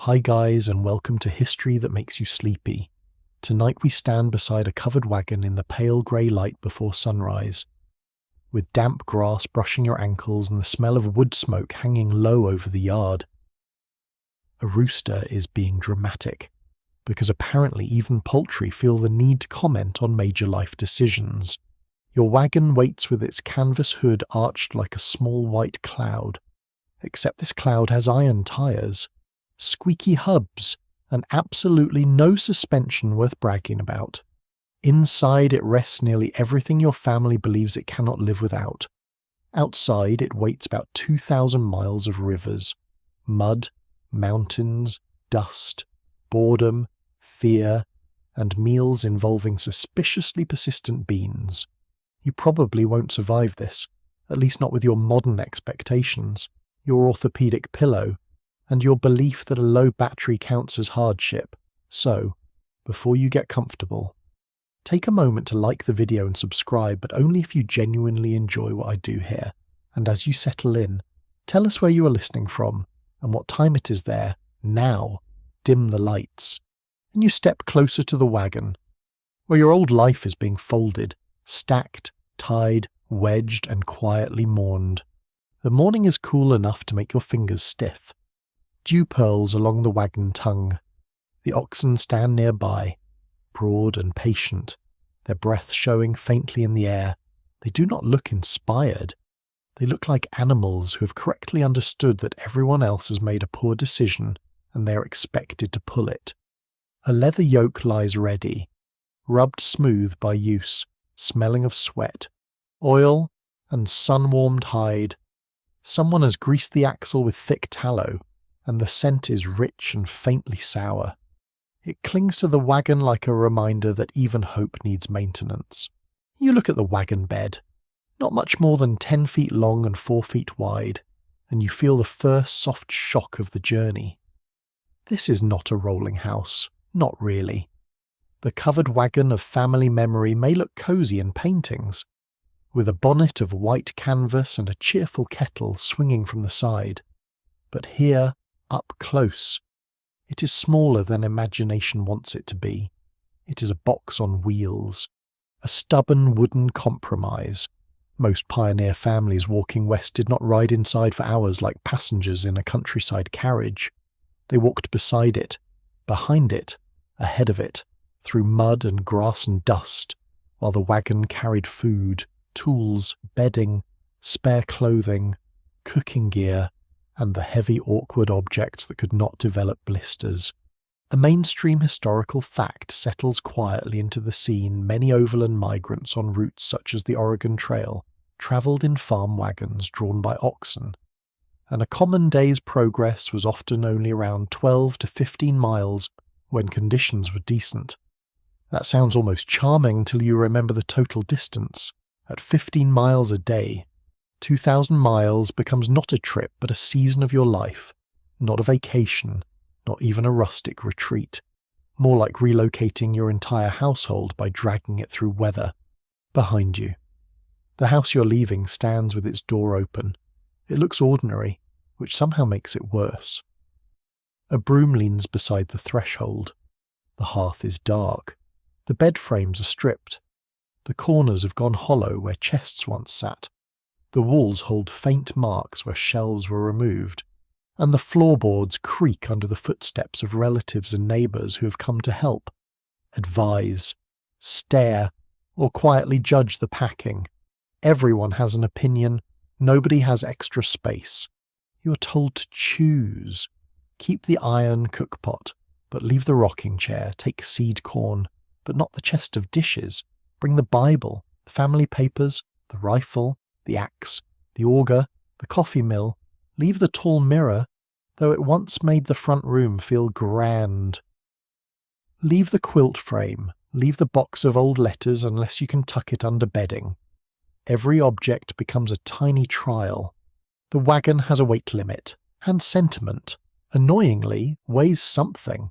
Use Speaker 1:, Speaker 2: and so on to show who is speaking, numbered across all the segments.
Speaker 1: Hi guys, and welcome to History That Makes You Sleepy. Tonight we stand beside a covered wagon in the pale grey light before sunrise, with damp grass brushing your ankles and the smell of wood smoke hanging low over the yard. A rooster is being dramatic, because apparently even poultry feel the need to comment on major life decisions. Your wagon waits with its canvas hood arched like a small white cloud, except this cloud has iron tyres, squeaky hubs, and absolutely no suspension worth bragging about. Inside it rests nearly everything your family believes it cannot live without. Outside it waits about 2,000 miles of rivers, mud, mountains, dust, boredom, fear, and meals involving suspiciously persistent beans. You probably won't survive this, at least not with your modern expectations, your orthopedic pillow, and your belief that a low battery counts as hardship. So, before you get comfortable, take a moment to like the video and subscribe, but only if you genuinely enjoy what I do here. And as you settle in, tell us where you are listening from and what time it is there. Now, dim the lights, and you step closer to the wagon, where your old life is being folded, stacked, tied, wedged, and quietly mourned. The morning is cool enough to make your fingers stiff. Dew pearls along the wagon tongue. The oxen stand nearby, broad and patient, their breath showing faintly in the air. They do not look inspired. They look like animals who have correctly understood that everyone else has made a poor decision and they are expected to pull it. A leather yoke lies ready, rubbed smooth by use, smelling of sweat, oil, and sun-warmed hide. Someone has greased the axle with thick tallow, and the scent is rich and faintly sour. It clings to the wagon like a reminder that even hope needs maintenance. You look at the wagon bed, not much more than 10 feet long and 4 feet wide, and you feel the first soft shock of the journey. This is not a rolling house, not really. The covered wagon of family memory may look cosy in paintings, with a bonnet of white canvas and a cheerful kettle swinging from the side. But here, up close, it is smaller than imagination wants it to be. It is a box on wheels, a stubborn wooden compromise. Most pioneer families walking west did not ride inside for hours like passengers in a countryside carriage. They walked beside it, behind it, ahead of it, through mud and grass and dust, while the wagon carried food, tools, bedding, spare clothing, cooking gear, and the heavy, awkward objects that could not develop blisters. A mainstream historical fact settles quietly into the scene. Many overland migrants on routes such as the Oregon Trail travelled in farm wagons drawn by oxen, and a common day's progress was often only around 12 to 15 miles when conditions were decent. That sounds almost charming until you remember the total distance. At 15 miles a day, 2,000 miles becomes not a trip but a season of your life, not a vacation, not even a rustic retreat, more like relocating your entire household by dragging it through weather. Behind you, the house you're leaving stands with its door open. It looks ordinary, which somehow makes it worse. A broom leans beside the threshold. The hearth is dark. The bed frames are stripped. The corners have gone hollow where chests once sat. The walls hold faint marks where shelves were removed, and the floorboards creak under the footsteps of relatives and neighbours who have come to help, advise, stare, or quietly judge the packing. Everyone has an opinion. Nobody has extra space. You're told to choose. Keep the iron cookpot, but leave the rocking chair. Take seed corn, but not the chest of dishes. Bring the Bible, the family papers, the rifle, the axe, the auger, the coffee mill. Leave the tall mirror, though it once made the front room feel grand. Leave the quilt frame. Leave the box of old letters unless you can tuck it under bedding. Every object becomes a tiny trial. The wagon has a weight limit, and sentiment, annoyingly, weighs something.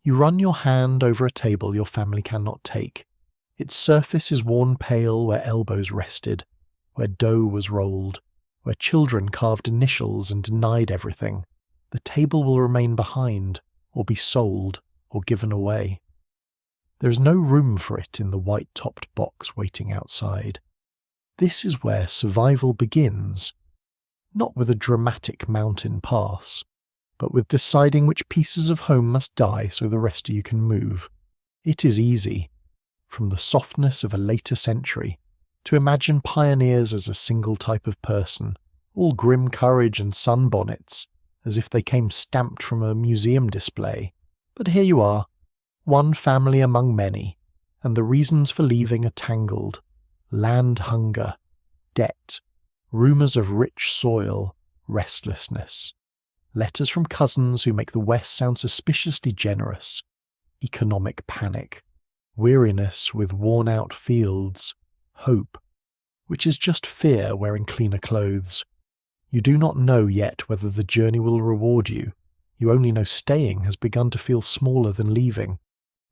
Speaker 1: You run your hand over a table your family cannot take. Its surface is worn pale where elbows rested, where dough was rolled, where children carved initials and denied everything. the table will remain behind, or be sold, or given away. There is no room for it in the white-topped box waiting outside. This is where survival begins, not with a dramatic mountain pass, but with deciding which pieces of home must die so the rest of you can move. It is easy, from the softness of a later century, to imagine pioneers as a single type of person, all grim courage and sunbonnets, as if they came stamped from a museum display. But here you are, one family among many, and the reasons for leaving are tangled. Land hunger, debt, rumours of rich soil, restlessness, letters from cousins who make the West sound suspiciously generous, economic panic, weariness with worn-out fields, hope, which is just fear wearing cleaner clothes. You do not know yet whether the journey will reward you. You only know staying has begun to feel smaller than leaving.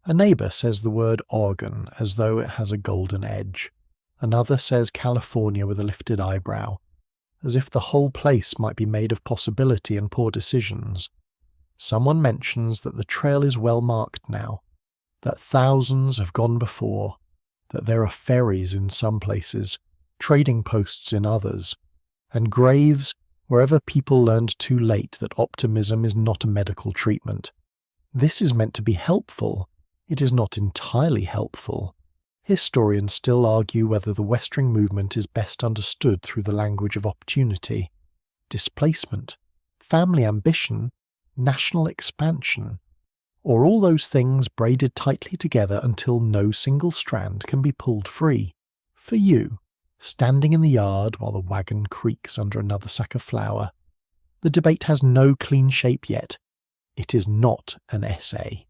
Speaker 1: A neighbour says the word Oregon as though it has a golden edge. Another says California with a lifted eyebrow, as if the whole place might be made of possibility and poor decisions. Someone mentions that the trail is well marked now, that thousands have gone before, that there are ferries in some places, trading posts in others, and graves wherever people learned too late that optimism is not a medical treatment. This is meant to be helpful. It is not entirely helpful. Historians still argue whether the Western movement is best understood through the language of opportunity, displacement, family ambition, national expansion, or all those things braided tightly together until no single strand can be pulled free. For you, standing in the yard while the wagon creaks under another sack of flour, the debate has no clean shape yet. It is not an essay.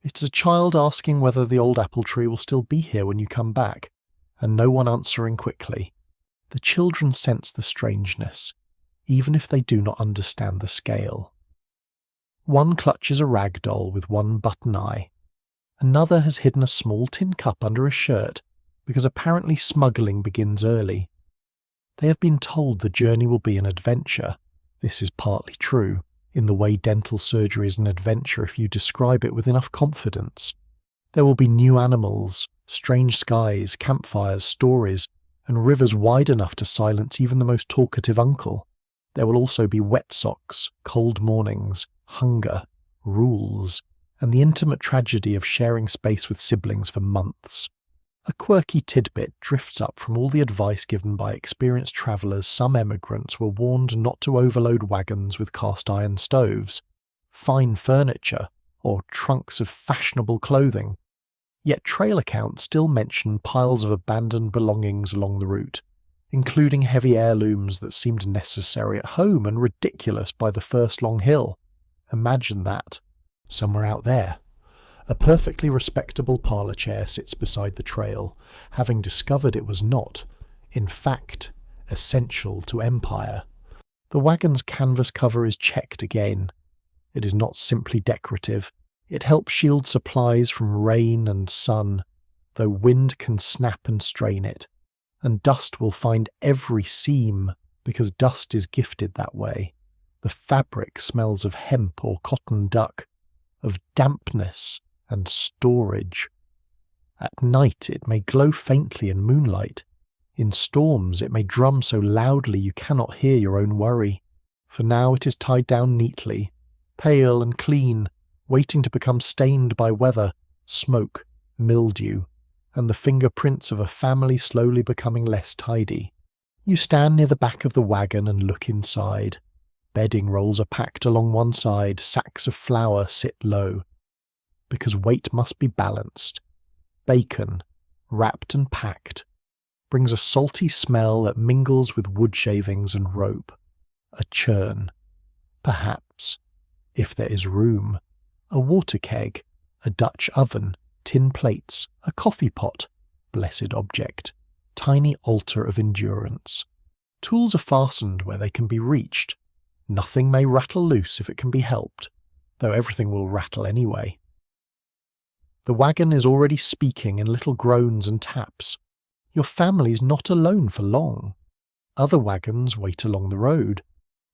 Speaker 1: It is a child asking whether the old apple tree will still be here when you come back, and no one answering quickly. The children sense the strangeness, even if they do not understand the scale. One clutches a rag doll with one button eye. Another has hidden a small tin cup under a shirt, because apparently smuggling begins early. They have been told the journey will be an adventure. This is partly true, in the way dental surgery is an adventure if you describe it with enough confidence. There will be new animals, strange skies, campfires, stories, and rivers wide enough to silence even the most talkative uncle. There will also be wet socks, cold mornings, hunger, rules, and the intimate tragedy of sharing space with siblings for months. A quirky tidbit drifts up from all the advice given by experienced travellers. Some emigrants were warned not to overload wagons with cast-iron stoves, fine furniture, or trunks of fashionable clothing. Yet trail accounts still mention piles of abandoned belongings along the route, including heavy heirlooms that seemed necessary at home and ridiculous by the first long hill. Imagine that. Somewhere out there, a perfectly respectable parlour chair sits beside the trail, having discovered it was not, in fact, essential to empire. The wagon's canvas cover is checked again. It is not simply decorative. It helps shield supplies from rain and sun, though wind can snap and strain it, and dust will find every seam because dust is gifted that way. The fabric smells of hemp or cotton duck, of dampness and storage. At night it may glow faintly in moonlight. In storms it may drum so loudly you cannot hear your own worry. For now it is tied down neatly, pale and clean, waiting to become stained by weather, smoke, mildew, and the fingerprints of a family slowly becoming less tidy. You stand near the back of the wagon and look inside. Bedding rolls are packed along one side, sacks of flour sit low, because weight must be balanced. Bacon, wrapped and packed, brings a salty smell that mingles with wood shavings and rope. A churn. Perhaps, if there is room, a water keg, a Dutch oven, tin plates, a coffee pot, blessed object, tiny altar of endurance. Tools are fastened where they can be reached. Nothing may rattle loose if it can be helped, though everything will rattle anyway. The wagon is already speaking in little groans and taps. Your family's not alone for long. Other wagons wait along the road,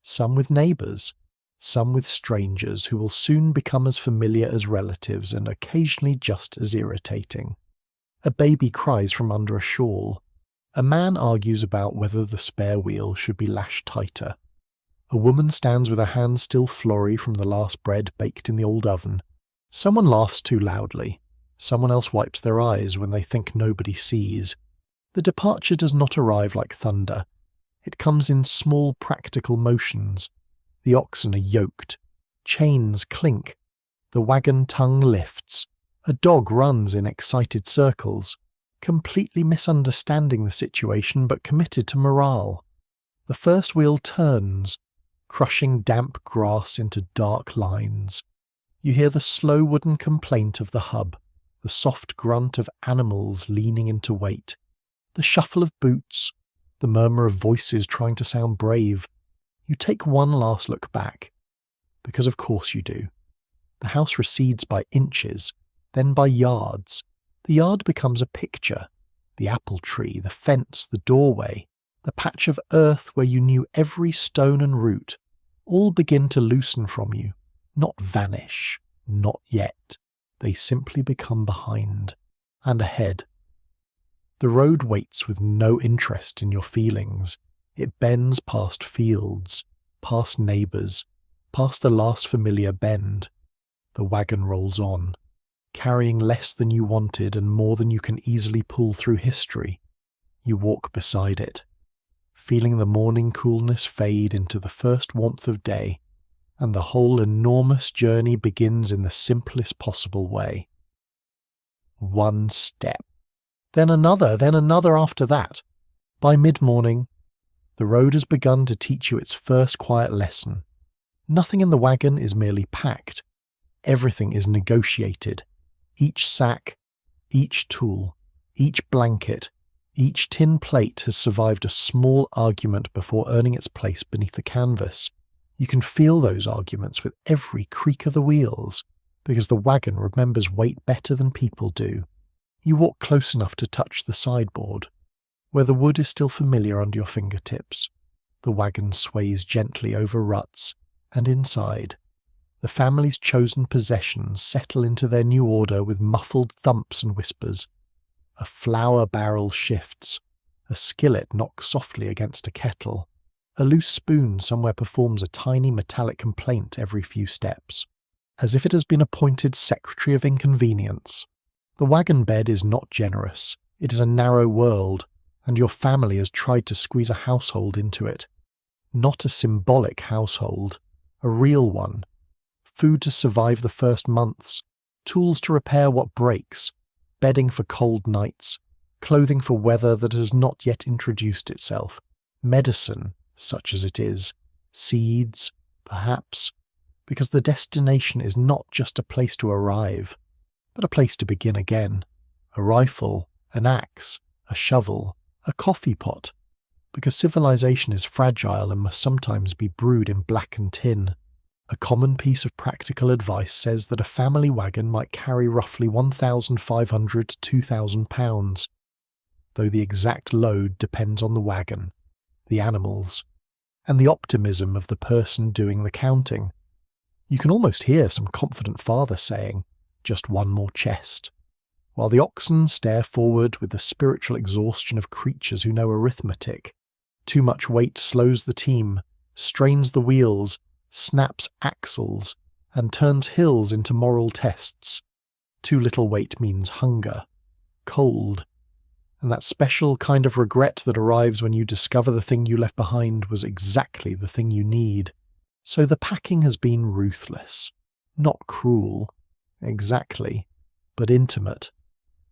Speaker 1: some with neighbours, some with strangers who will soon become as familiar as relatives and occasionally just as irritating. A baby cries from under a shawl. A man argues about whether the spare wheel should be lashed tighter. A woman stands with her hands still flory from the last bread baked in the old oven. Someone laughs too loudly. Someone else wipes their eyes when they think nobody sees. The departure does not arrive like thunder. It comes in small practical motions. The oxen are yoked. Chains clink. The wagon tongue lifts. A dog runs in excited circles, completely misunderstanding the situation but committed to morale. The first wheel turns, crushing damp grass into dark lines. You hear the slow wooden complaint of the hub, the soft grunt of animals leaning into weight, the shuffle of boots, the murmur of voices trying to sound brave. You take one last look back, because of course you do. The house recedes by inches, then by yards. The yard becomes a picture. The apple tree, the fence, the doorway, the patch of earth where you knew every stone and root, all begin to loosen from you, not vanish, not yet. They simply become behind and ahead. The road waits with no interest in your feelings. It bends past fields, past neighbours, past the last familiar bend. The wagon rolls on, carrying less than you wanted and more than you can easily pull through history. You walk beside it, feeling the morning coolness fade into the first warmth of day, and the whole enormous journey begins in the simplest possible way. One step, then another after that. By mid-morning, the road has begun to teach you its first quiet lesson. Nothing in the wagon is merely packed. Everything is negotiated. Each sack, each tool, each blanket, each tin plate has survived a small argument before earning its place beneath the canvas. You can feel those arguments with every creak of the wheels, because the wagon remembers weight better than people do. You walk close enough to touch the sideboard, where the wood is still familiar under your fingertips. The wagon sways gently over ruts, and inside, the family's chosen possessions settle into their new order with muffled thumps and whispers. A flour barrel shifts. A skillet knocks softly against a kettle. A loose spoon somewhere performs a tiny metallic complaint every few steps, as if it has been appointed secretary of inconvenience. The wagon bed is not generous. It is a narrow world, and your family has tried to squeeze a household into it. Not a symbolic household, a real one. Food to survive the first months, tools to repair what breaks, bedding for cold nights, clothing for weather that has not yet introduced itself, medicine, such as it is, seeds, perhaps, because the destination is not just a place to arrive, but a place to begin again. A rifle, an axe, a shovel, a coffee pot, because civilization is fragile and must sometimes be brewed in blackened tin. A common piece of practical advice says that a family wagon might carry roughly 1,500 to 2,000 pounds, though the exact load depends on the wagon, the animals, and the optimism of the person doing the counting. You can almost hear some confident father saying, "Just one more chest," while the oxen stare forward with the spiritual exhaustion of creatures who know arithmetic. Too much weight slows the team, strains the wheels, snaps axles, and turns hills into moral tests. Too little weight means hunger, cold, and that special kind of regret that arrives when you discover the thing you left behind was exactly the thing you need. So the packing has been ruthless. Not cruel, exactly, but intimate.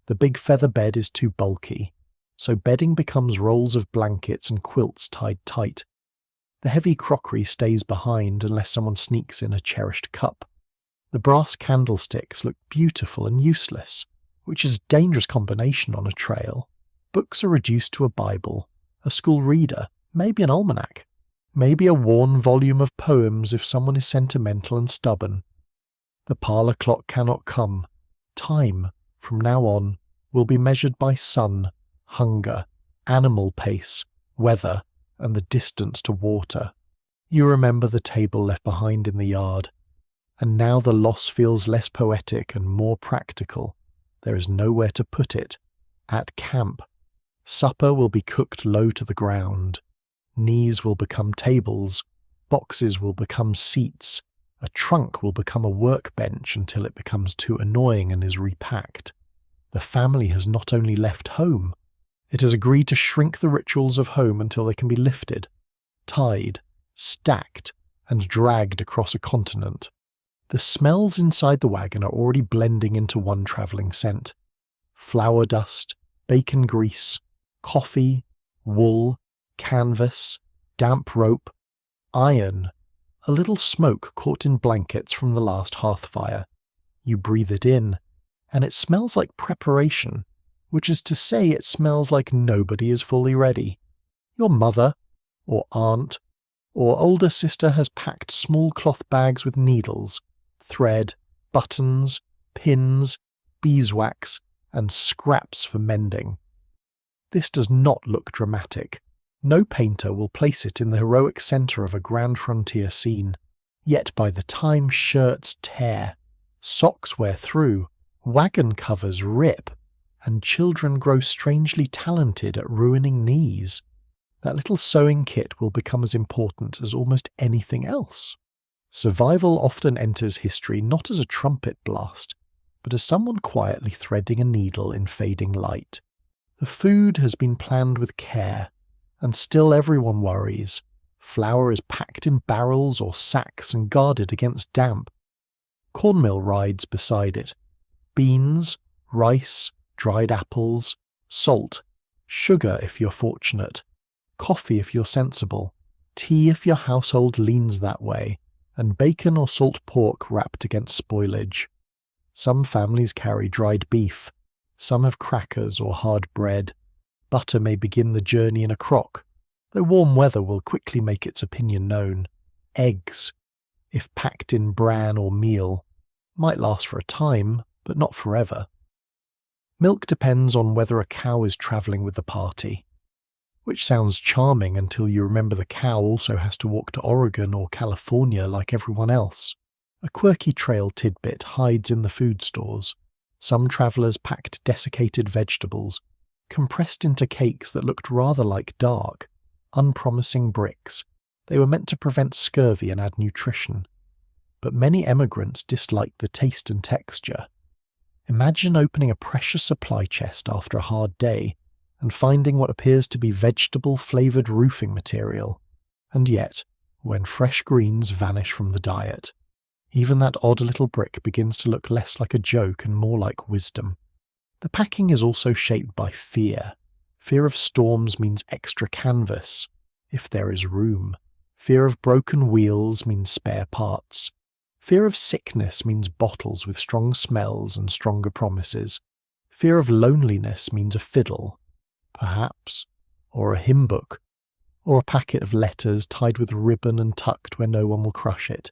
Speaker 1: The big feather bed is too bulky, so bedding becomes rolls of blankets and quilts tied tight. The heavy crockery stays behind unless someone sneaks in a cherished cup. The brass candlesticks look beautiful and useless, which is a dangerous combination on a trail. Books are reduced to a Bible, a school reader, maybe an almanac, maybe a worn volume of poems if someone is sentimental and stubborn. The parlour clock cannot come. Time, from now on, will be measured by sun, hunger, animal pace, weather, and the distance to water. You remember the table left behind in the yard, and now the loss feels less poetic and more practical. There is nowhere to put it. At camp, supper will be cooked low to the ground. Knees will become tables, boxes will become seats, a trunk will become a workbench until it becomes too annoying and is repacked. The family has not only left home, it has agreed to shrink the rituals of home until they can be lifted, tied, stacked, and dragged across a continent. The smells inside the wagon are already blending into one travelling scent. Flour dust, bacon grease, coffee, wool, canvas, damp rope, iron, a little smoke caught in blankets from the last hearth fire. You breathe it in, and it smells like preparation, which is to say it smells like nobody is fully ready. Your mother, or aunt, or older sister has packed small cloth bags with needles, thread, buttons, pins, beeswax, and scraps for mending. This does not look dramatic. No painter will place it in the heroic centre of a grand frontier scene. Yet by the time shirts tear, socks wear through, wagon covers rip, and children grow strangely talented at ruining knees, that little sewing kit will become as important as almost anything else. Survival often enters history not as a trumpet blast, but as someone quietly threading a needle in fading light. The food has been planned with care, and still everyone worries. Flour is packed in barrels or sacks and guarded against damp. Cornmeal rides beside it. Beans, rice, dried apples, salt, sugar if you're fortunate, coffee if you're sensible, tea if your household leans that way, and bacon or salt pork wrapped against spoilage. Some families carry dried beef, some have crackers or hard bread. Butter may begin the journey in a crock, though warm weather will quickly make its opinion known. Eggs, if packed in bran or meal, might last for a time, but not forever. Milk depends on whether a cow is travelling with the party, which sounds charming until you remember the cow also has to walk to Oregon or California like everyone else. A quirky trail tidbit hides in the food stores. Some travellers packed desiccated vegetables, compressed into cakes that looked rather like dark, unpromising bricks. They were meant to prevent scurvy and add nutrition. But many emigrants disliked the taste and texture. Imagine opening a precious supply chest after a hard day and finding what appears to be vegetable-flavoured roofing material. And yet, when fresh greens vanish from the diet, even that odd little brick begins to look less like a joke and more like wisdom. The packing is also shaped by fear. Fear of storms means extra canvas, if there is room. Fear of broken wheels means spare parts. Fear of sickness means bottles with strong smells and stronger promises. Fear of loneliness means a fiddle, perhaps, or a hymn book, or a packet of letters tied with ribbon and tucked where no one will crush it.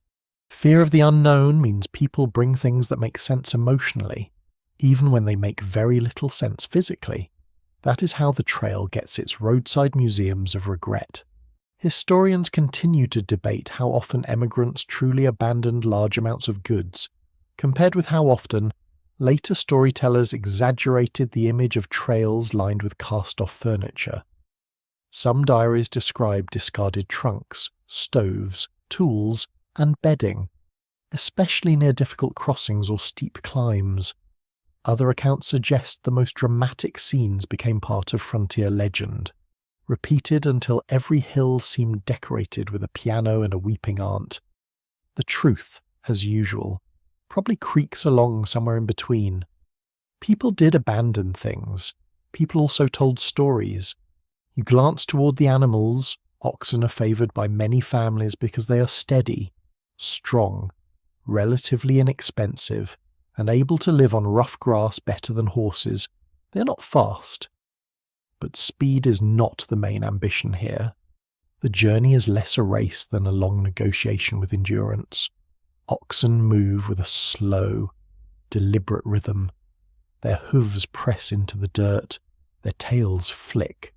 Speaker 1: Fear of the unknown means people bring things that make sense emotionally, even when they make very little sense physically. That is how the trail gets its roadside museums of regret. Historians continue to debate how often emigrants truly abandoned large amounts of goods, compared with how often later storytellers exaggerated the image of trails lined with cast-off furniture. Some diaries describe discarded trunks, stoves, tools, and bedding, especially near difficult crossings or steep climbs. Other accounts suggest the most dramatic scenes became part of frontier legend, repeated until every hill seemed decorated with a piano and a weeping aunt. The truth, as usual, probably creaks along somewhere in between. People did abandon things. People also told stories. You glance toward the animals. Oxen are favoured by many families because they are steady, strong, relatively inexpensive, and able to live on rough grass better than horses. They are not fast. But speed is not the main ambition here. The journey is less a race than a long negotiation with endurance. Oxen move with a slow, deliberate rhythm. Their hooves press into the dirt. Their tails flick.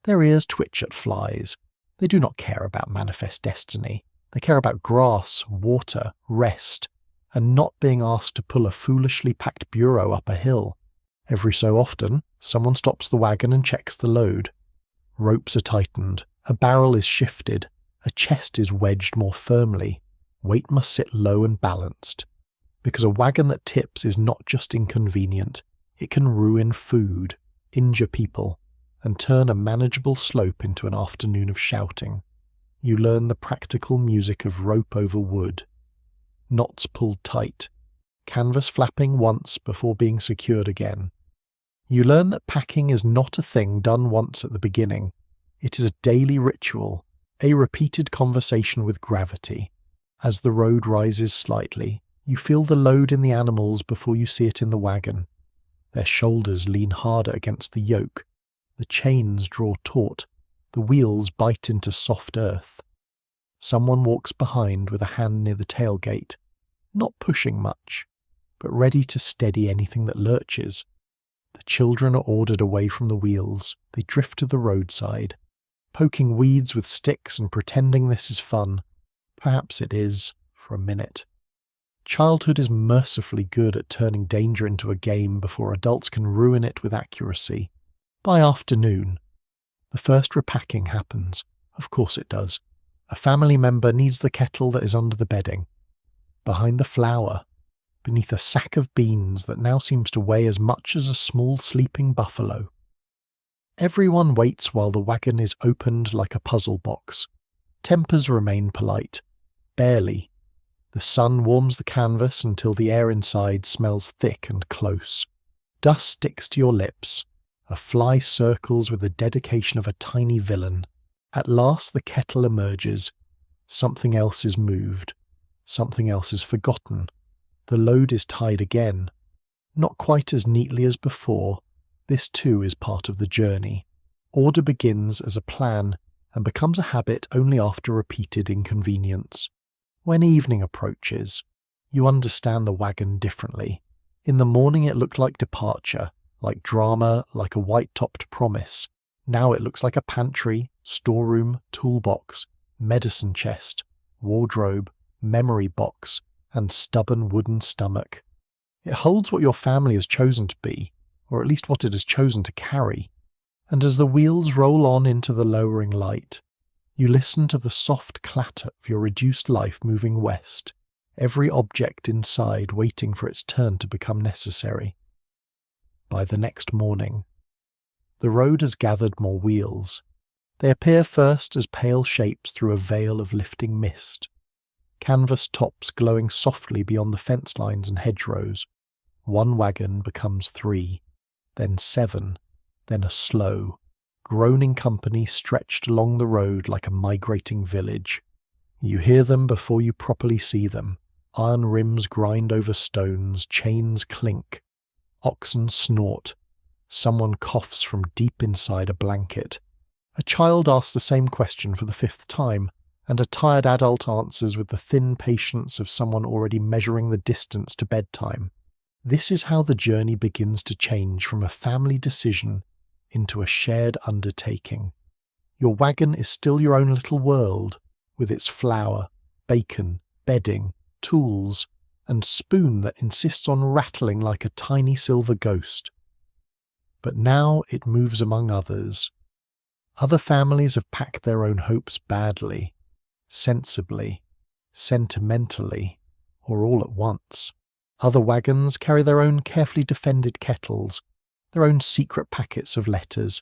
Speaker 1: Their ears twitch at flies. They do not care about manifest destiny. They care about grass, water, rest, and not being asked to pull a foolishly packed bureau up a hill. Every so often, someone stops the wagon and checks the load. Ropes are tightened, a barrel is shifted, a chest is wedged more firmly. Weight must sit low and balanced. Because a wagon that tips is not just inconvenient, it can ruin food, injure people, and turn a manageable slope into an afternoon of shouting. You learn the practical music of rope over wood. Knots pulled tight, canvas flapping once before being secured again. You learn that packing is not a thing done once at the beginning. It is a daily ritual, a repeated conversation with gravity. As the road rises slightly, you feel the load in the animals before you see it in the wagon. Their shoulders lean harder against the yoke, the chains draw taut, the wheels bite into soft earth. Someone walks behind with a hand near the tailgate, not pushing much, but ready to steady anything that lurches. The children are ordered away from the wheels. They drift to the roadside, poking weeds with sticks and pretending this is fun. Perhaps it is, for a minute. Childhood is mercifully good at turning danger into a game before adults can ruin it with accuracy. By afternoon, the first repacking happens. Of course it does. A family member needs the kettle that is under the bedding. Behind the flour, beneath a sack of beans that now seems to weigh as much as a small sleeping buffalo. Everyone waits while the wagon is opened like a puzzle box. Tempers remain polite. Barely. The sun warms the canvas until the air inside smells thick and close. Dust sticks to your lips. A fly circles with the dedication of a tiny villain. At last the kettle emerges. Something else is moved. Something else is forgotten. The load is tied again. Not quite as neatly as before. This too is part of the journey. Order begins as a plan and becomes a habit only after repeated inconvenience. When evening approaches, you understand the wagon differently. In the morning it looked like departure, like drama, like a white-topped promise. Now it looks like a pantry, storeroom, toolbox, medicine chest, wardrobe, memory box, and stubborn wooden stomach. It holds what your family has chosen to be, or at least what it has chosen to carry. And as the wheels roll on into the lowering light, you listen to the soft clatter of your reduced life moving west, every object inside waiting for its turn to become necessary. By the next morning, the road has gathered more wheels. They appear first as pale shapes through a veil of lifting mist. Canvas tops glowing softly beyond the fence lines and hedgerows. One wagon becomes 3, then 7, then a slow, groaning company stretched along the road like a migrating village. You hear them before you properly see them. Iron rims grind over stones, chains clink. Oxen snort. Someone coughs from deep inside a blanket. A child asks the same question for the 5th time, and a tired adult answers with the thin patience of someone already measuring the distance to bedtime. This is how the journey begins to change from a family decision into a shared undertaking. Your wagon is still your own little world, with its flour, bacon, bedding, tools, and spoon that insists on rattling like a tiny silver ghost. But now it moves among others. Other families have packed their own hopes badly, sensibly, sentimentally, or all at once. Other wagons carry their own carefully defended kettles, their own secret packets of letters,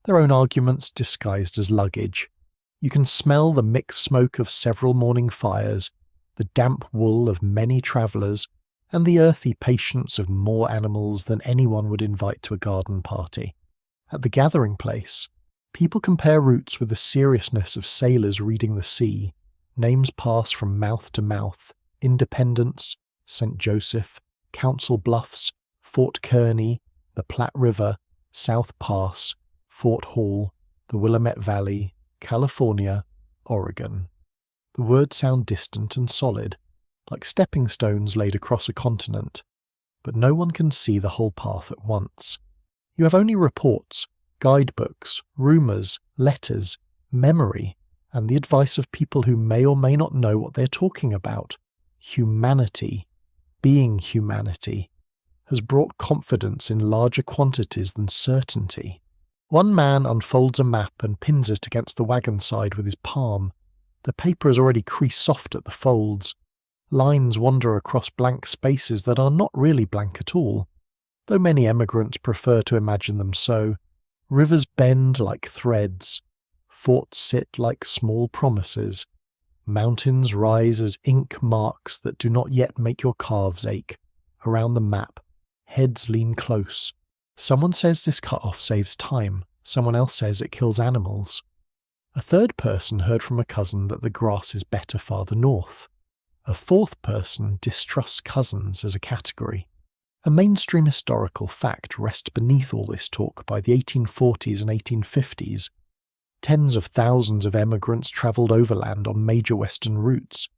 Speaker 1: their own arguments disguised as luggage. You can smell the mixed smoke of several morning fires, the damp wool of many travellers, and the earthy patience of more animals than anyone would invite to a garden party. At the gathering place, people compare routes with the seriousness of sailors reading the sea. Names pass from mouth to mouth: Independence, St. Joseph, Council Bluffs, Fort Kearny, the Platte River, South Pass, Fort Hall, the Willamette Valley, California, Oregon. The words sound distant and solid, like stepping stones laid across a continent, but no one can see the whole path at once. You have only reports, guidebooks, rumours, letters, memory, and the advice of people who may or may not know what they're talking about. Humanity, being humanity, has brought confidence in larger quantities than certainty. One man unfolds a map and pins it against the wagon side with his palm. The paper is already crease-soft at the folds. Lines wander across blank spaces that are not really blank at all, though many emigrants prefer to imagine them so. Rivers bend like threads. Forts sit like small promises. Mountains rise as ink marks that do not yet make your calves ache. Around the map, heads lean close. Someone says this cut-off saves time. Someone else says it kills animals. A third person heard from a cousin that the grass is better farther north. A fourth person distrusts cousins as a category. A mainstream historical fact rests beneath all this talk by the 1840s and 1850s. Tens of thousands of emigrants travelled overland on major western routes,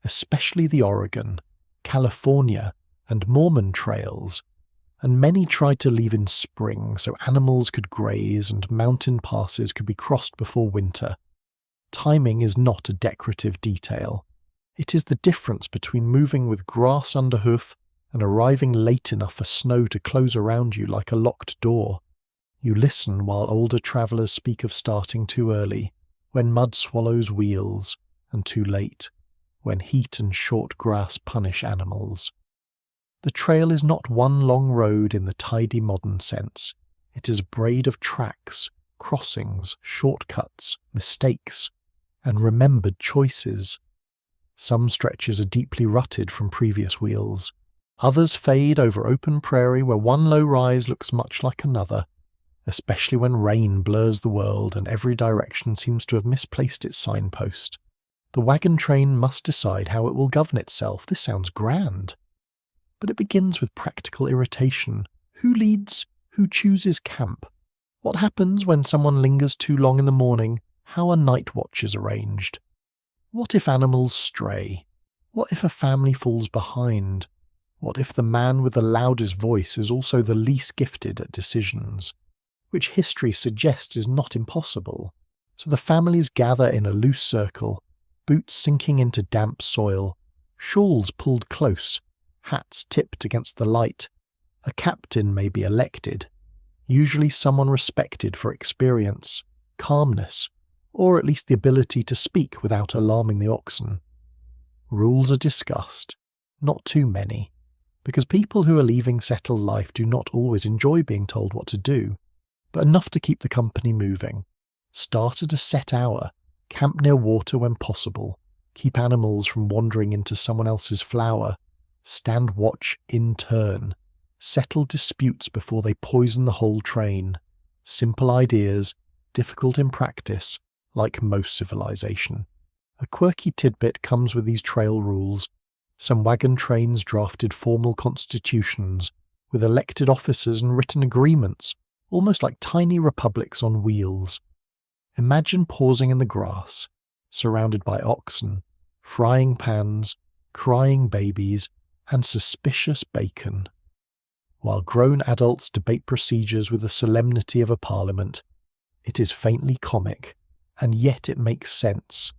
Speaker 1: especially the Oregon, California, and Mormon trails, and many tried to leave in spring so animals could graze and mountain passes could be crossed before winter. Timing is not a decorative detail. It is the difference between moving with grass under hoof and arriving late enough for snow to close around you like a locked door. You listen while older travellers speak of starting too early, when mud swallows wheels, and too late, when heat and short grass punish animals. The trail is not one long road in the tidy modern sense. It is a braid of tracks, crossings, shortcuts, mistakes, and remembered choices. Some stretches are deeply rutted from previous wheels. Others fade over open prairie where one low rise looks much like another, especially when rain blurs the world and every direction seems to have misplaced its signpost. The wagon train must decide how it will govern itself. This sounds grand. But it begins with practical irritation. Who leads? Who chooses camp? What happens when someone lingers too long in the morning? How are night watches arranged? What if animals stray? What if a family falls behind? What if the man with the loudest voice is also the least gifted at decisions? Which history suggests is not impossible. So the families gather in a loose circle, boots sinking into damp soil, shawls pulled close, hats tipped against the light. A captain may be elected, usually someone respected for experience, calmness, or at least the ability to speak without alarming the oxen. Rules are discussed, not too many, because people who are leaving settled life do not always enjoy being told what to do, but enough to keep the company moving. Start at a set hour, camp near water when possible, keep animals from wandering into someone else's flour, stand watch in turn, settle disputes before they poison the whole train. Simple ideas, difficult in practice, like most civilization. A quirky tidbit comes with these trail rules. Some wagon trains drafted formal constitutions, with elected officers and written agreements, almost like tiny republics on wheels. Imagine pausing in the grass, surrounded by oxen, frying pans, crying babies, and suspicious bacon. While grown adults debate procedures with the solemnity of a parliament, it is faintly comic, and yet it makes sense.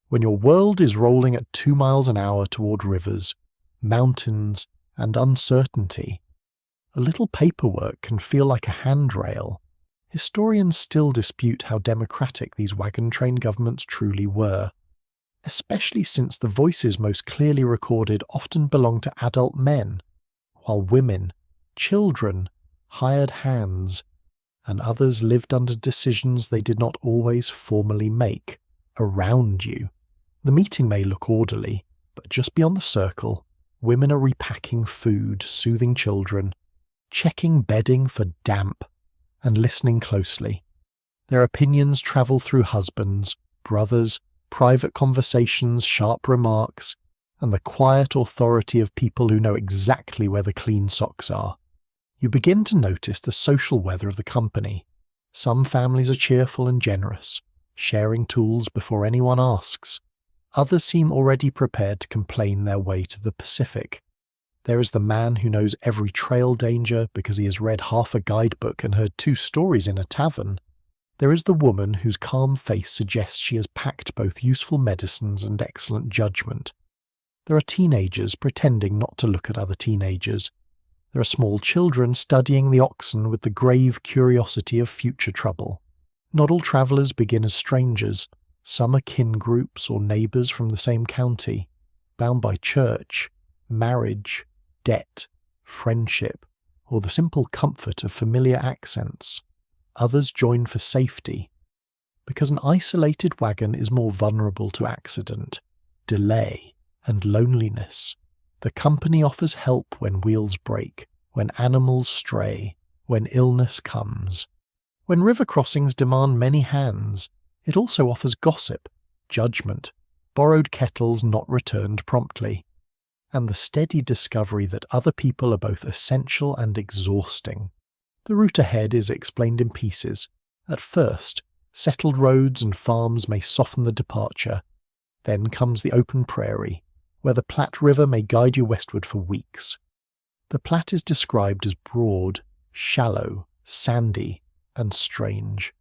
Speaker 1: When your world is rolling at 2 miles an hour toward rivers, mountains, and uncertainty, a little paperwork can feel like a handrail. Historians still dispute how democratic these wagon train governments truly were, especially since the voices most clearly recorded often belonged to adult men, while women, children, hired hands, and others lived under decisions they did not always formally make, around you. The meeting may look orderly, but just beyond the circle, women are repacking food, soothing children, checking bedding for damp, and listening closely. Their opinions travel through husbands, brothers, private conversations, sharp remarks, and the quiet authority of people who know exactly where the clean socks are. You begin to notice the social weather of the company. Some families are cheerful and generous, sharing tools before anyone asks. Others seem already prepared to complain their way to the Pacific. There is the man who knows every trail danger because he has read half a guidebook and heard 2 stories in a tavern. There is the woman whose calm face suggests she has packed both useful medicines and excellent judgment. There are teenagers pretending not to look at other teenagers. There are small children studying the oxen with the grave curiosity of future trouble. Not all travellers begin as strangers. Some are kin groups or neighbours from the same county, bound by church, marriage, debt, friendship, or the simple comfort of familiar accents. Others join for safety, because an isolated wagon is more vulnerable to accident, delay, and loneliness. The company offers help when wheels break, when animals stray, when illness comes. When river crossings demand many hands, it also offers gossip, judgment, borrowed kettles not returned promptly, and the steady discovery that other people are both essential and exhausting. The route ahead is explained in pieces. At first, settled roads and farms may soften the departure. Then comes the open prairie, where the Platte River may guide you westward for weeks. The Platte is described as broad, shallow, sandy, and strange.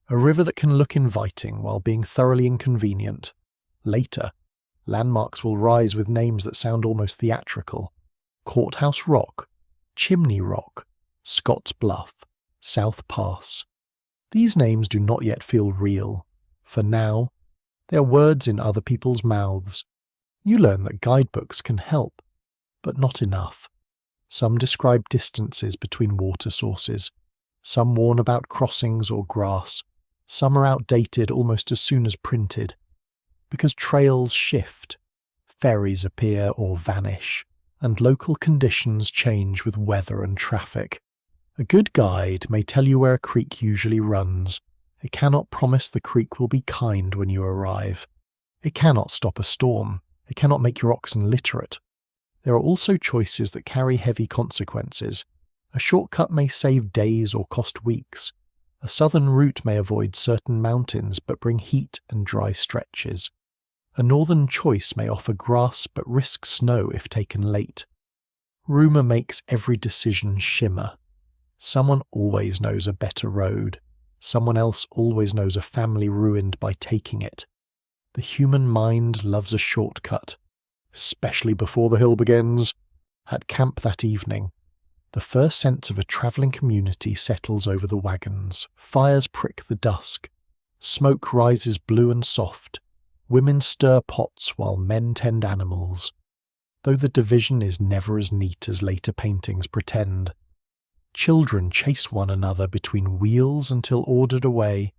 Speaker 1: A river that can look inviting while being thoroughly inconvenient. Later, landmarks will rise with names that sound almost theatrical. Courthouse Rock, Chimney Rock, Scott's Bluff, South Pass. These names do not yet feel real. For now, they are words in other people's mouths. You learn that guidebooks can help, but not enough. Some describe distances between water sources. Some warn about crossings or grass. Some are outdated almost as soon as printed. Because trails shift, ferries appear or vanish, and local conditions change with weather and traffic. A good guide may tell you where a creek usually runs. It cannot promise the creek will be kind when you arrive. It cannot stop a storm. It cannot make your oxen literate. There are also choices that carry heavy consequences. A shortcut may save days or cost weeks. A southern route may avoid certain mountains but bring heat and dry stretches. A northern choice may offer grass but risk snow if taken late. Rumour makes every decision shimmer. Someone always knows a better road. Someone else always knows a family ruined by taking it. The human mind loves a shortcut, especially before the hill begins. At camp that evening, the first sense of a travelling community settles over the wagons. Fires prick the dusk. Smoke rises blue and soft. Women stir pots while men tend animals. Though the division is never as neat as later paintings pretend. Children chase one another between wheels until ordered away.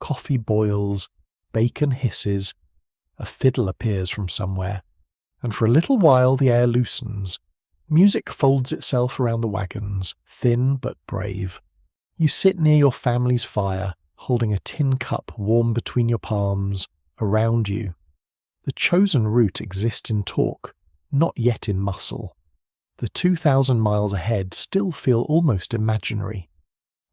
Speaker 1: Coffee boils, bacon hisses, a fiddle appears from somewhere, and for a little while the air loosens. Music folds itself around the wagons, thin but brave. You sit near your family's fire, holding a tin cup warm between your palms. Around you, the chosen route exists in talk, not yet in muscle. The 2,000 miles ahead still feel almost imaginary,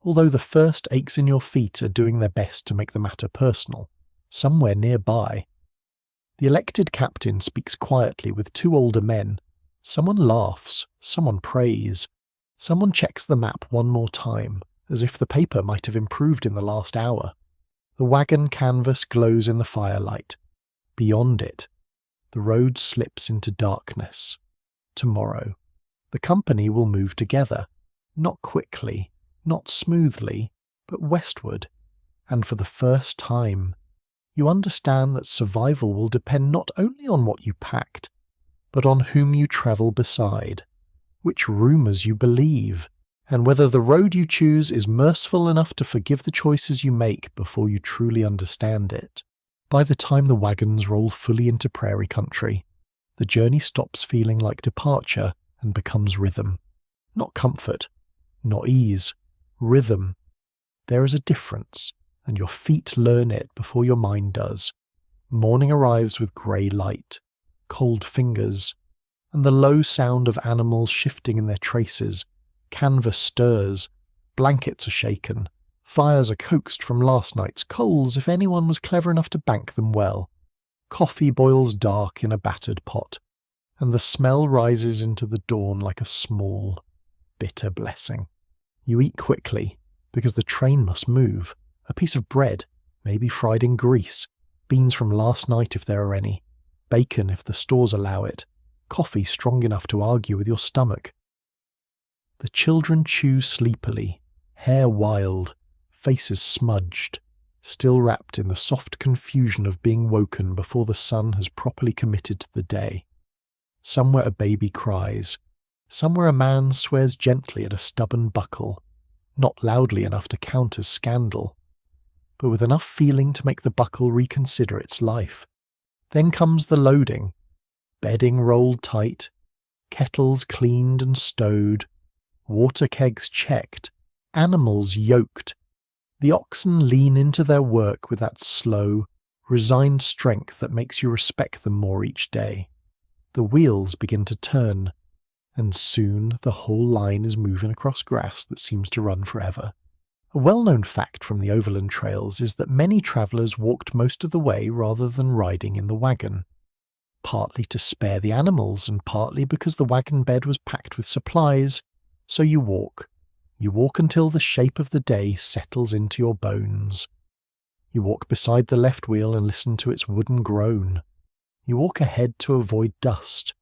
Speaker 1: although the first aches in your feet are doing their best to make the matter personal, somewhere nearby. The elected captain speaks quietly with two older men. Someone laughs, someone prays, someone checks the map one more time, as if the paper might have improved in the last hour. The wagon canvas glows in the firelight. Beyond it, the road slips into darkness. Tomorrow, the company will move together, not quickly, not smoothly, but westward, and for the first time, you understand that survival will depend not only on what you packed, but on whom you travel beside, which rumours you believe, and whether the road you choose is merciful enough to forgive the choices you make before you truly understand it. By the time the wagons roll fully into prairie country, the journey stops feeling like departure and becomes rhythm. Not comfort, not ease, rhythm. There is a difference, and your feet learn it before your mind does. Morning arrives with grey light, cold fingers, and the low sound of animals shifting in their traces. Canvas stirs, blankets are shaken, fires are coaxed from last night's coals if anyone was clever enough to bank them well. Coffee boils dark in a battered pot, and the smell rises into the dawn like a small, bitter blessing. You eat quickly, because the train must move. A piece of bread, maybe fried in grease, beans from last night if there are any, bacon if the stores allow it, coffee strong enough to argue with your stomach. The children chew sleepily, hair wild, faces smudged, still wrapped in the soft confusion of being woken before the sun has properly committed to the day. Somewhere a baby cries, somewhere a man swears gently at a stubborn buckle, not loudly enough to count as scandal, but with enough feeling to make the buckle reconsider its life. Then comes the loading, bedding rolled tight, kettles cleaned and stowed, water kegs checked, animals yoked. The oxen lean into their work with that slow, resigned strength that makes you respect them more each day. The wheels begin to turn, and soon the whole line is moving across grass that seems to run forever. A well-known fact from the overland trails is that many travellers walked most of the way rather than riding in the wagon, partly to spare the animals and partly because the wagon bed was packed with supplies, so you walk. You walk until the shape of the day settles into your bones. You walk beside the left wheel and listen to its wooden groan. You walk ahead to avoid dust,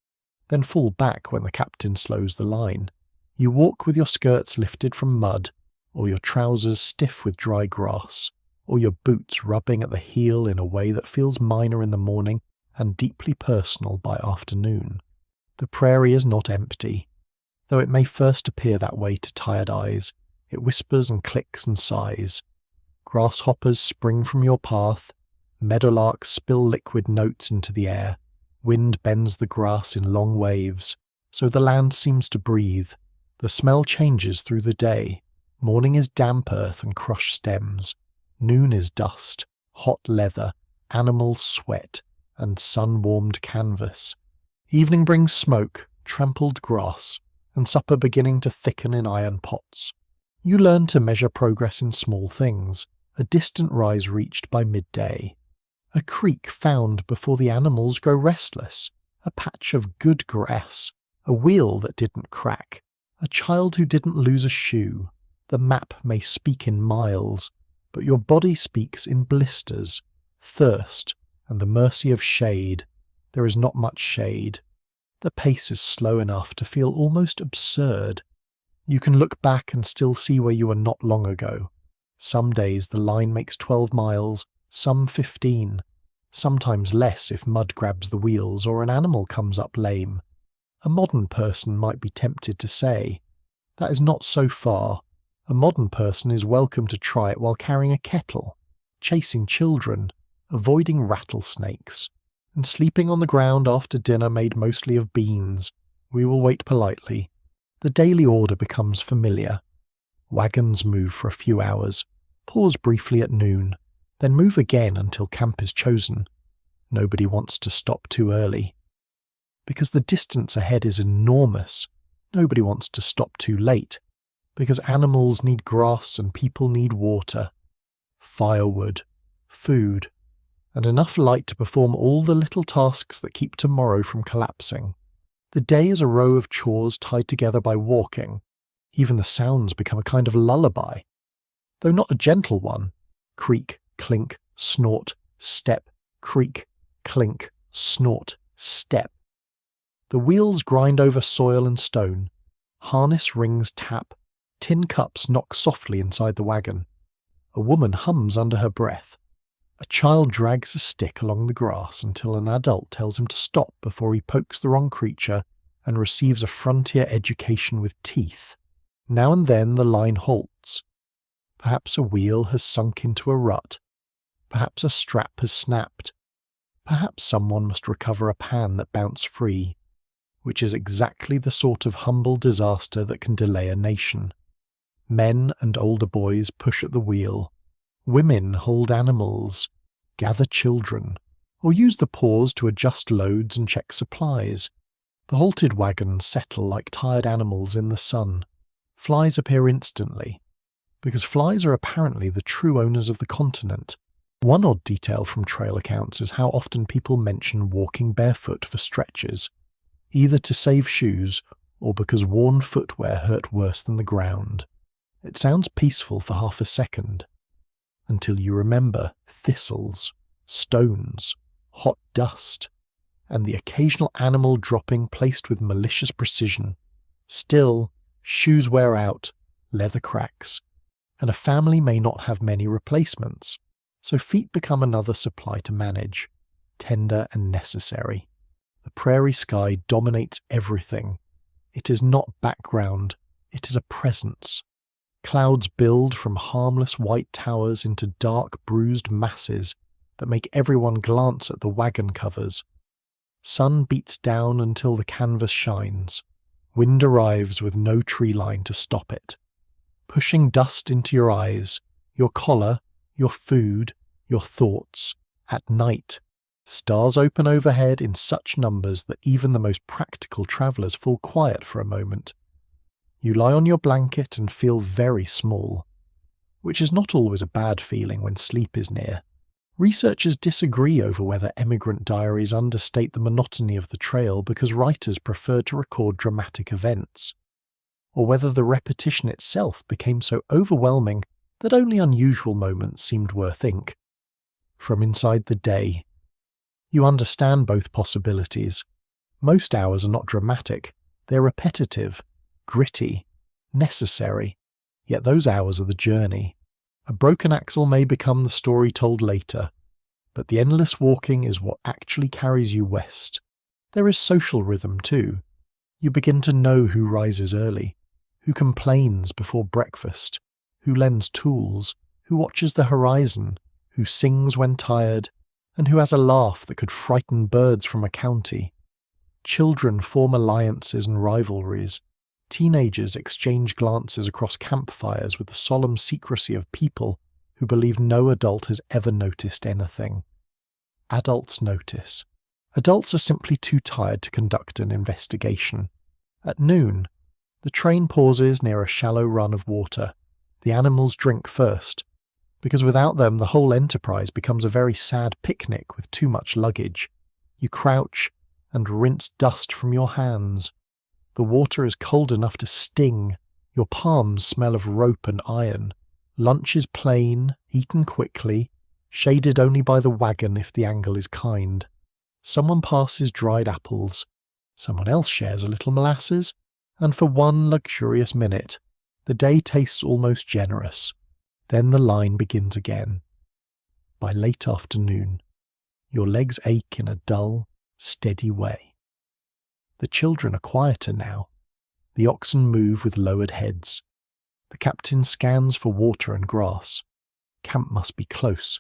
Speaker 1: then fall back when the captain slows the line. You walk with your skirts lifted from mud, or your trousers stiff with dry grass, or your boots rubbing at the heel in a way that feels minor in the morning and deeply personal by afternoon. The prairie is not empty. Though it may first appear that way to tired eyes, it whispers and clicks and sighs. Grasshoppers spring from your path, meadowlarks spill liquid notes into the air, wind bends the grass in long waves, so the land seems to breathe. The smell changes through the day. Morning is damp earth and crushed stems. Noon is dust, hot leather, animal sweat, and sun-warmed canvas. Evening brings smoke, trampled grass, and supper beginning to thicken in iron pots. You learn to measure progress in small things, a distant rise reached by midday, a creek found before the animals grow restless, a patch of good grass, a wheel that didn't crack, a child who didn't lose a shoe. The map may speak in miles, but your body speaks in blisters, thirst, and the mercy of shade. There is not much shade. The pace is slow enough to feel almost absurd. You can look back and still see where you were not long ago. Some days the line makes 12 miles, some 15, sometimes less if mud grabs the wheels or an animal comes up lame. A modern person might be tempted to say, that is not so far. A modern person is welcome to try it while carrying a kettle, chasing children, avoiding rattlesnakes, and sleeping on the ground after dinner made mostly of beans. We will wait politely. The daily order becomes familiar. Wagons move for a few hours, pause briefly at noon, then move again until camp is chosen. Nobody wants to stop too early. Because the distance ahead is enormous, nobody wants to stop too late. Because animals need grass and people need water, firewood, food, and enough light to perform all the little tasks that keep tomorrow from collapsing. The day is a row of chores tied together by walking. Even the sounds become a kind of lullaby, though not a gentle one. Creak, clink, snort, step, creak, clink, snort, step. The wheels grind over soil and stone. Harness rings tap. Tin cups knock softly inside the wagon. A woman hums under her breath. A child drags a stick along the grass until an adult tells him to stop before he pokes the wrong creature and receives a frontier education with teeth. Now and then the line halts. Perhaps a wheel has sunk into a rut. Perhaps a strap has snapped. Perhaps someone must recover a pan that bounced free, which is exactly the sort of humble disaster that can delay a nation. Men and older boys push at the wheel. Women hold animals, gather children, or use the pause to adjust loads and check supplies. The halted wagons settle like tired animals in the sun. Flies appear instantly, because flies are apparently the true owners of the continent. One odd detail from trail accounts is how often people mention walking barefoot for stretches, either to save shoes or because worn footwear hurt worse than the ground. It sounds peaceful for half a second, until you remember thistles, stones, hot dust, and the occasional animal dropping placed with malicious precision. Still, shoes wear out, leather cracks, and a family may not have many replacements, so feet become another supply to manage, tender and necessary. The prairie sky dominates everything. It is not background, it is a presence. Clouds build from harmless white towers into dark, bruised masses that make everyone glance at the wagon covers. Sun beats down until the canvas shines. Wind arrives with no tree line to stop it, pushing dust into your eyes, your collar, your food, your thoughts. At night, stars open overhead in such numbers that even the most practical travellers fall quiet for a moment. You lie on your blanket and feel very small, which is not always a bad feeling when sleep is near. Researchers disagree over whether emigrant diaries understate the monotony of the trail because writers preferred to record dramatic events, or whether the repetition itself became so overwhelming that only unusual moments seemed worth ink. From inside the day, you understand both possibilities. Most hours are not dramatic, they're repetitive, gritty, necessary, yet those hours are the journey. A broken axle may become the story told later, but the endless walking is what actually carries you west. There is social rhythm too. You begin to know who rises early, who complains before breakfast, who lends tools, who watches the horizon, who sings when tired, and who has a laugh that could frighten birds from a county. Children form alliances and rivalries. Teenagers exchange glances across campfires with the solemn secrecy of people who believe no adult has ever noticed anything. Adults notice. Adults are simply too tired to conduct an investigation. At noon, the train pauses near a shallow run of water. The animals drink first, because without them the whole enterprise becomes a very sad picnic with too much luggage. You crouch and rinse dust from your hands. The water is cold enough to sting. Your palms smell of rope and iron. Lunch is plain, eaten quickly, shaded only by the wagon if the angle is kind. Someone passes dried apples. Someone else shares a little molasses. And for one luxurious minute, the day tastes almost generous. Then the line begins again. By late afternoon, your legs ache in a dull, steady way. The children are quieter now. The oxen move with lowered heads. The captain scans for water and grass. Camp must be close.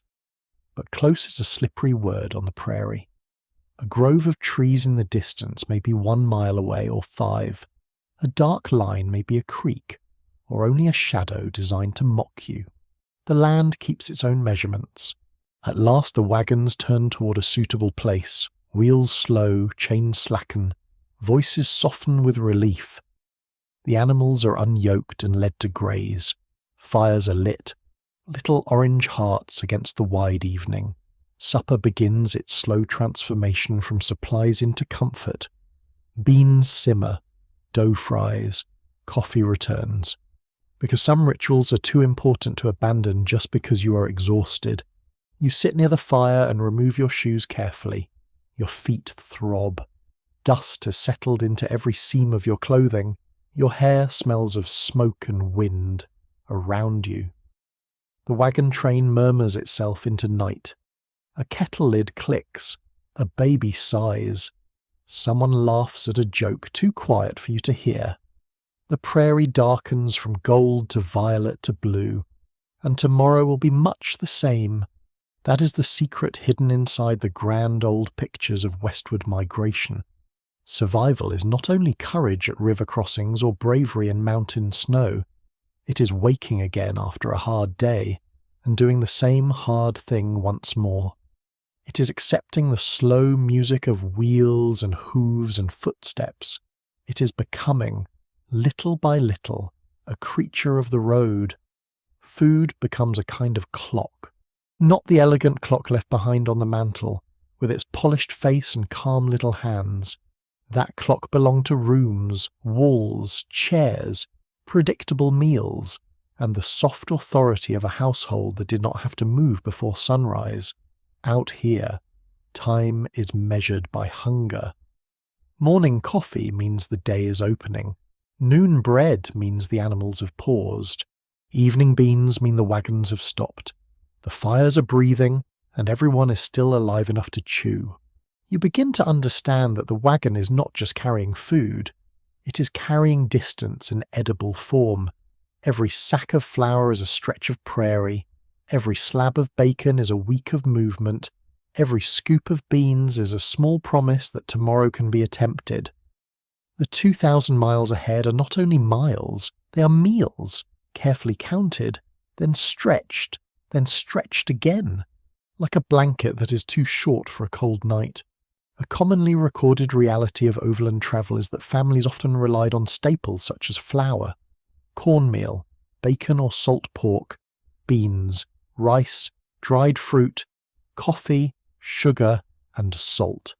Speaker 1: But close is a slippery word on the prairie. A grove of trees in the distance may be 1 mile away or 5. A dark line may be a creek, or only a shadow designed to mock you. The land keeps its own measurements. At last the wagons turn toward a suitable place. Wheels slow, chains slacken. Voices soften with relief. The animals are unyoked and led to graze. Fires are lit. Little orange hearts against the wide evening. Supper begins its slow transformation from supplies into comfort. Beans simmer. Dough fries. Coffee returns. Because some rituals are too important to abandon just because you are exhausted. You sit near the fire and remove your shoes carefully. Your feet throb. Dust has settled into every seam of your clothing. Your hair smells of smoke and wind around you. The wagon train murmurs itself into night. A kettle lid clicks. A baby sighs. Someone laughs at a joke too quiet for you to hear. The prairie darkens from gold to violet to blue, and tomorrow will be much the same. That is the secret hidden inside the grand old pictures of westward migration. Survival is not only courage at river crossings or bravery in mountain snow. It is waking again after a hard day and doing the same hard thing once more. It is accepting the slow music of wheels and hooves and footsteps. It is becoming, little by little, a creature of the road. Food becomes a kind of clock. Not the elegant clock left behind on the mantel, with its polished face and calm little hands. That clock belonged to rooms, walls, chairs, predictable meals, and the soft authority of a household that did not have to move before sunrise. Out here, time is measured by hunger. Morning coffee means the day is opening. Noon bread means the animals have paused. Evening beans mean the wagons have stopped. The fires are breathing, and everyone is still alive enough to chew. You begin to understand that the wagon is not just carrying food, it is carrying distance in edible form. Every sack of flour is a stretch of prairie. Every slab of bacon is a week of movement. Every scoop of beans is a small promise that tomorrow can be attempted. The 2,000 miles ahead are not only miles, they are meals, carefully counted, then stretched again, like a blanket that is too short for a cold night. A commonly recorded reality of overland travel is that families often relied on staples such as flour, cornmeal, bacon or salt pork, beans, rice, dried fruit, coffee, sugar, and salt.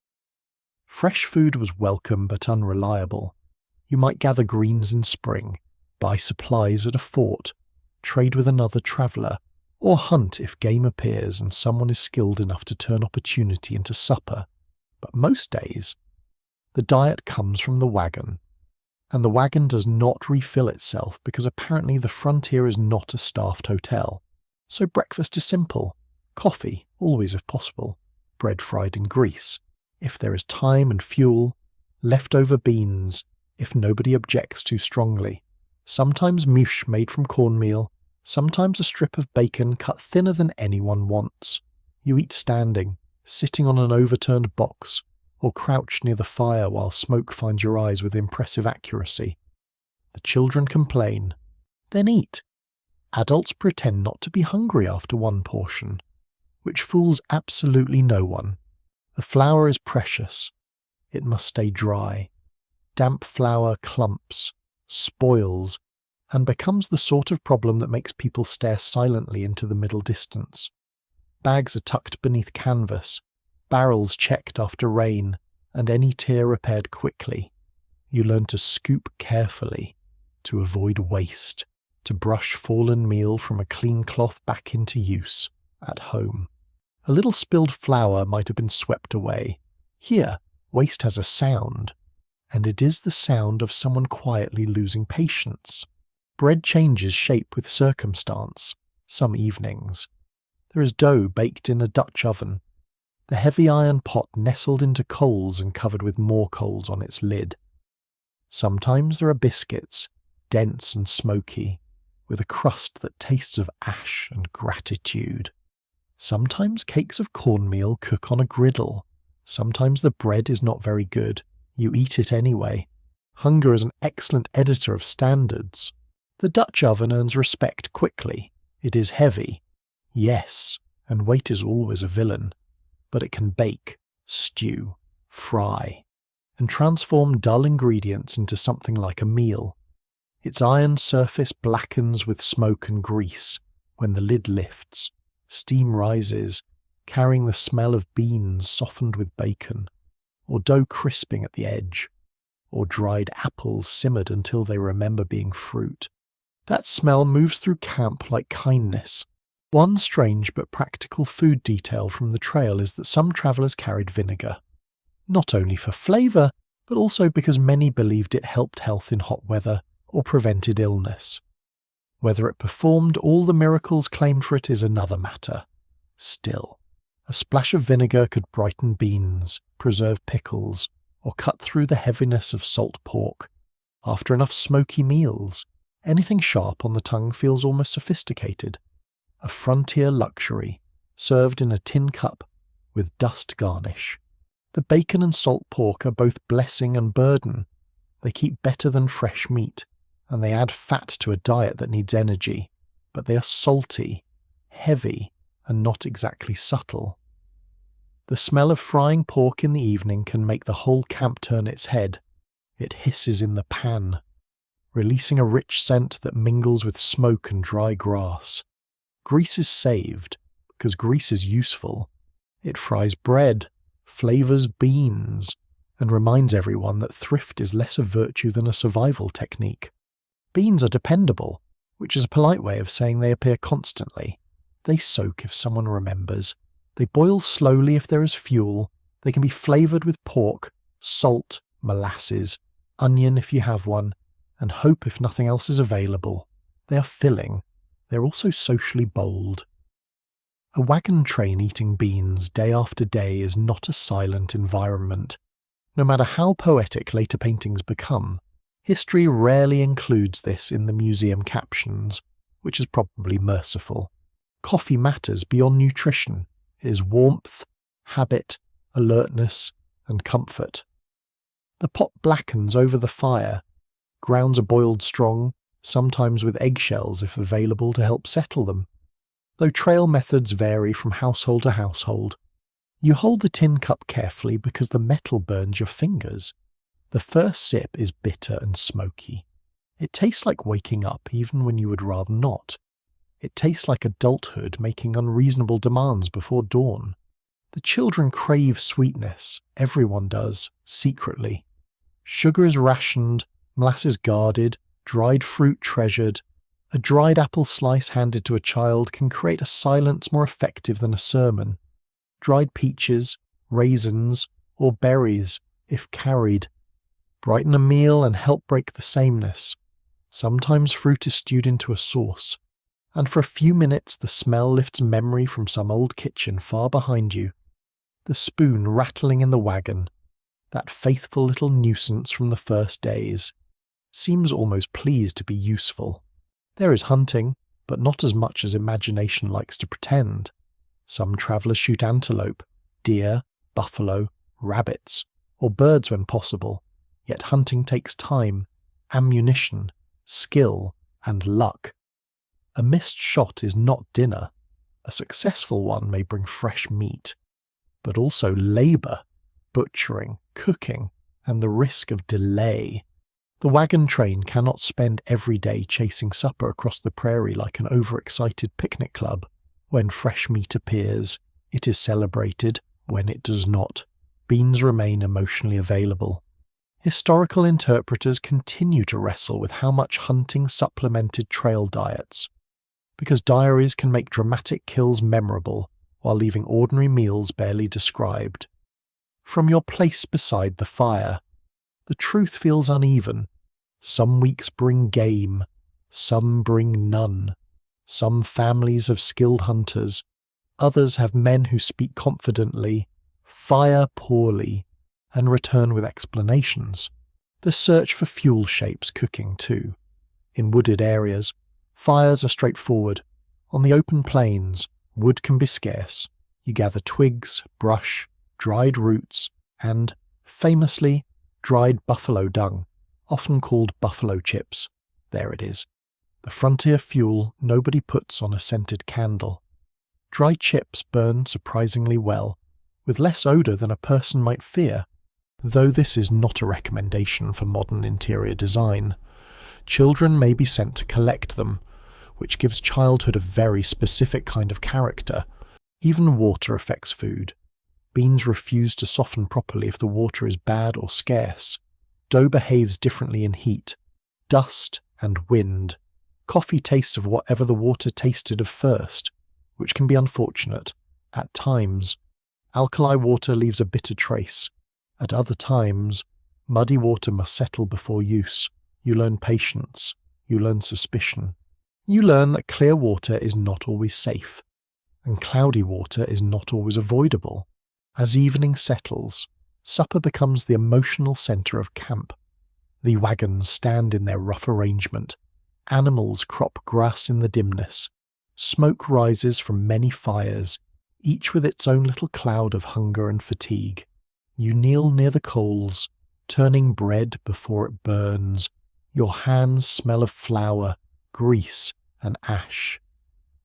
Speaker 1: Fresh food was welcome but unreliable. You might gather greens in spring, buy supplies at a fort, trade with another traveller, or hunt if game appears and someone is skilled enough to turn opportunity into supper. But most days, the diet comes from the wagon. And the wagon does not refill itself because apparently the frontier is not a staffed hotel. So breakfast is simple. Coffee, always if possible. Bread fried in grease, if there is time and fuel. Leftover beans, if nobody objects too strongly. Sometimes mush made from cornmeal. Sometimes a strip of bacon cut thinner than anyone wants. You eat standing, sitting on an overturned box, or crouched near the fire while smoke finds your eyes with impressive accuracy. The children complain, then eat. Adults pretend not to be hungry after one portion, which fools absolutely no one. The flour is precious. It must stay dry. Damp flour clumps, spoils, and becomes the sort of problem that makes people stare silently into the middle distance. Bags are tucked beneath canvas, barrels checked after rain, and any tear repaired quickly. You learn to scoop carefully, to avoid waste, to brush fallen meal from a clean cloth back into use, at home. A little spilled flour might have been swept away. Here, waste has a sound, and it is the sound of someone quietly losing patience. Bread changes shape with circumstance, some evenings. There is dough baked in a Dutch oven, the heavy iron pot nestled into coals and covered with more coals on its lid. Sometimes there are biscuits, dense and smoky, with a crust that tastes of ash and gratitude. Sometimes cakes of cornmeal cook on a griddle. Sometimes the bread is not very good. You eat it anyway. Hunger is an excellent editor of standards. The Dutch oven earns respect quickly. It is heavy. Yes, and weight is always a villain. But it can bake, stew, fry, and transform dull ingredients into something like a meal. Its iron surface blackens with smoke and grease when the lid lifts. Steam rises, carrying the smell of beans softened with bacon, or dough crisping at the edge, or dried apples simmered until they remember being fruit. That smell moves through camp like kindness. One strange but practical food detail from the trail is that some travellers carried vinegar, not only for flavour, but also because many believed it helped health in hot weather or prevented illness. Whether it performed all the miracles claimed for it is another matter. Still, a splash of vinegar could brighten beans, preserve pickles, or cut through the heaviness of salt pork. After enough smoky meals, anything sharp on the tongue feels almost sophisticated. A frontier luxury, served in a tin cup with dust garnish. The bacon and salt pork are both blessing and burden. They keep better than fresh meat, and they add fat to a diet that needs energy, but they are salty, heavy, and not exactly subtle. The smell of frying pork in the evening can make the whole camp turn its head. It hisses in the pan, releasing a rich scent that mingles with smoke and dry grass. Grease is saved, because grease is useful. It fries bread, flavours beans, and reminds everyone that thrift is less a virtue than a survival technique. Beans are dependable. which is a polite way of saying they appear constantly. They soak if someone remembers. They boil slowly if there is fuel. They can be flavoured with pork, salt, molasses, onion if you have one, and hope if nothing else is available. They are filling. They are also socially bold. A wagon train eating beans day after day is not a silent environment. No matter how poetic later paintings become, history rarely includes this in the museum captions, which is probably merciful. Coffee matters beyond nutrition. It is warmth, habit, alertness, and comfort. The pot blackens over the fire. Grounds are boiled strong, sometimes with eggshells if available to help settle them. Though trail methods vary from household to household, you hold the tin cup carefully because the metal burns your fingers. The first sip is bitter and smoky. It tastes like waking up even when you would rather not. It tastes like adulthood making unreasonable demands before dawn. The children crave sweetness. Everyone does, secretly. Sugar is rationed, molasses guarded, dried fruit treasured. A dried apple slice handed to a child can create a silence more effective than a sermon. Dried peaches, raisins, or berries, if carried, brighten a meal and help break the sameness. Sometimes fruit is stewed into a sauce, and for a few minutes the smell lifts memory from some old kitchen far behind you. The spoon rattling in the wagon, that faithful little nuisance from the first days, seems almost pleased to be useful. There is hunting, but not as much as imagination likes to pretend. Some travellers shoot antelope, deer, buffalo, rabbits, or birds when possible, yet hunting takes time, ammunition, skill, and luck. A missed shot is not dinner. A successful one may bring fresh meat, but also labour, butchering, cooking, and the risk of delay. The wagon train cannot spend every day chasing supper across the prairie like an overexcited picnic club. When fresh meat appears, it is celebrated. When it does not, beans remain emotionally available. Historical interpreters continue to wrestle with how much hunting supplemented trail diets, because diaries can make dramatic kills memorable while leaving ordinary meals barely described. From your place beside the fire, the truth feels uneven. Some weeks bring game, some bring none. Some families have skilled hunters, others have men who speak confidently, fire poorly, and return with explanations. The search for fuel shapes cooking too. In wooded areas, fires are straightforward. On the open plains, wood can be scarce. You gather twigs, brush, dried roots, and, famously, dried buffalo dung, often called buffalo chips. There it is. The frontier fuel nobody puts on a scented candle. Dry chips burn surprisingly well, with less odour than a person might fear, though this is not a recommendation for modern interior design. Children may be sent to collect them, which gives childhood a very specific kind of character. Even water affects food. Beans refuse to soften properly if the water is bad or scarce. Dough behaves differently in heat, dust, and wind. Coffee tastes of whatever the water tasted of first, which can be unfortunate. At times, alkali water leaves a bitter trace. At other times, muddy water must settle before use. You learn patience. You learn suspicion. You learn that clear water is not always safe, and cloudy water is not always avoidable. As evening settles, supper becomes the emotional centre of camp. The wagons stand in their rough arrangement. Animals crop grass in the dimness. Smoke rises from many fires, each with its own little cloud of hunger and fatigue. You kneel near the coals, turning bread before it burns. Your hands smell of flour, grease, and ash.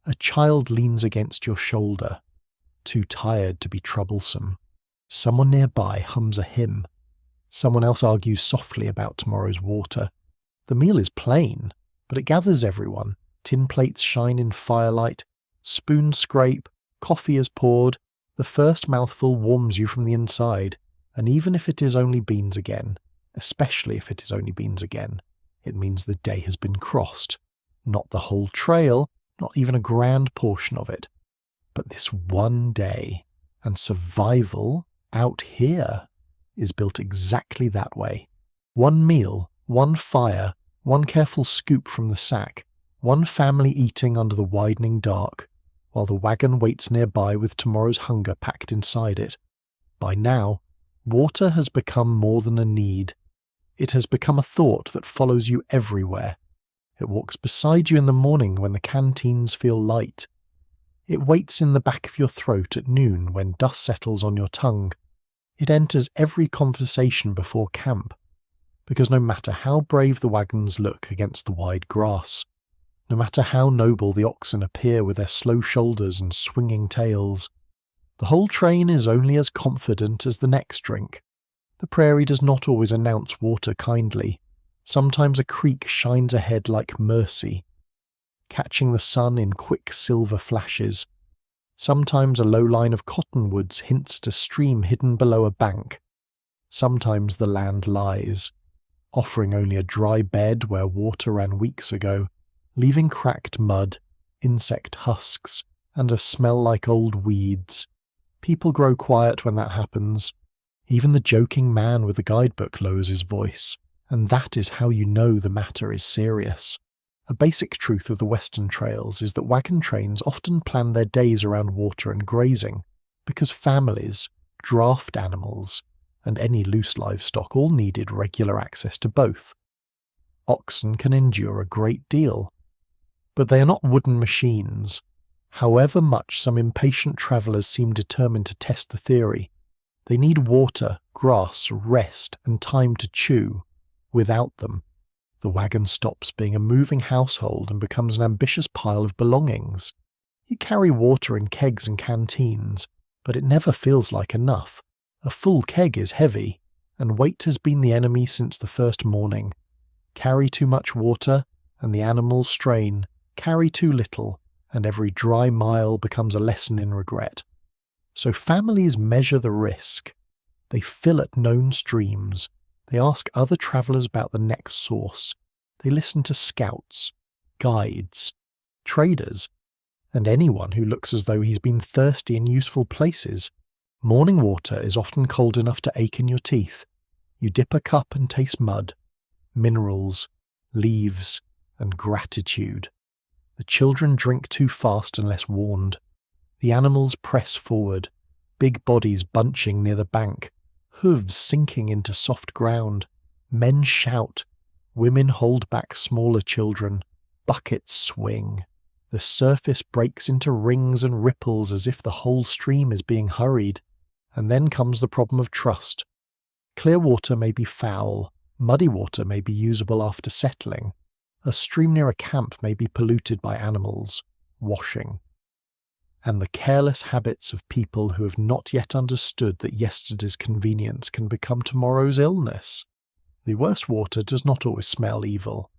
Speaker 1: A child leans against your shoulder, too tired to be troublesome. Someone nearby hums a hymn. Someone else argues softly about tomorrow's water. The meal is plain, but it gathers everyone. Tin plates shine in firelight, spoons scrape, coffee is poured. The first mouthful warms you from the inside, and even if it is only beans again, especially if it is only beans again, it means the day has been crossed. Not the whole trail, not even a grand portion of it, but this one day. And survival out here is built exactly that way. One meal, one fire, one careful scoop from the sack, one family eating under the widening dark, while the wagon waits nearby with tomorrow's hunger packed inside it. By now, water has become more than a need. It has become a thought that follows you everywhere. It walks beside you in the morning when the canteens feel light. It waits in the back of your throat at noon when dust settles on your tongue. It enters every conversation before camp, because no matter how brave the wagons look against the wide grass, no matter how noble the oxen appear with their slow shoulders and swinging tails, the whole train is only as confident as the next drink. The prairie does not always announce water kindly. Sometimes a creek shines ahead like mercy, catching the sun in quick silver flashes. Sometimes a low line of cottonwoods hints at a stream hidden below a bank. Sometimes the land lies, offering only a dry bed where water ran weeks ago, leaving cracked mud, insect husks, and a smell like old weeds. People grow quiet when that happens. Even the joking man with the guidebook lowers his voice, and that is how you know the matter is serious. A basic truth of the Western trails is that wagon trains often plan their days around water and grazing, because families, draft animals, and any loose livestock all needed regular access to both. Oxen can endure a great deal, but they are not wooden machines. However much some impatient travellers seem determined to test the theory, they need water, grass, rest, and time to chew. Without them, the wagon stops being a moving household and becomes an ambitious pile of belongings. You carry water in kegs and canteens, but it never feels like enough. A full keg is heavy, and weight has been the enemy since the first morning. Carry too much water, and the animals strain. Carry too little, and every dry mile becomes a lesson in regret. So families measure the risk. They fill at known streams. They ask other travellers about the next source. They listen to scouts, guides, traders, and anyone who looks as though he's been thirsty in useful places. Morning water is often cold enough to ache in your teeth. You dip a cup and taste mud, minerals, leaves, and gratitude. The children drink too fast unless warned. The animals press forward, big bodies bunching near the bank, hooves sinking into soft ground. Men shout. Women hold back smaller children. Buckets swing. The surface breaks into rings and ripples as if the whole stream is being hurried. And then comes the problem of trust. Clear water may be foul. Muddy water may be usable after settling. A stream near a camp may be polluted by animals, washing. And the careless habits of people who have not yet understood that yesterday's convenience can become tomorrow's illness. The worst water does not always smell evil.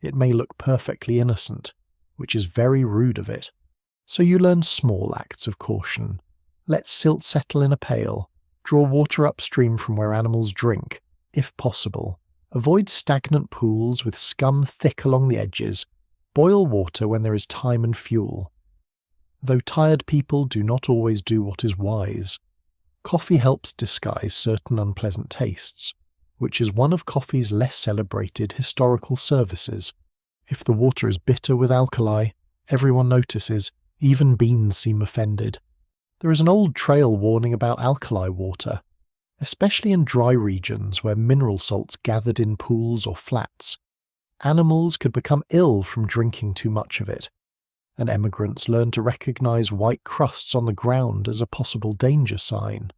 Speaker 1: It may look perfectly innocent, which is very rude of it. So you learn small acts of caution. Let silt settle in a pail. Draw water upstream from where animals drink, if possible. Avoid stagnant pools with scum thick along the edges. Boil water when there is time and fuel. Though tired people do not always do what is wise, coffee helps disguise certain unpleasant tastes, which is one of coffee's less celebrated historical services. If the water is bitter with alkali, everyone notices, even beans seem offended. There is an old trail warning about alkali water, especially in dry regions where mineral salts gathered in pools or flats. Animals could become ill from drinking too much of it, and emigrants learn to recognize white crusts on the ground as a possible danger sign.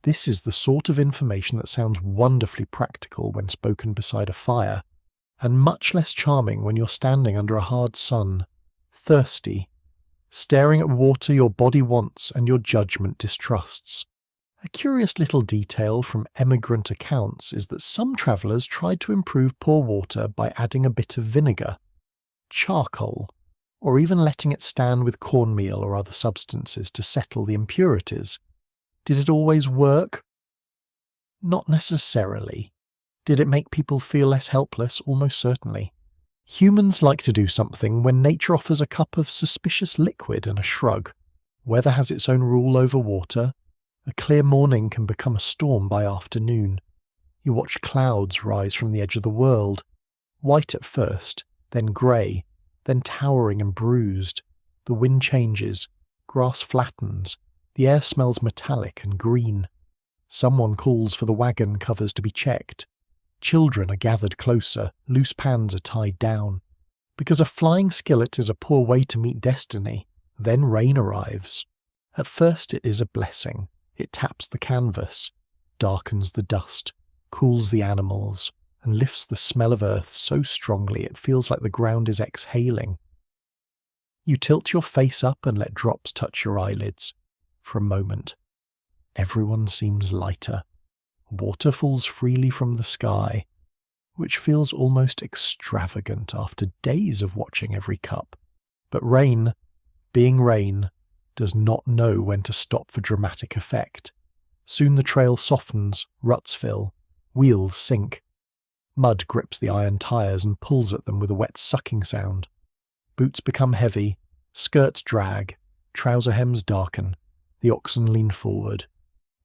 Speaker 1: This is the sort of information that sounds wonderfully practical when spoken beside a fire, and much less charming when you're standing under a hard sun, thirsty, staring at water your body wants and your judgment distrusts. A curious little detail from emigrant accounts is that some travellers tried to improve poor water by adding a bit of vinegar, charcoal, or even letting it stand with cornmeal or other substances to settle the impurities. Did it always work? Not necessarily. Did it make people feel less helpless? Almost certainly. Humans like to do something when nature offers a cup of suspicious liquid and a shrug. Weather has its own rule over water. A clear morning can become a storm by afternoon. You watch clouds rise from the edge of the world, white at first, then grey, then towering and bruised. The wind changes, grass flattens, the air smells metallic and green. Someone calls for the wagon covers to be checked. Children are gathered closer, loose pans are tied down. Because a flying skillet is a poor way to meet destiny, then rain arrives. At first it is a blessing. It taps the canvas, darkens the dust, cools the animals, and lifts the smell of earth so strongly it feels like the ground is exhaling. You tilt your face up and let drops touch your eyelids. For a moment, everyone seems lighter. Water falls freely from the sky, which feels almost extravagant after days of watching every cup. But rain, being rain, does not know when to stop for dramatic effect. Soon the trail softens, ruts fill, wheels sink. Mud grips the iron tires and pulls at them with a wet sucking sound. Boots become heavy, skirts drag, trouser hems darken. The oxen lean forward,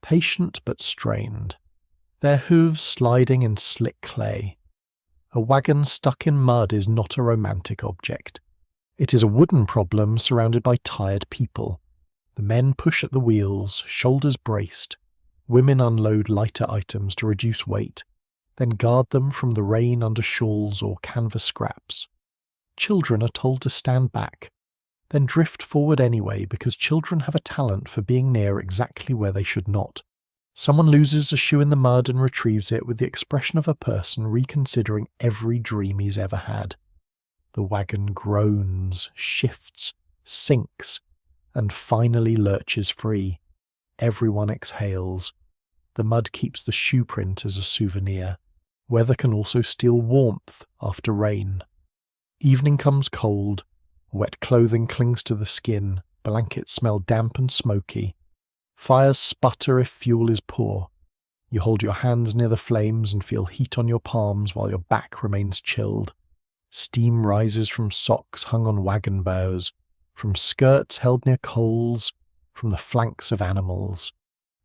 Speaker 1: patient but strained, their hooves sliding in slick clay. A wagon stuck in mud is not a romantic object. It is a wooden problem surrounded by tired people. The men push at the wheels, shoulders braced. Women unload lighter items to reduce weight, then guard them from the rain under shawls or canvas scraps. Children are told to stand back, then drift forward anyway because children have a talent for being near exactly where they should not. Someone loses a shoe in the mud and retrieves it with the expression of a person reconsidering every dream he's ever had. The wagon groans, shifts, sinks, and finally lurches free. Everyone exhales. The mud keeps the shoe print as a souvenir. Weather can also steal warmth after rain. Evening comes cold. Wet clothing clings to the skin. Blankets smell damp and smoky. Fires sputter if fuel is poor. You hold your hands near the flames and feel heat on your palms while your back remains chilled. Steam rises from socks hung on wagon bows, from skirts held near coals, from the flanks of animals.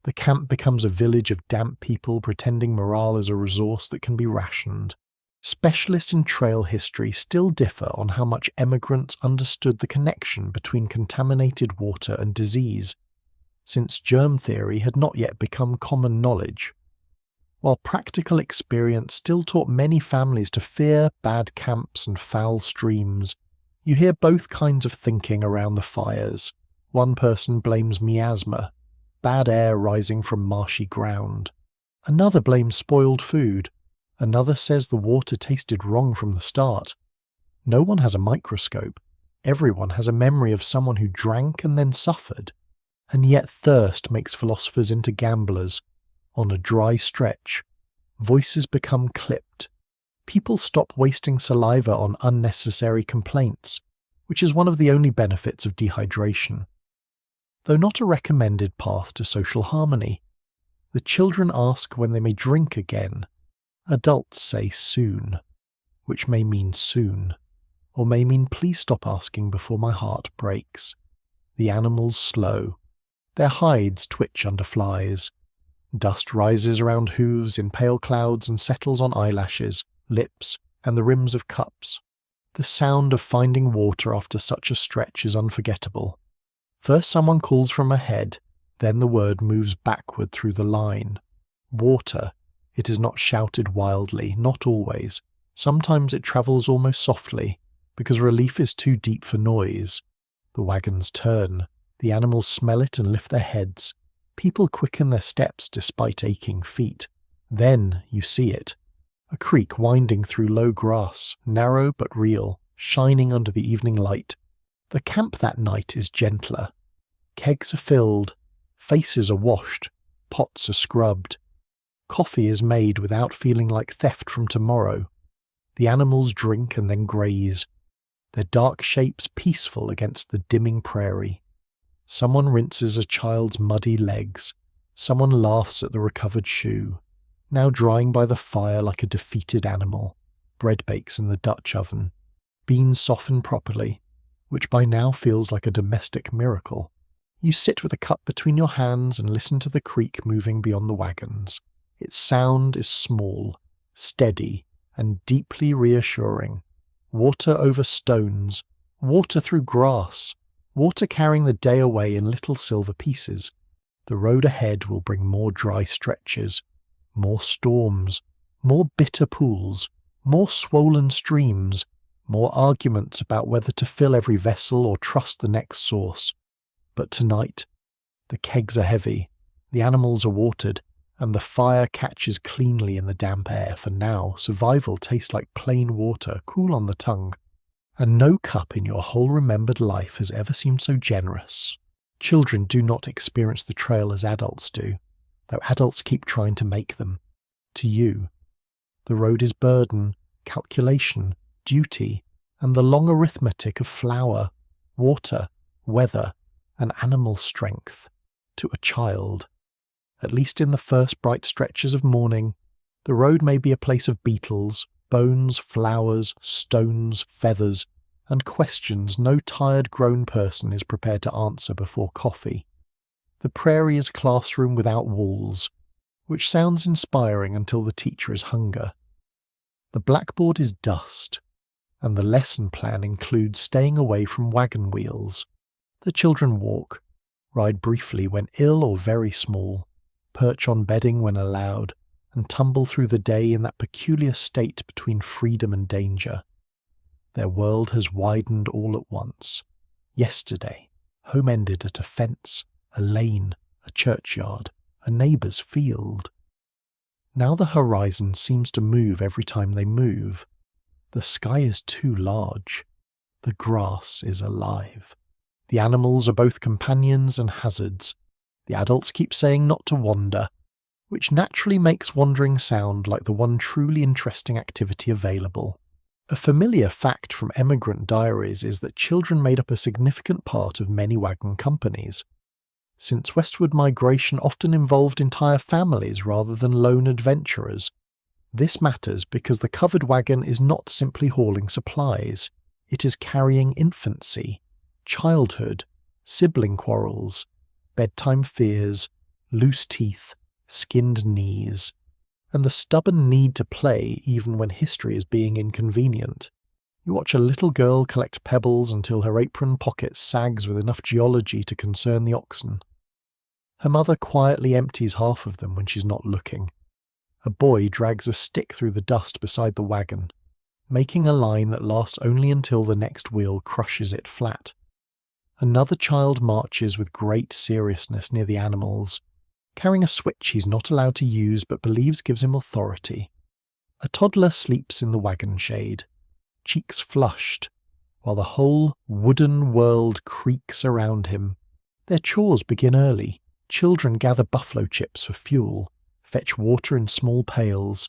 Speaker 1: The camp becomes a village of damp people pretending morale is a resource that can be rationed. Specialists in trail history still differ on how much emigrants understood the connection between contaminated water and disease, since germ theory had not yet become common knowledge. While practical experience still taught many families to fear bad camps and foul streams, you hear both kinds of thinking around the fires. One person blames miasma, bad air rising from marshy ground. Another blames spoiled food. Another says the water tasted wrong from the start. No one has a microscope. Everyone has a memory of someone who drank and then suffered. And yet thirst makes philosophers into gamblers. On a dry stretch, voices become clipped. People stop wasting saliva on unnecessary complaints, which is one of the only benefits of dehydration. Though not a recommended path to social harmony. The children ask when they may drink again. Adults say soon, which may mean soon, or may mean please stop asking before my heart breaks. The animals slow. Their hides twitch under flies. Dust rises around hooves in pale clouds and settles on eyelashes, lips, and the rims of cups. The sound of finding water after such a stretch is unforgettable. First someone calls from ahead, then the word moves backward through the line. Water. It is not shouted wildly, not always. Sometimes it travels almost softly, because relief is too deep for noise. The wagons turn. The animals smell it and lift their heads. People quicken their steps despite aching feet. Then you see it. A creek winding through low grass, narrow but real, shining under the evening light. The camp that night is gentler. Kegs are filled. Faces are washed. Pots are scrubbed. Coffee is made without feeling like theft from tomorrow. The animals drink and then graze, their dark shapes peaceful against the dimming prairie. Someone rinses a child's muddy legs. Someone laughs at the recovered shoe, now drying by the fire like a defeated animal. Bread bakes in the Dutch oven. beans softened properly, which by now feels like a domestic miracle. You sit with a cup between your hands and listen to the creek moving beyond the wagons. Its sound is small, steady, and deeply reassuring. Water over stones, water through grass, water carrying the day away in little silver pieces. The road ahead will bring more dry stretches, more storms, more bitter pools, more swollen streams, more arguments about whether to fill every vessel or trust the next source. But tonight, the kegs are heavy, the animals are watered, and the fire catches cleanly in the damp air, for now survival tastes like plain water, cool on the tongue. And no cup in your whole remembered life has ever seemed so generous. Children do not experience the trail as adults do, though adults keep trying to make them. To you, the road is burden, calculation, duty, and the long arithmetic of flour, water, weather, and animal strength. To a child, at least in the first bright stretches of morning, the road may be a place of beetles, bones, flowers, stones, feathers, and questions no tired grown person is prepared to answer before coffee. The prairie is a classroom without walls, which sounds inspiring until the teacher is hunger. The blackboard is dust, and the lesson plan includes staying away from wagon wheels. The children walk, ride briefly when ill or very small, perch on bedding when allowed, and tumble through the day in that peculiar state between freedom and danger. Their world has widened all at once. Yesterday, home ended at a fence, a lane, a churchyard, a neighbour's field. Now the horizon seems to move every time they move. The sky is too large. The grass is alive. The animals are both companions and hazards. The adults keep saying not to wander, which naturally makes wandering sound like the one truly interesting activity available. A familiar fact from emigrant diaries is that children made up a significant part of many wagon companies. Since westward migration often involved entire families rather than lone adventurers, this matters because the covered wagon is not simply hauling supplies, it is carrying infancy, childhood, sibling quarrels, bedtime fears, loose teeth, skinned knees, and the stubborn need to play even when history is being inconvenient. You watch a little girl collect pebbles until her apron pocket sags with enough geology to concern the oxen. Her mother quietly empties half of them when she's not looking. A boy drags a stick through the dust beside the wagon, making a line that lasts only until the next wheel crushes it flat. Another child marches with great seriousness near the animals, carrying a switch he's not allowed to use but believes gives him authority. A toddler sleeps in the wagon shade, cheeks flushed, while the whole wooden world creaks around him. Their chores begin early. Children gather buffalo chips for fuel, fetch water in small pails,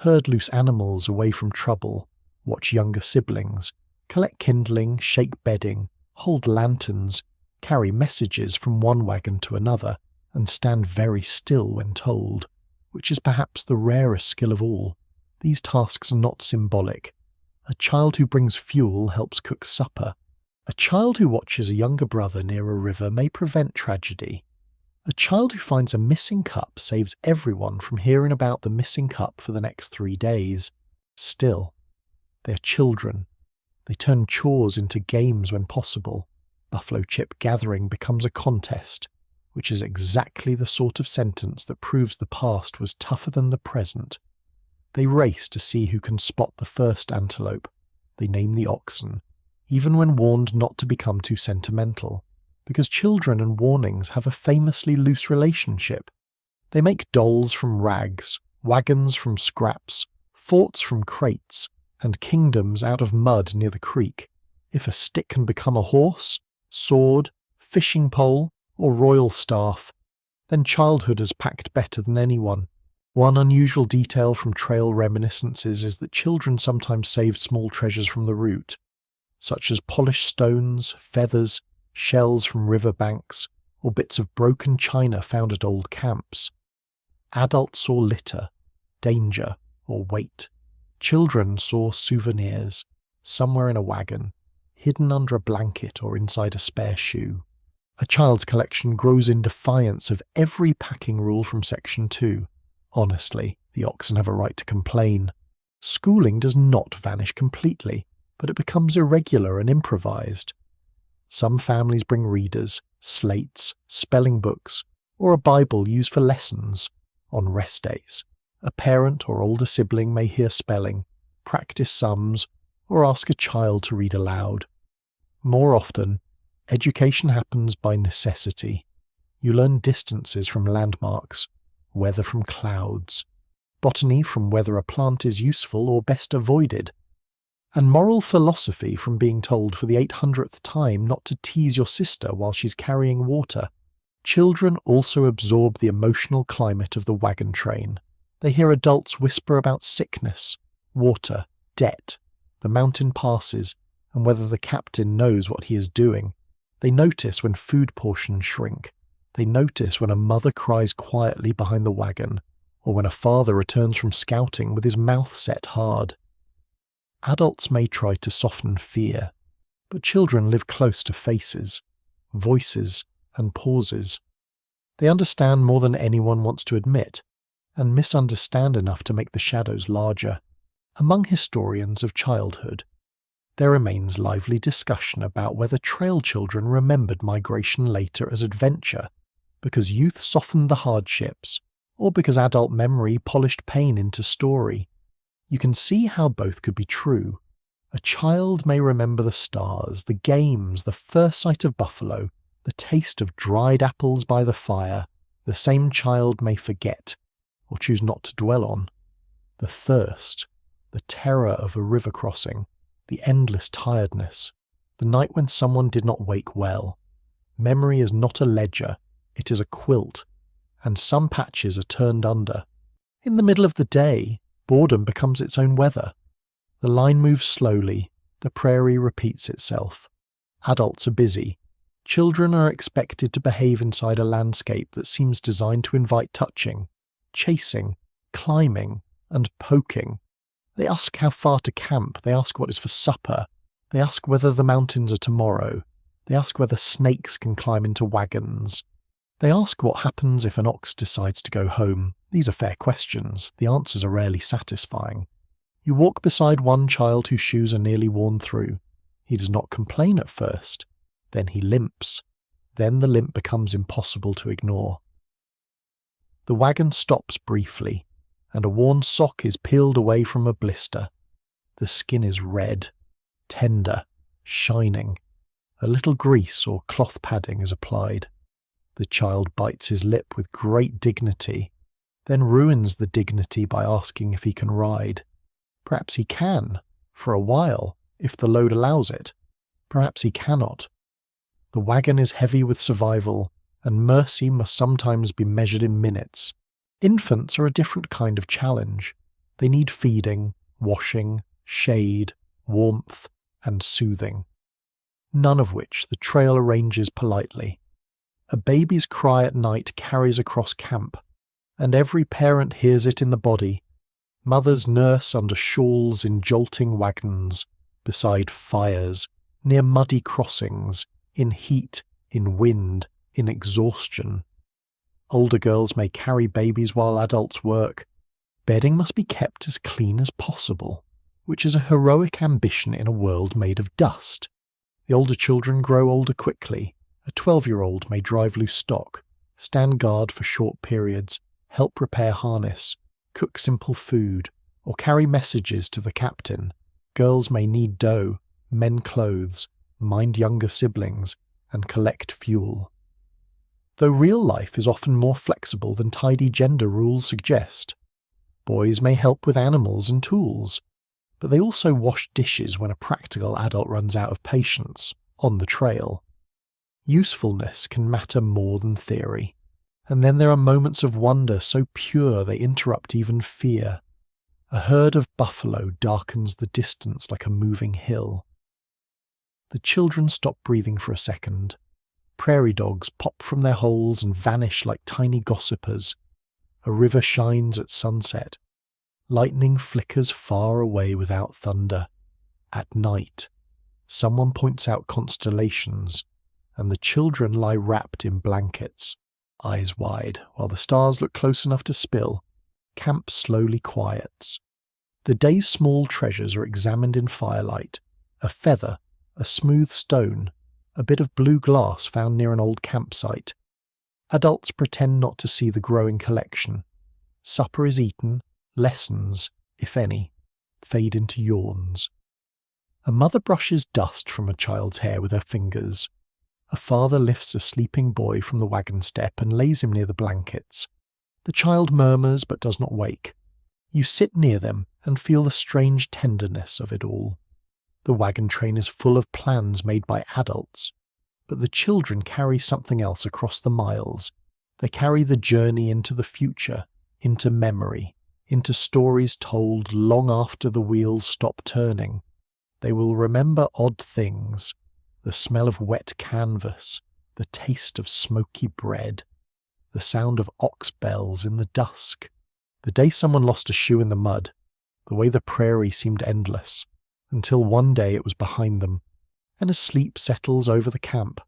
Speaker 1: herd loose animals away from trouble, watch younger siblings, collect kindling, shake bedding, hold lanterns, carry messages from one wagon to another, and stand very still when told, which is perhaps the rarest skill of all. These tasks are not symbolic. A child who brings fuel helps cook supper. A child who watches a younger brother near a river may prevent tragedy. A child who finds a missing cup saves everyone from hearing about the missing cup for the next 3 days. Still, they're children. They turn chores into games when possible. Buffalo chip gathering becomes a contest, which is exactly the sort of sentence that proves the past was tougher than the present. They race to see who can spot the first antelope. They name the oxen, even when warned not to become too sentimental, because children and warnings have a famously loose relationship. They make dolls from rags, wagons from scraps, forts from crates, and kingdoms out of mud near the creek. If a stick can become a horse, sword, fishing pole, or royal staff, then childhood has packed better than anyone. One unusual detail from trail reminiscences is that children sometimes saved small treasures from the route, such as polished stones, feathers, shells from river banks, or bits of broken china found at old camps. Adults saw litter, danger, or weight. Children saw souvenirs, somewhere in a wagon, hidden under a blanket or inside a spare shoe. A child's collection grows in defiance of every packing rule from Section 2. Honestly, the oxen have a right to complain. Schooling does not vanish completely, but it becomes irregular and improvised. Some families bring readers, slates, spelling books, or a Bible used for lessons. On rest days, a parent or older sibling may hear spelling, practice sums, or ask a child to read aloud. More often, education happens by necessity. You learn distances from landmarks, weather from clouds, botany from whether a plant is useful or best avoided, and moral philosophy from being told for the 800th time not to tease your sister while she's carrying water. Children also absorb the emotional climate of the wagon train. They hear adults whisper about sickness, water, debt, the mountain passes, and whether the captain knows what he is doing. They notice when food portions shrink. They notice when a mother cries quietly behind the wagon, or when a father returns from scouting with his mouth set hard. Adults may try to soften fear, but children live close to faces, voices, and pauses. They understand more than anyone wants to admit, and misunderstand enough to make the shadows larger. Among historians of childhood, there remains lively discussion about whether trail children remembered migration later as adventure, because youth softened the hardships, or because adult memory polished pain into story. You can see how both could be true. A child may remember the stars, the games, the first sight of buffalo, the taste of dried apples by the fire. The same child may forget, or choose not to dwell on, the thirst, the terror of a river crossing, the endless tiredness, the night when someone did not wake well. Memory is not a ledger, it is a quilt, and some patches are turned under. In the middle of the day, boredom becomes its own weather. The line moves slowly, the prairie repeats itself. Adults are busy. Children are expected to behave inside a landscape that seems designed to invite touching, chasing, climbing, and poking. They ask how far to camp, they ask what is for supper, they ask whether the mountains are tomorrow, they ask whether snakes can climb into wagons. They ask what happens if an ox decides to go home. These are fair questions, the answers are rarely satisfying. You walk beside one child whose shoes are nearly worn through. He does not complain at first. Then he limps. Then the limp becomes impossible to ignore. The wagon stops briefly, and a worn sock is peeled away from a blister. The skin is red, tender, shining. A little grease or cloth padding is applied. The child bites his lip with great dignity, then ruins the dignity by asking if he can ride. Perhaps he can, for a while, if the load allows it. Perhaps he cannot. The wagon is heavy with survival, and mercy must sometimes be measured in minutes. Infants are a different kind of challenge. They need feeding, washing, shade, warmth, and soothing. None of which the trail arranges politely. A baby's cry at night carries across camp, and every parent hears it in the body. Mothers nurse under shawls in jolting wagons, beside fires, near muddy crossings, in heat, in wind, in exhaustion. Older girls may carry babies while adults work. Bedding must be kept as clean as possible, which is a heroic ambition in a world made of dust. The older children grow older quickly. A 12-year-old may drive loose stock, stand guard for short periods, help repair harness, cook simple food, or carry messages to the captain. Girls may knead dough, mend clothes, mind younger siblings, and collect fuel. Though real life is often more flexible than tidy gender rules suggest. Boys may help with animals and tools, but they also wash dishes when a practical adult runs out of patience, on the trail. Usefulness can matter more than theory, and then there are moments of wonder so pure they interrupt even fear. A herd of buffalo darkens the distance like a moving hill. The children stop breathing for a second. Prairie dogs pop from their holes and vanish like tiny gossipers. A river shines at sunset. Lightning flickers far away without thunder. At night, someone points out constellations, and the children lie wrapped in blankets, eyes wide, while the stars look close enough to spill. Camp slowly quiets. The day's small treasures are examined in firelight: a feather, a smooth stone, a bit of blue glass found near an old campsite. Adults pretend not to see the growing collection. Supper is eaten, lessons, if any, fade into yawns. A mother brushes dust from a child's hair with her fingers. A father lifts a sleeping boy from the wagon step and lays him near the blankets. The child murmurs but does not wake. You sit near them and feel the strange tenderness of it all. The wagon train is full of plans made by adults, but the children carry something else across the miles. They carry the journey into the future, into memory, into stories told long after the wheels stop turning. They will remember odd things: the smell of wet canvas, the taste of smoky bread, the sound of ox bells in the dusk, the day someone lost a shoe in the mud, the way the prairie seemed endless, until one day it was behind them, and as sleep settles over the camp,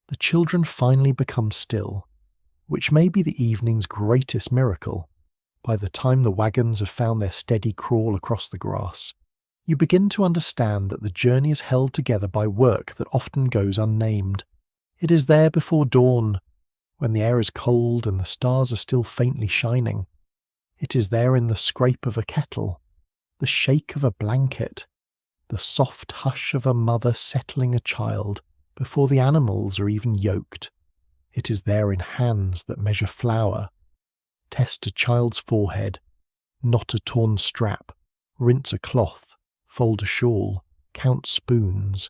Speaker 1: the children finally become still, which may be the evening's greatest miracle. By the time the wagons have found their steady crawl across the grass, you begin to understand that the journey is held together by work that often goes unnamed. It is there before dawn, when the air is cold and the stars are still faintly shining. It is there in the scrape of a kettle, the shake of a blanket, the soft hush of a mother settling a child before the animals are even yoked. It is there in hands that measure flour, test a child's forehead, knot a torn strap, rinse a cloth, fold a shawl, count spoons,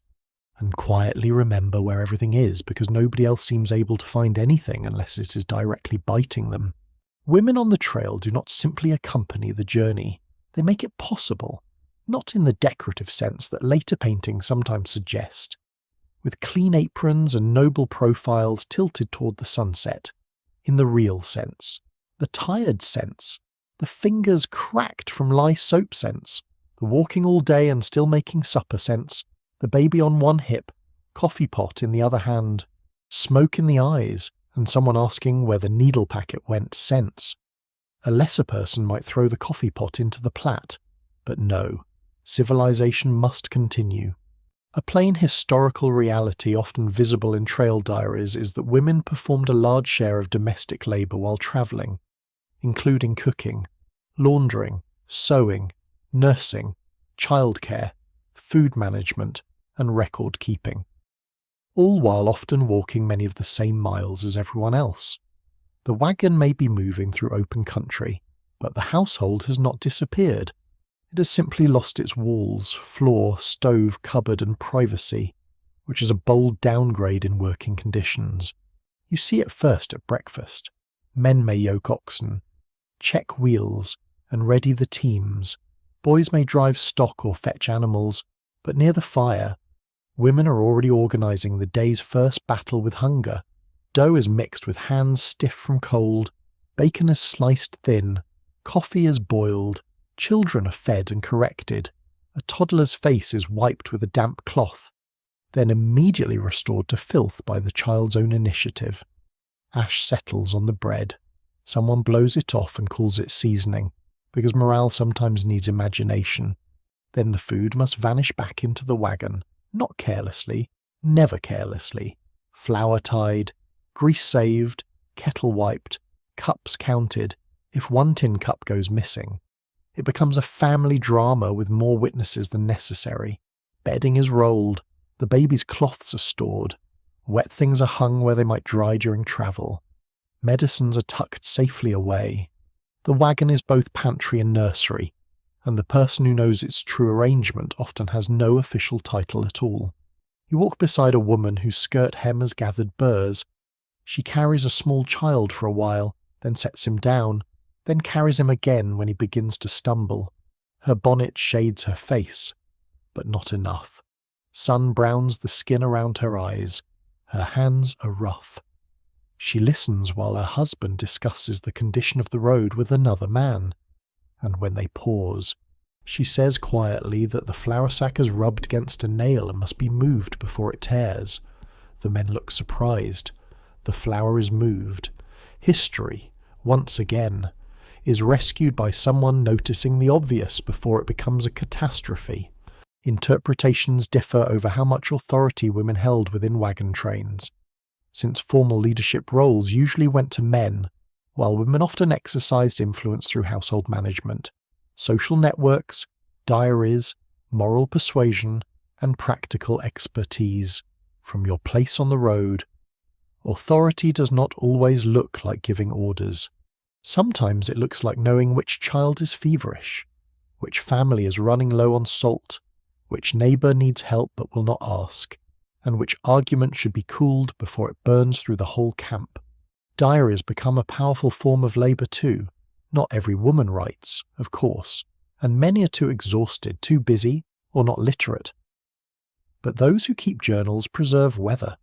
Speaker 1: and quietly remember where everything is because nobody else seems able to find anything unless it is directly biting them. Women on the trail do not simply accompany the journey, they make it possible, not in the decorative sense that later paintings sometimes suggest. With clean aprons and noble profiles tilted toward the sunset, in the real sense, the tired sense, the fingers cracked from lye soap sense, the walking all day and still making supper sense, the baby on one hip, coffee pot in the other hand, smoke in the eyes, and someone asking where the needle packet went sense. A lesser person might throw the coffee pot into the Platte, but no, civilization must continue. A plain historical reality often visible in trail diaries is that women performed a large share of domestic labour while travelling, including cooking, laundering, sewing, nursing, childcare, food management, and record keeping, all while often walking many of the same miles as everyone else. The wagon may be moving through open country, but the household has not disappeared. It has simply lost its walls, floor, stove, cupboard, and privacy, which is a bold downgrade in working conditions. You see it first at breakfast. Men may yoke oxen, check wheels, and ready the teams. Boys may drive stock or fetch animals, but near the fire, women are already organising the day's first battle with hunger. Dough is mixed with hands stiff from cold, bacon is sliced thin, coffee is boiled, children are fed and corrected, a toddler's face is wiped with a damp cloth, then immediately restored to filth by the child's own initiative. Ash settles on the bread. Someone blows it off and calls it seasoning, because morale sometimes needs imagination. Then the food must vanish back into the wagon, not carelessly, never carelessly. Flour tied, grease saved, kettle wiped, cups counted. If one tin cup goes missing, it becomes a family drama with more witnesses than necessary. Bedding is rolled, the baby's cloths are stored, wet things are hung where they might dry during travel, medicines are tucked safely away. The wagon is both pantry and nursery, and the person who knows its true arrangement often has no official title at all. You walk beside a woman whose skirt hem has gathered burrs. She carries a small child for a while, then sets him down, then carries him again when he begins to stumble. Her bonnet shades her face, but not enough. Sun browns the skin around her eyes. Her hands are rough. She listens while her husband discusses the condition of the road with another man, and when they pause, She says quietly that the flour sack has rubbed against a nail and must be moved before it tears. The men look surprised. The flour is moved. History, once again, is rescued by someone noticing the obvious before it becomes a catastrophe. Interpretations differ over how much authority women held within wagon trains, since formal leadership roles usually went to men, while women often exercised influence through household management, social networks, diaries, moral persuasion, and practical expertise. From your place on the road, authority does not always look like giving orders. Sometimes it looks like knowing which child is feverish, which family is running low on salt, which neighbour needs help but will not ask, and which argument should be cooled before it burns through the whole camp. Diaries become a powerful form of labour too. Not every woman writes, of course, and many are too exhausted, too busy, or not literate. But those who keep journals preserve weather,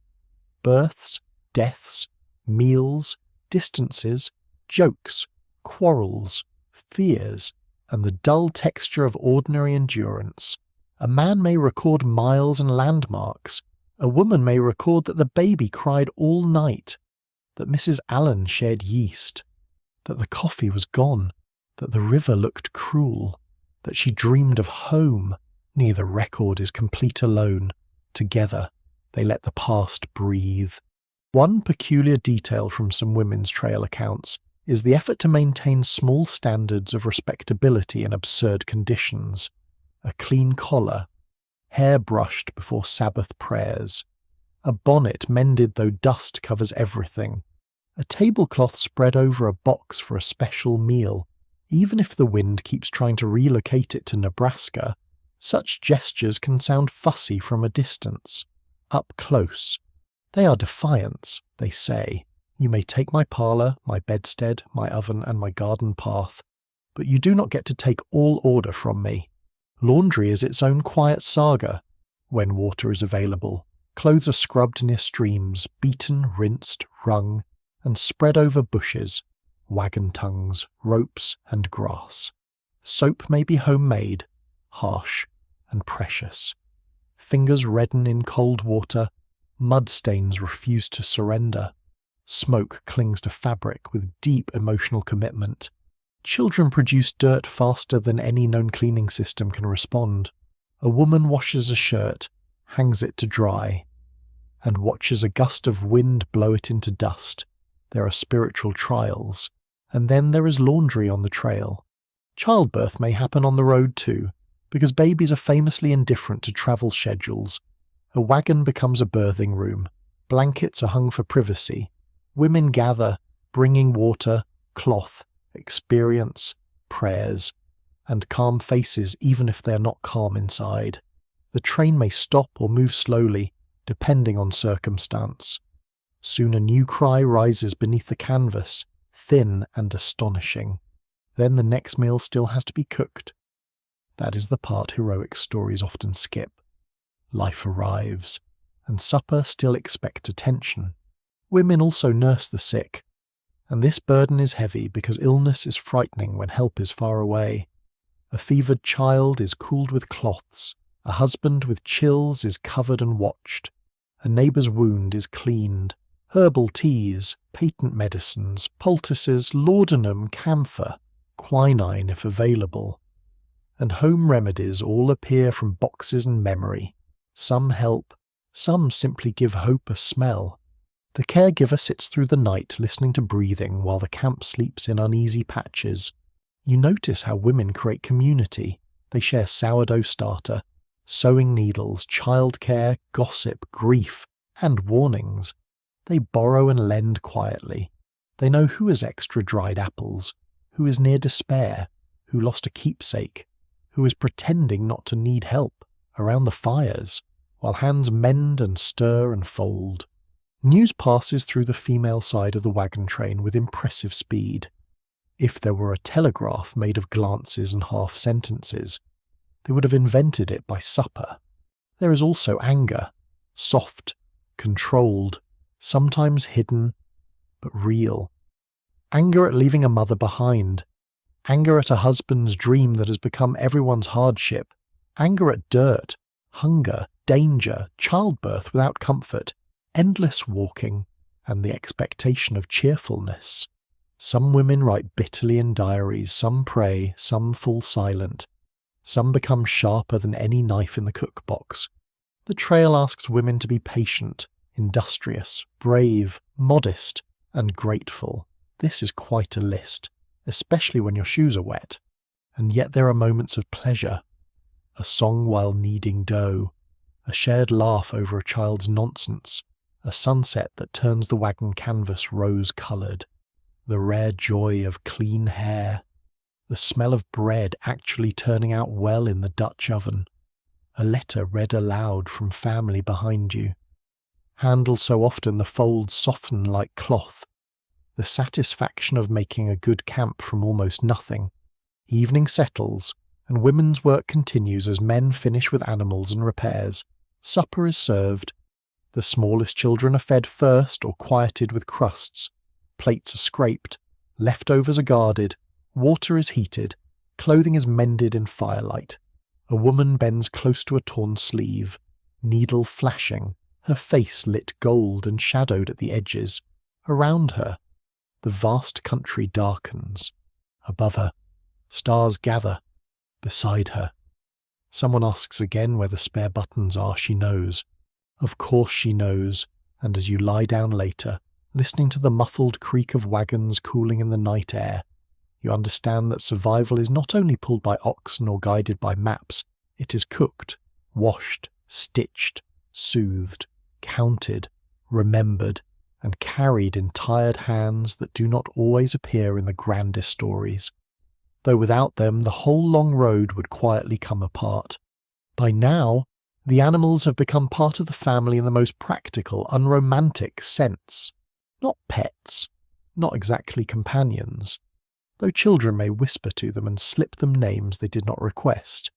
Speaker 1: births, deaths, meals, distances, jokes, quarrels, fears, and the dull texture of ordinary endurance. A man may record miles and landmarks. A woman may record that the baby cried all night, that Mrs. Allen shared yeast, that the coffee was gone, that the river looked cruel, that she dreamed of home. Neither record is complete alone. Together, they let the past breathe. One peculiar detail from some women's trail accounts is the effort to maintain small standards of respectability in absurd conditions. A clean collar, hair brushed before Sabbath prayers, a bonnet mended though dust covers everything, a tablecloth spread over a box for a special meal. Even if the wind keeps trying to relocate it to Nebraska, such gestures can sound fussy from a distance. Up close, they are defiance, they say. You may take my parlour, my bedstead, my oven, and my garden path, but you do not get to take all order from me. Laundry is its own quiet saga, when water is available. Clothes are scrubbed near streams, beaten, rinsed, wrung, and spread over bushes, wagon tongues, ropes, and grass. Soap may be homemade, harsh, and precious. Fingers redden in cold water, mud stains refuse to surrender. Smoke clings to fabric with deep emotional commitment. Children produce dirt faster than any known cleaning system can respond. A woman washes a shirt, hangs it to dry, and watches a gust of wind blow it into dust. There are spiritual trials, and then there is laundry on the trail. Childbirth may happen on the road too, because babies are famously indifferent to travel schedules. A wagon becomes a birthing room. Blankets are hung for privacy. Women gather, bringing water, cloth, experience, prayers, and calm faces even if they are not calm inside. The train may stop or move slowly, depending on circumstance. Soon a new cry rises beneath the canvas, thin and astonishing. Then the next meal still has to be cooked. That is the part heroic stories often skip. Life arrives, and supper still expects attention. Women also nurse the sick, and this burden is heavy because illness is frightening when help is far away. A fevered child is cooled with cloths, a husband with chills is covered and watched, a neighbour's wound is cleaned, herbal teas, patent medicines, poultices, laudanum, camphor, quinine if available, and home remedies all appear from boxes and memory. Some help, some simply give hope a smell. The caregiver sits through the night listening to breathing while the camp sleeps in uneasy patches. You notice how women create community. They share sourdough starter, sewing needles, childcare, gossip, grief, and warnings. They borrow and lend quietly. They know who has extra dried apples, who is near despair, who lost a keepsake, who is pretending not to need help around the fires, while hands mend and stir and fold. News passes through the female side of the wagon train with impressive speed. If there were a telegraph made of glances and half sentences, they would have invented it by supper. There is also anger, soft, controlled, sometimes hidden, but real. Anger at leaving a mother behind, Anger at a husband's dream that has become everyone's hardship. Anger at dirt, hunger, danger, childbirth without comfort, endless walking, and the expectation of cheerfulness. Some women write bitterly in diaries, some pray, some fall silent. Some become sharper than any knife in the cookbox. The trail asks women to be patient, industrious, brave, modest, and grateful. This is quite a list, especially when your shoes are wet. And yet there are moments of pleasure. A song while kneading dough, a shared laugh over a child's nonsense, a sunset that turns the wagon canvas rose-coloured, the rare joy of clean hair, the smell of bread actually turning out well in the Dutch oven, a letter read aloud from family behind you, handled so often the folds soften like cloth, the satisfaction of making a good camp from almost nothing. Evening settles, and women's work continues as men finish with animals and repairs. Supper is served. The smallest children are fed first or quieted with crusts. Plates are scraped. Leftovers are guarded. Water is heated, clothing is mended in firelight. A woman bends close to a torn sleeve, needle flashing, her face lit gold and shadowed at the edges. Around her, the vast country darkens. Above her, stars gather. Beside her, someone asks again where the spare buttons are. She knows. Of course she knows, and as you lie down later, listening to the muffled creak of wagons cooling in the night air, you understand that survival is not only pulled by oxen or guided by maps, it is cooked, washed, stitched, soothed, counted, remembered, and carried in tired hands that do not always appear in the grandest stories. Though without them the whole long road would quietly come apart. By now, the animals have become part of the family in the most practical, unromantic sense. Not pets, not exactly companions, though children may whisper to them and slip them names they did not request.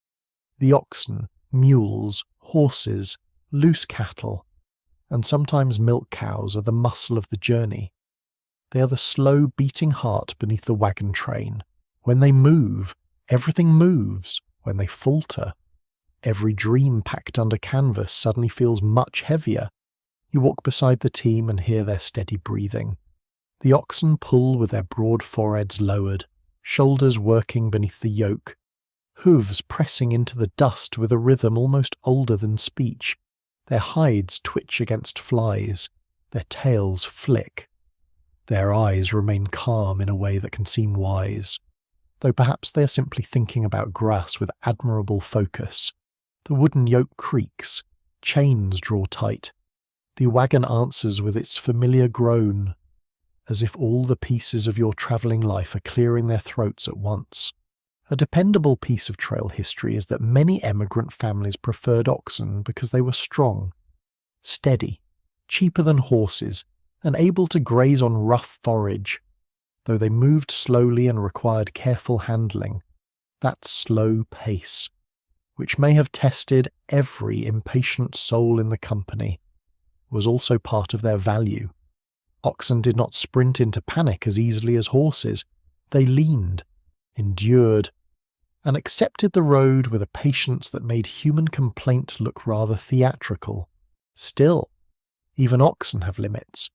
Speaker 1: The oxen, mules, horses, loose cattle, and sometimes milk cows are the muscle of the journey. They are the slow beating heart beneath the wagon train. When they move, everything moves. When they falter, every dream packed under canvas suddenly feels much heavier. You walk beside the team and hear their steady breathing. The oxen pull with their broad foreheads lowered, shoulders working beneath the yoke, hooves pressing into the dust with a rhythm almost older than speech. Their hides twitch against flies, their tails flick. Their eyes remain calm in a way that can seem wise, though perhaps they are simply thinking about grass with admirable focus. The wooden yoke creaks, chains draw tight. The wagon answers with its familiar groan, as if all the pieces of your travelling life are clearing their throats at once. A dependable piece of trail history is that many emigrant families preferred oxen because they were strong, steady, cheaper than horses, and able to graze on rough forage. Though they moved slowly and required careful handling, that slow pace, which may have tested every impatient soul in the company, was also part of their value. Oxen did not sprint into panic as easily as horses. They leaned, endured, and accepted the road with a patience that made human complaint look rather theatrical. Still, even oxen have limits.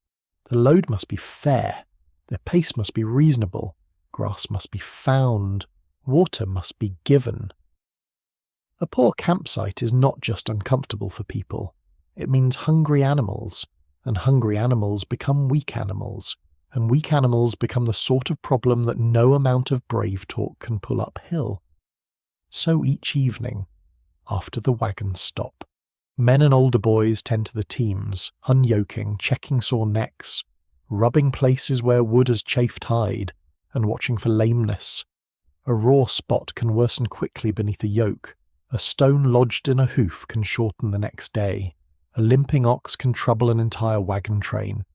Speaker 1: The load must be fair, their pace must be reasonable, grass must be found, water must be given. A poor campsite is not just uncomfortable for people, it means hungry animals, and hungry animals become weak animals, and weak animals become the sort of problem that no amount of brave talk can pull uphill. So each evening, after the wagons stop, men and older boys tend to the teams, unyoking, checking sore necks, rubbing places where wood has chafed hide, and watching for lameness. A raw spot can worsen quickly beneath a yoke. A stone lodged in a hoof can shorten the next day. A limping ox can trouble an entire wagon train.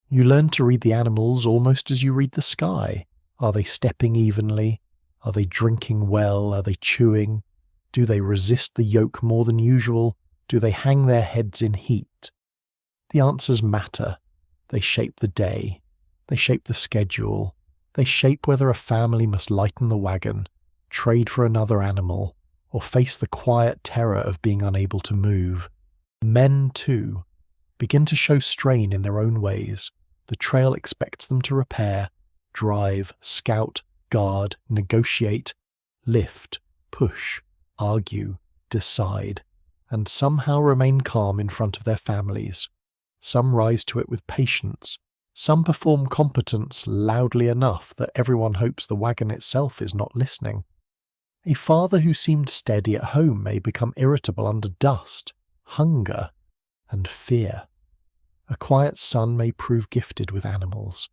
Speaker 1: You learn to read the animals almost as you read the sky. Are they stepping evenly? Are they drinking well? Are they chewing? Do they resist the yoke more than usual? Do they hang their heads in heat? The answers matter. They shape the day. They shape the schedule. They shape whether a family must lighten the wagon, trade for another animal, or face the quiet terror of being unable to move. Men, too, begin to show strain in their own ways. The trail expects them to repair, drive, scout, guard, negotiate, lift, push, argue, decide, and somehow remain calm in front of their families. Some rise to it with patience. Some perform competence loudly enough that everyone hopes the wagon itself is not listening. A father who seemed steady at home may become irritable under dust, hunger, and fear. A quiet son may prove gifted with animals.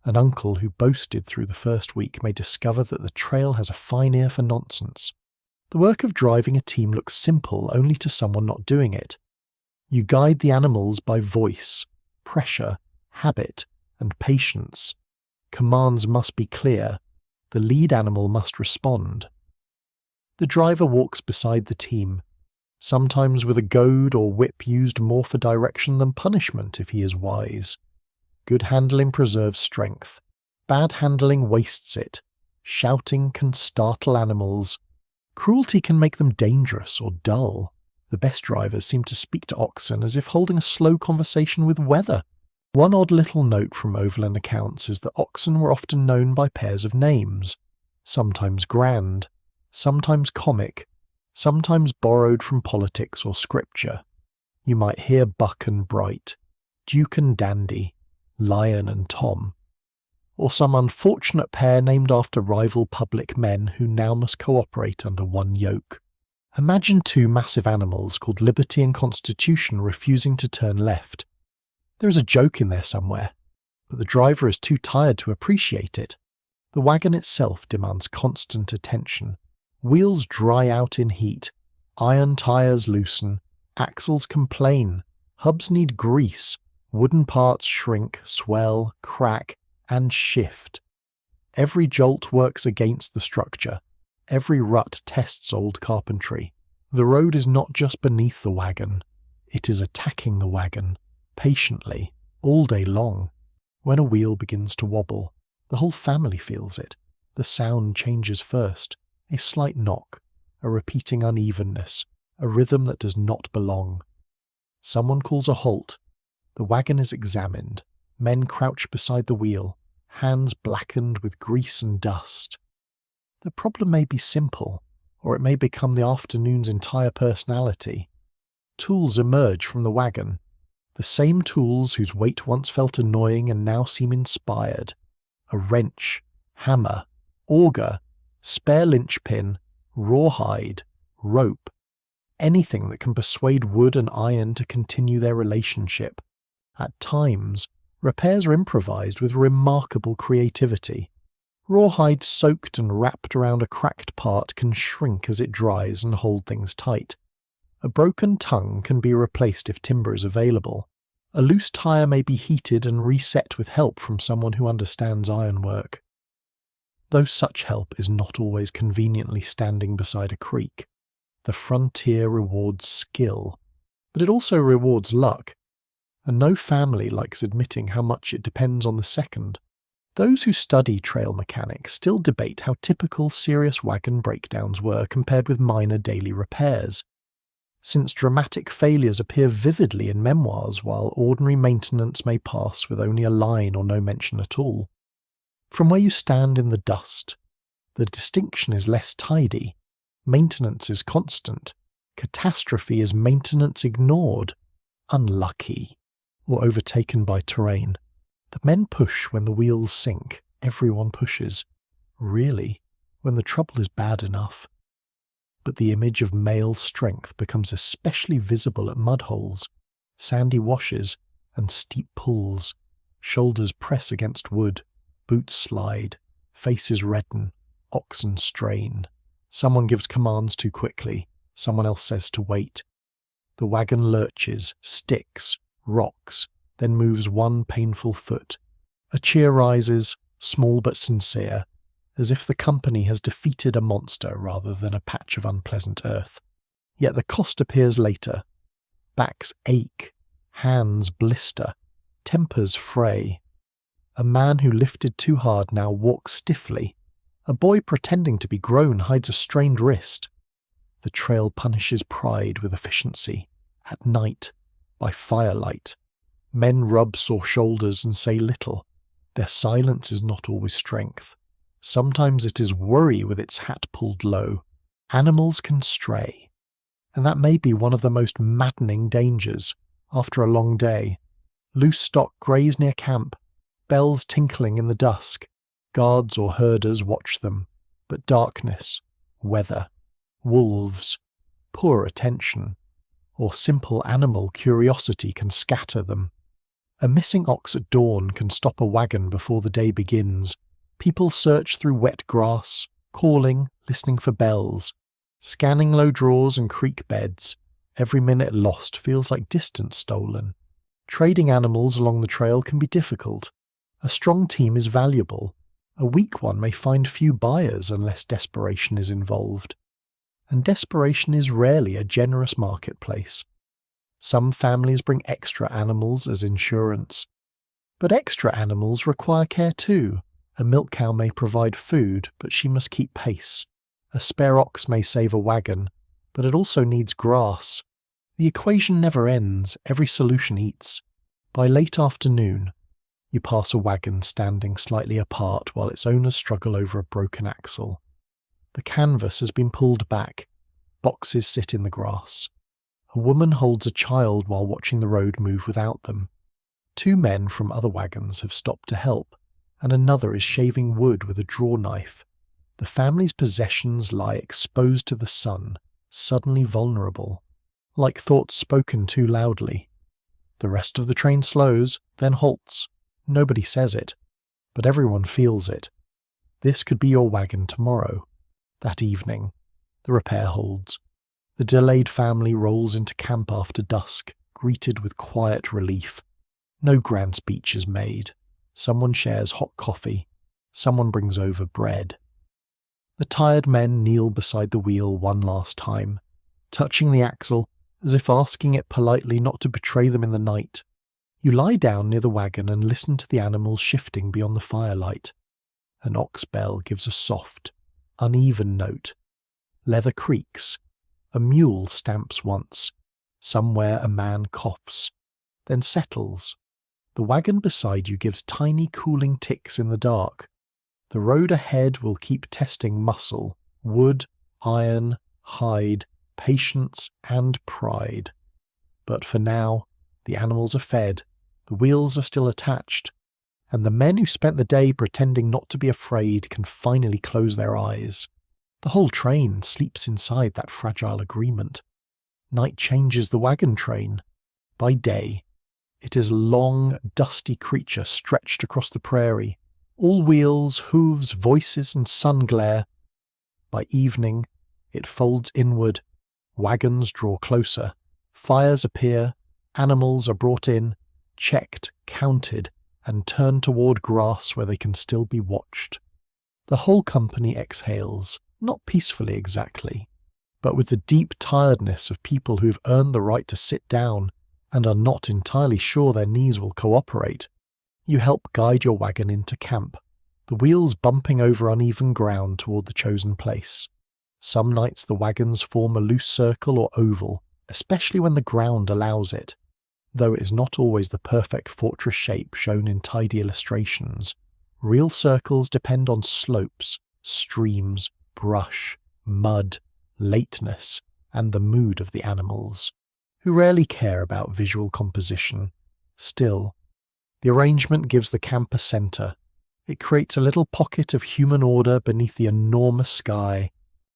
Speaker 1: An uncle who boasted through the first week may discover that the trail has a fine ear for nonsense. The work of driving a team looks simple only to someone not doing it. You guide the animals by voice, pressure, habit, and patience. Commands must be clear. The lead animal must respond. The driver walks beside the team, sometimes with a goad or whip used more for direction than punishment if he is wise. Good handling preserves strength. Bad handling wastes it. Shouting can startle animals. Cruelty can make them dangerous or dull. The best drivers seem to speak to oxen as if holding a slow conversation with weather. One odd little note from overland accounts is that oxen were often known by pairs of names, sometimes grand, sometimes comic, sometimes borrowed from politics or scripture. You might hear Buck and Bright, Duke and Dandy, Lion and Tom, or some unfortunate pair named after rival public men who now must cooperate under one yoke. Imagine two massive animals called Liberty and Constitution refusing to turn left. There is a joke in there somewhere, but the driver is too tired to appreciate it. The wagon itself demands constant attention. Wheels dry out in heat, iron tires loosen, axles complain, hubs need grease, wooden parts shrink, swell, crack, and shift. Every jolt works against the structure. Every rut tests old carpentry. The road is not just beneath the wagon, it is attacking the wagon. Patiently, all day long. When a wheel begins to wobble, the whole family feels it. The sound changes first, a slight knock, a repeating unevenness, a rhythm that does not belong. Someone calls a halt. The wagon is examined. Men crouch beside the wheel, hands blackened with grease and dust. The problem may be simple, or it may become the afternoon's entire personality. Tools emerge from the wagon. The same tools whose weight once felt annoying and now seem inspired. A wrench, hammer, auger, spare linchpin, rawhide, rope. Anything that can persuade wood and iron to continue their relationship. At times, repairs are improvised with remarkable creativity. Rawhide soaked and wrapped around a cracked part can shrink as it dries and hold things tight. A broken tongue can be replaced if timber is available. A loose tire may be heated and reset with help from someone who understands ironwork. Though such help is not always conveniently standing beside a creek, the frontier rewards skill, but it also rewards luck, and no family likes admitting how much it depends on the second. Those who study trail mechanics still debate how typical serious wagon breakdowns were compared with minor daily repairs, since dramatic failures appear vividly in memoirs while ordinary maintenance may pass with only a line or no mention at all. From where you stand in the dust, the distinction is less tidy. Maintenance is constant. Catastrophe is maintenance ignored, unlucky, or overtaken by terrain. The men push when the wheels sink. Everyone pushes. Really, when the trouble is bad enough. But the image of male strength becomes especially visible at mudholes, sandy washes, and steep pulls. Shoulders press against wood, boots slide, faces redden, oxen strain. Someone gives commands too quickly, someone else says to wait. The wagon lurches, sticks, rocks, then moves one painful foot. A cheer rises, small but sincere, as if the company has defeated a monster rather than a patch of unpleasant earth. Yet the cost appears later. Backs ache, hands blister, tempers fray. A man who lifted too hard now walks stiffly. A boy pretending to be grown hides a strained wrist. The trail punishes pride with efficiency. At night, by firelight. Men rub sore shoulders and say little. Their silence is not always strength. Sometimes it is worry with its hat pulled low. Animals can stray. And that may be one of the most maddening dangers. After a long day, loose stock graze near camp, bells tinkling in the dusk. Guards or herders watch them, but darkness, weather, wolves, poor attention, or simple animal curiosity can scatter them. A missing ox at dawn can stop a wagon before the day begins. People search through wet grass, calling, listening for bells, scanning low draws and creek beds. Every minute lost feels like distance stolen. Trading animals along the trail can be difficult. A strong team is valuable. A weak one may find few buyers unless desperation is involved. And desperation is rarely a generous marketplace. Some families bring extra animals as insurance. But extra animals require care too. A milk cow may provide food, but she must keep pace. A spare ox may save a wagon, but it also needs grass. The equation never ends, every solution eats. By late afternoon, you pass a wagon standing slightly apart while its owners struggle over a broken axle. The canvas has been pulled back. Boxes sit in the grass. A woman holds a child while watching the road move without them. 2 men from other wagons have stopped to help, and another is shaving wood with a draw knife. The family's possessions lie exposed to the sun, suddenly vulnerable, like thoughts spoken too loudly. The rest of the train slows, then halts. Nobody says it, but everyone feels it. This could be your wagon tomorrow. That evening, the repair holds. The delayed family rolls into camp after dusk, greeted with quiet relief. No grand speech is made. Someone shares hot coffee. Someone brings over bread. The tired men kneel beside the wheel one last time, touching the axle as if asking it politely not to betray them in the night. You lie down near the wagon and listen to the animals shifting beyond the firelight. An ox bell gives a soft, uneven note. Leather creaks. A mule stamps once. Somewhere a man coughs, then settles. The wagon beside you gives tiny cooling ticks in the dark. The road ahead will keep testing muscle, wood, iron, hide, patience, and pride. But for now, the animals are fed, the wheels are still attached, and the men who spent the day pretending not to be afraid can finally close their eyes. The whole train sleeps inside that fragile agreement. Night changes the wagon train. By day, it is a long, dusty creature stretched across the prairie, all wheels, hooves, voices, and sun glare. By evening, it folds inward, wagons draw closer, fires appear, animals are brought in, checked, counted, and turned toward grass where they can still be watched. The whole company exhales, not peacefully exactly, but with the deep tiredness of people who have earned the right to sit down and are not entirely sure their knees will cooperate. You help guide your wagon into camp, the wheels bumping over uneven ground toward the chosen place. Some nights the wagons form a loose circle or oval, especially when the ground allows it. Though it is not always the perfect fortress shape shown in tidy illustrations, real circles depend on slopes, streams, brush, mud, lateness, and the mood of the animals, who rarely care about visual composition. Still, the arrangement gives the camp a centre. It creates a little pocket of human order beneath the enormous sky.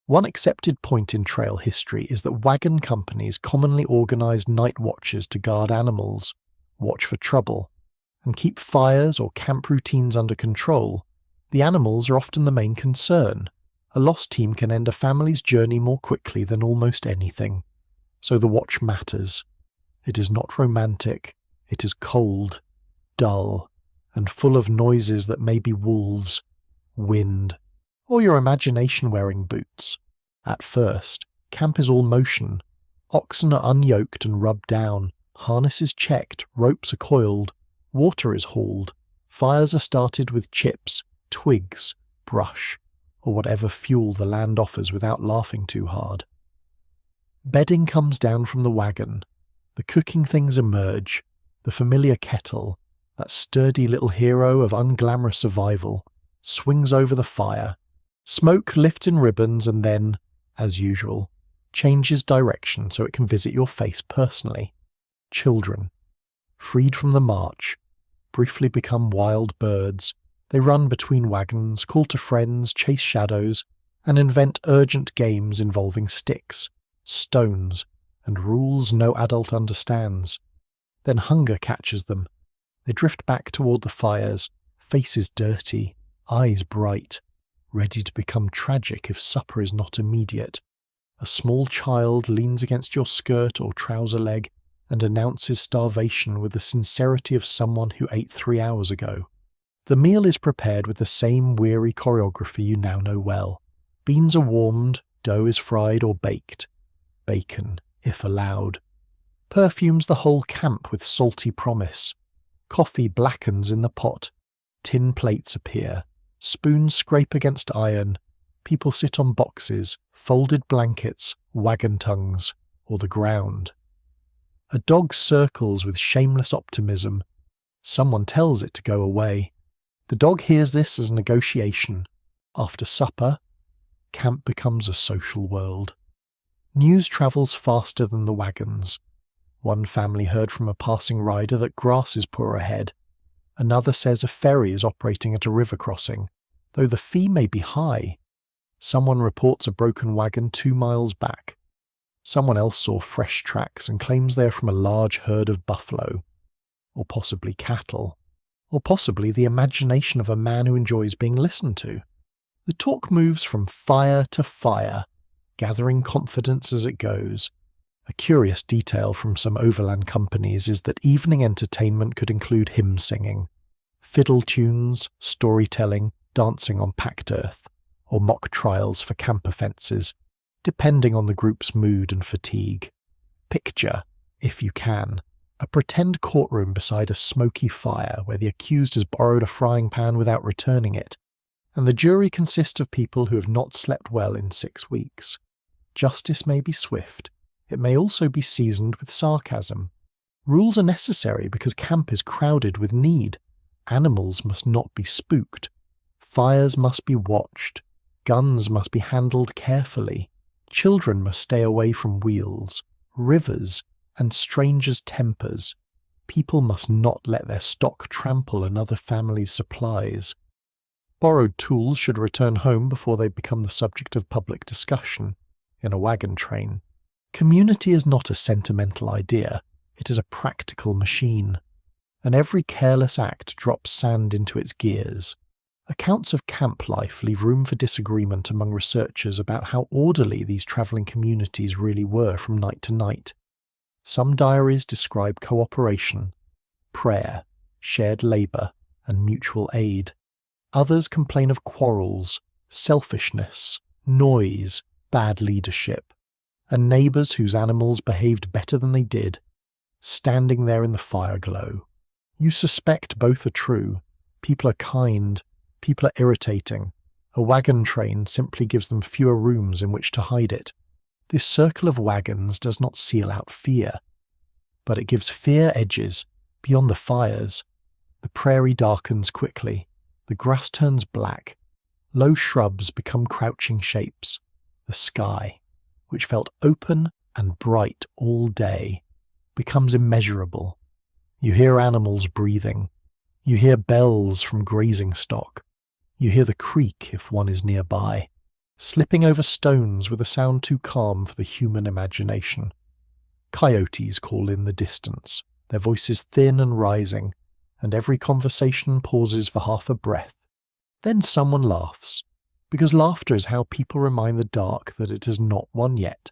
Speaker 1: One accepted point in trail history is that wagon companies commonly organise night watches to guard animals, watch for trouble, and keep fires or camp routines under control. The animals are often the main concern. A lost team can end a family's journey more quickly than almost anything. So the watch matters. It is not romantic. It is cold, dull, and full of noises that may be wolves, wind, or your imagination wearing boots. At first, camp is all motion. Oxen are unyoked and rubbed down, harnesses checked, ropes are coiled, water is hauled, Fires are started with chips, twigs, brush, or whatever fuel the land offers without laughing too hard. Bedding comes down from the wagon. The cooking things emerge, the familiar kettle, that sturdy little hero of unglamorous survival, swings over the fire. Smoke lifts in ribbons and then, as usual, changes direction so it can visit your face personally. Children, freed from the march, briefly become wild birds. They run between wagons, call to friends, chase shadows, and invent urgent games involving sticks, stones, and rules no adult understands. Then hunger catches them. They drift back toward the fires, faces dirty, eyes bright, ready to become tragic if supper is not immediate. A small child leans against your skirt or trouser leg and announces starvation with the sincerity of someone who ate 3 hours ago. The meal is prepared with the same weary choreography you now know well. Beans are warmed, dough is fried or baked. Bacon, if allowed. Perfumes the whole camp with salty promise. Coffee blackens in the pot. Tin plates appear. Spoons scrape against iron. People sit on boxes, folded blankets, wagon tongues, or the ground. A dog circles with shameless optimism. Someone tells it to go away. The dog hears this as a negotiation. After supper, camp becomes a social world. News travels faster than the wagons. One family heard from a passing rider that grass is poor ahead. Another says a ferry is operating at a river crossing, though the fee may be high. Someone reports a broken wagon 2 miles back. Someone else saw fresh tracks and claims they are from a large herd of buffalo, or possibly cattle, or possibly the imagination of a man who enjoys being listened to. The talk moves from fire to fire, gathering confidence as it goes. A curious detail from some overland companies is that evening entertainment could include hymn singing, fiddle tunes, storytelling, dancing on packed earth, or mock trials for camp offences, depending on the group's mood and fatigue. Picture, if you can, a pretend courtroom beside a smoky fire where the accused has borrowed a frying pan without returning it, and the jury consists of people who have not slept well in 6 weeks. Justice may be swift. It may also be seasoned with sarcasm. Rules are necessary because camp is crowded with need. Animals must not be spooked. Fires must be watched. Guns must be handled carefully. Children must stay away from wheels, rivers, and strangers' tempers. People must not let their stock trample another family's supplies. Borrowed tools should return home before they become the subject of public discussion. In a wagon train, community is not a sentimental idea, it is a practical machine, and every careless act drops sand into its gears. Accounts of camp life leave room for disagreement among researchers about how orderly these travelling communities really were from night to night. Some diaries describe cooperation, prayer, shared labour, and mutual aid. Others complain of quarrels, selfishness, noise, bad leadership, and neighbours whose animals behaved better than they did, standing there in the fire glow. You suspect both are true. People are kind, people are irritating. A wagon train simply gives them fewer rooms in which to hide it. This circle of wagons does not seal out fear, but it gives fear edges beyond the fires. The prairie darkens quickly. The grass turns black. Low shrubs become crouching shapes. The sky, which felt open and bright all day, becomes immeasurable. You hear animals breathing. You hear bells from grazing stock. You hear the creak if one is nearby, slipping over stones with a sound too calm for the human imagination. Coyotes call in the distance, their voices thin and rising, and every conversation pauses for half a breath. Then someone laughs, because laughter is how people remind the dark that it has not won yet.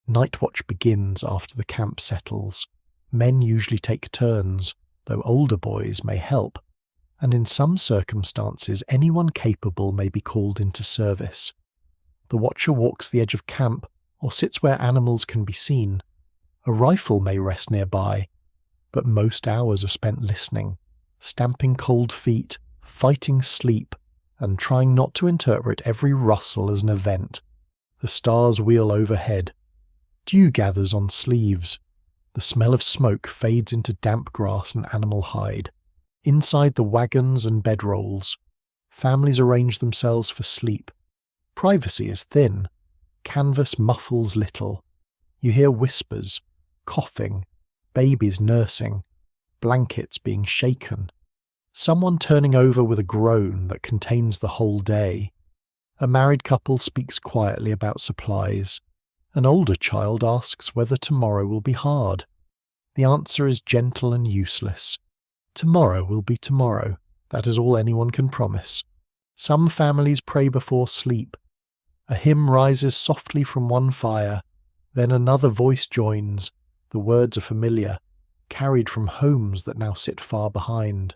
Speaker 1: Night watch begins after the camp settles. Men usually take turns, though older boys may help, and in some circumstances anyone capable may be called into service. The watcher walks the edge of camp or sits where animals can be seen. A rifle may rest nearby, but most hours are spent listening, stamping cold feet, fighting sleep, and trying not to interpret every rustle as an event. The stars wheel overhead. Dew gathers on sleeves. The smell of smoke fades into damp grass and animal hide. Inside the wagons and bedrolls, families arrange themselves for sleep. Privacy is thin. Canvas muffles little. You hear whispers, coughing, babies nursing, blankets being shaken, someone turning over with a groan that contains the whole day. A married couple speaks quietly about supplies. An older child asks whether tomorrow will be hard. The answer is gentle and useless. Tomorrow will be tomorrow. That is all anyone can promise. Some families pray before sleep. A hymn rises softly from one fire. Then another voice joins. The words are familiar, carried from homes that now sit far behind.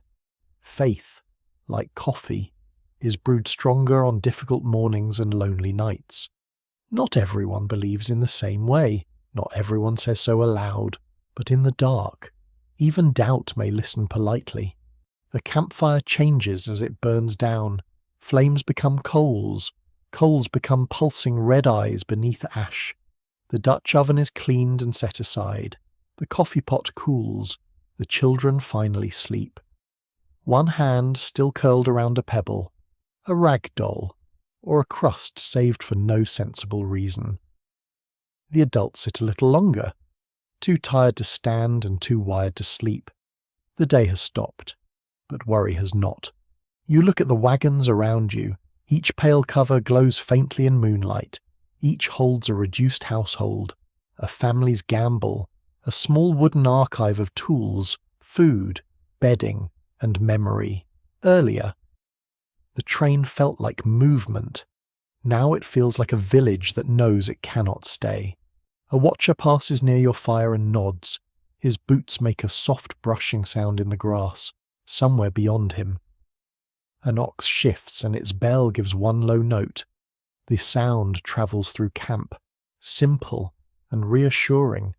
Speaker 1: Faith, like coffee, is brewed stronger on difficult mornings and lonely nights. Not everyone believes in the same way. Not everyone says so aloud. But in the dark, even doubt may listen politely. The campfire changes as it burns down. Flames become coals. Coals become pulsing red eyes beneath ash. The Dutch oven is cleaned and set aside. The coffee pot cools. The children finally sleep. One hand still curled around a pebble, a rag doll, or a crust saved for no sensible reason. The adults sit a little longer, too tired to stand and too wired to sleep. The day has stopped, but worry has not. You look at the wagons around you. Each pale cover glows faintly in moonlight. Each holds a reduced household, a family's gamble, a small wooden archive of tools, food, bedding, and memory. Earlier, the train felt like movement. Now it feels like a village that knows it cannot stay. A watcher passes near your fire and nods. His boots make a soft brushing sound in the grass, somewhere beyond him. An ox shifts and its bell gives one low note. The sound travels through camp, simple and reassuring.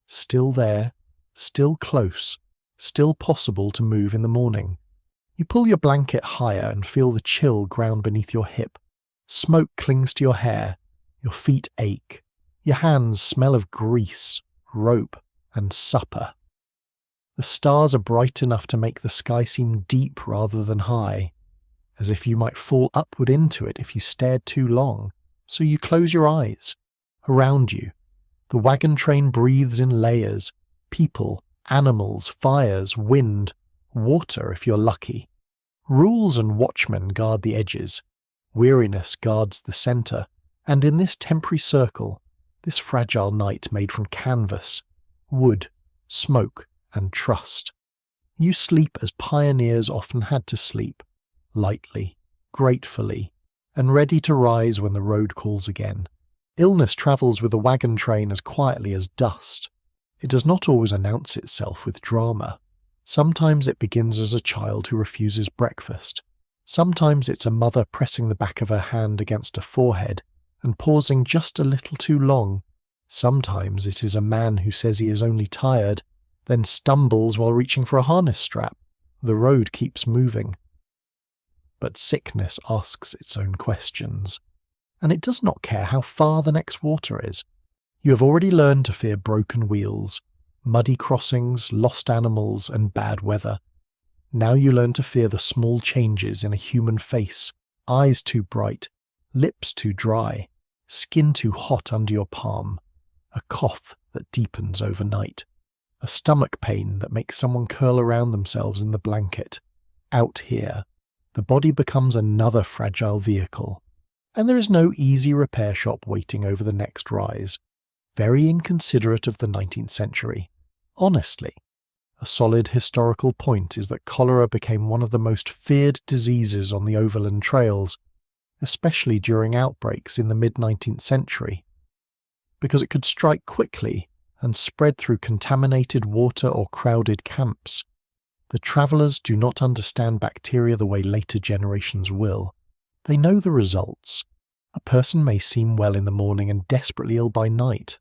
Speaker 1: Still there, still close, still possible to move in the morning. You pull your blanket higher and feel the chill ground beneath your hip. Smoke clings to your hair. Your feet ache. Your hands smell of grease, rope, and supper. The stars are bright enough to make the sky seem deep rather than high, as if you might fall upward into it if you stared too long, so you close your eyes. Around you, the wagon train breathes in layers, people, animals, fires, wind, water if you're lucky. Rules and watchmen guard the edges. Weariness guards the centre, and in this temporary circle, this fragile night made from canvas, wood, smoke, and trust, you sleep as pioneers often had to sleep, lightly, gratefully, and ready to rise when the road calls again. Illness travels with a wagon train as quietly as dust. It does not always announce itself with drama. Sometimes it begins as a child who refuses breakfast. Sometimes it's a mother pressing the back of her hand against a forehead and pausing just a little too long. Sometimes it is a man who says he is only tired, then stumbles while reaching for a harness strap. The road keeps moving. But sickness asks its own questions, and it does not care how far the next water is. You have already learned to fear broken wheels, muddy crossings, lost animals, and bad weather. Now you learn to fear the small changes in a human face, eyes too bright, lips too dry, skin too hot under your palm, a cough that deepens overnight, a stomach pain that makes someone curl around themselves in the blanket. Out here, the body becomes another fragile vehicle, and there is no easy repair shop waiting over the next rise. Very inconsiderate of the 19th century. Honestly, a solid historical point is that cholera became one of the most feared diseases on the overland trails, especially during outbreaks in the mid-19th century, because it could strike quickly and spread through contaminated water or crowded camps. The travellers do not understand bacteria the way later generations will. They know the results. A person may seem well in the morning and desperately ill by night.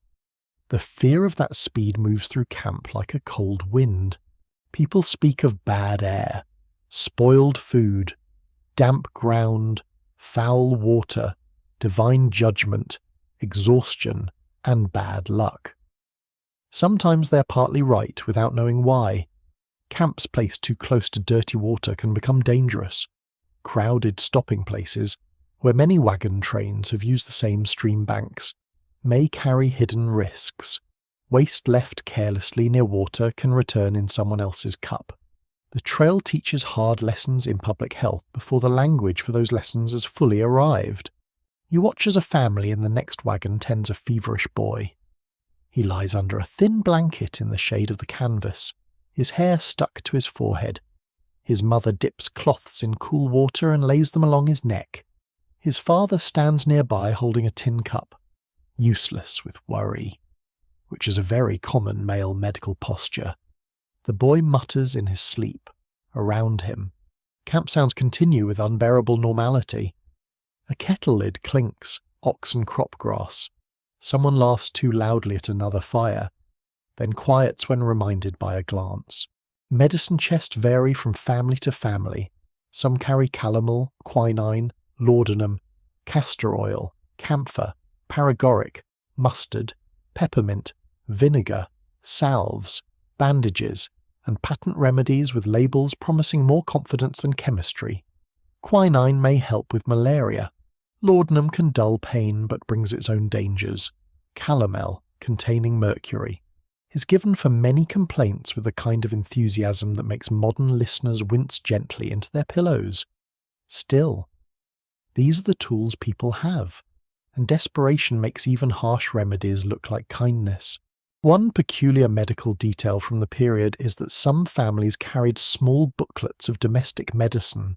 Speaker 1: The fear of that speed moves through camp like a cold wind. People speak of bad air, spoiled food, damp ground, foul water, divine judgment, exhaustion, and bad luck. Sometimes they're partly right without knowing why. Camps placed too close to dirty water can become dangerous. Crowded stopping places, where many wagon trains have used the same stream banks, may carry hidden risks. Waste left carelessly near water can return in someone else's cup. The trail teaches hard lessons in public health before the language for those lessons has fully arrived. You watch as a family in the next wagon tends a feverish boy. He lies under a thin blanket in the shade of the canvas, his hair stuck to his forehead. His mother dips cloths in cool water and lays them along his neck. His father stands nearby holding a tin cup, useless with worry, which is a very common male medical posture. The boy mutters in his sleep. Around him, camp sounds continue with unbearable normality. A kettle lid clinks, oxen crop grass. Someone laughs too loudly at another fire, then quiets when reminded by a glance. Medicine chests vary from family to family. Some carry calomel, quinine, laudanum, castor oil, camphor, paregoric, mustard, peppermint, vinegar, salves, bandages, and patent remedies with labels promising more confidence than chemistry. Quinine may help with malaria. Laudanum can dull pain but brings its own dangers. Calomel, containing mercury, is given for many complaints with a kind of enthusiasm that makes modern listeners wince gently into their pillows. Still, these are the tools people have, and desperation makes even harsh remedies look like kindness. One peculiar medical detail from the period is that some families carried small booklets of domestic medicine,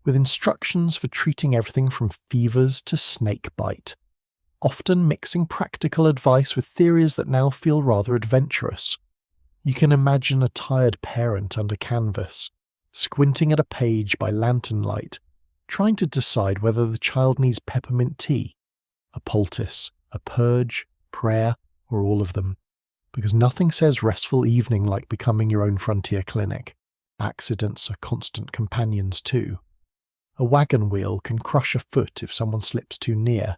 Speaker 1: with instructions for treating everything from fevers to snake bite, often mixing practical advice with theories that now feel rather adventurous. You can imagine a tired parent under canvas, squinting at a page by lantern light, trying to decide whether the child needs peppermint tea, a poultice, a purge, prayer, or all of them, because nothing says restful evening like becoming your own frontier clinic. Accidents are constant companions too. A wagon wheel can crush a foot if someone slips too near.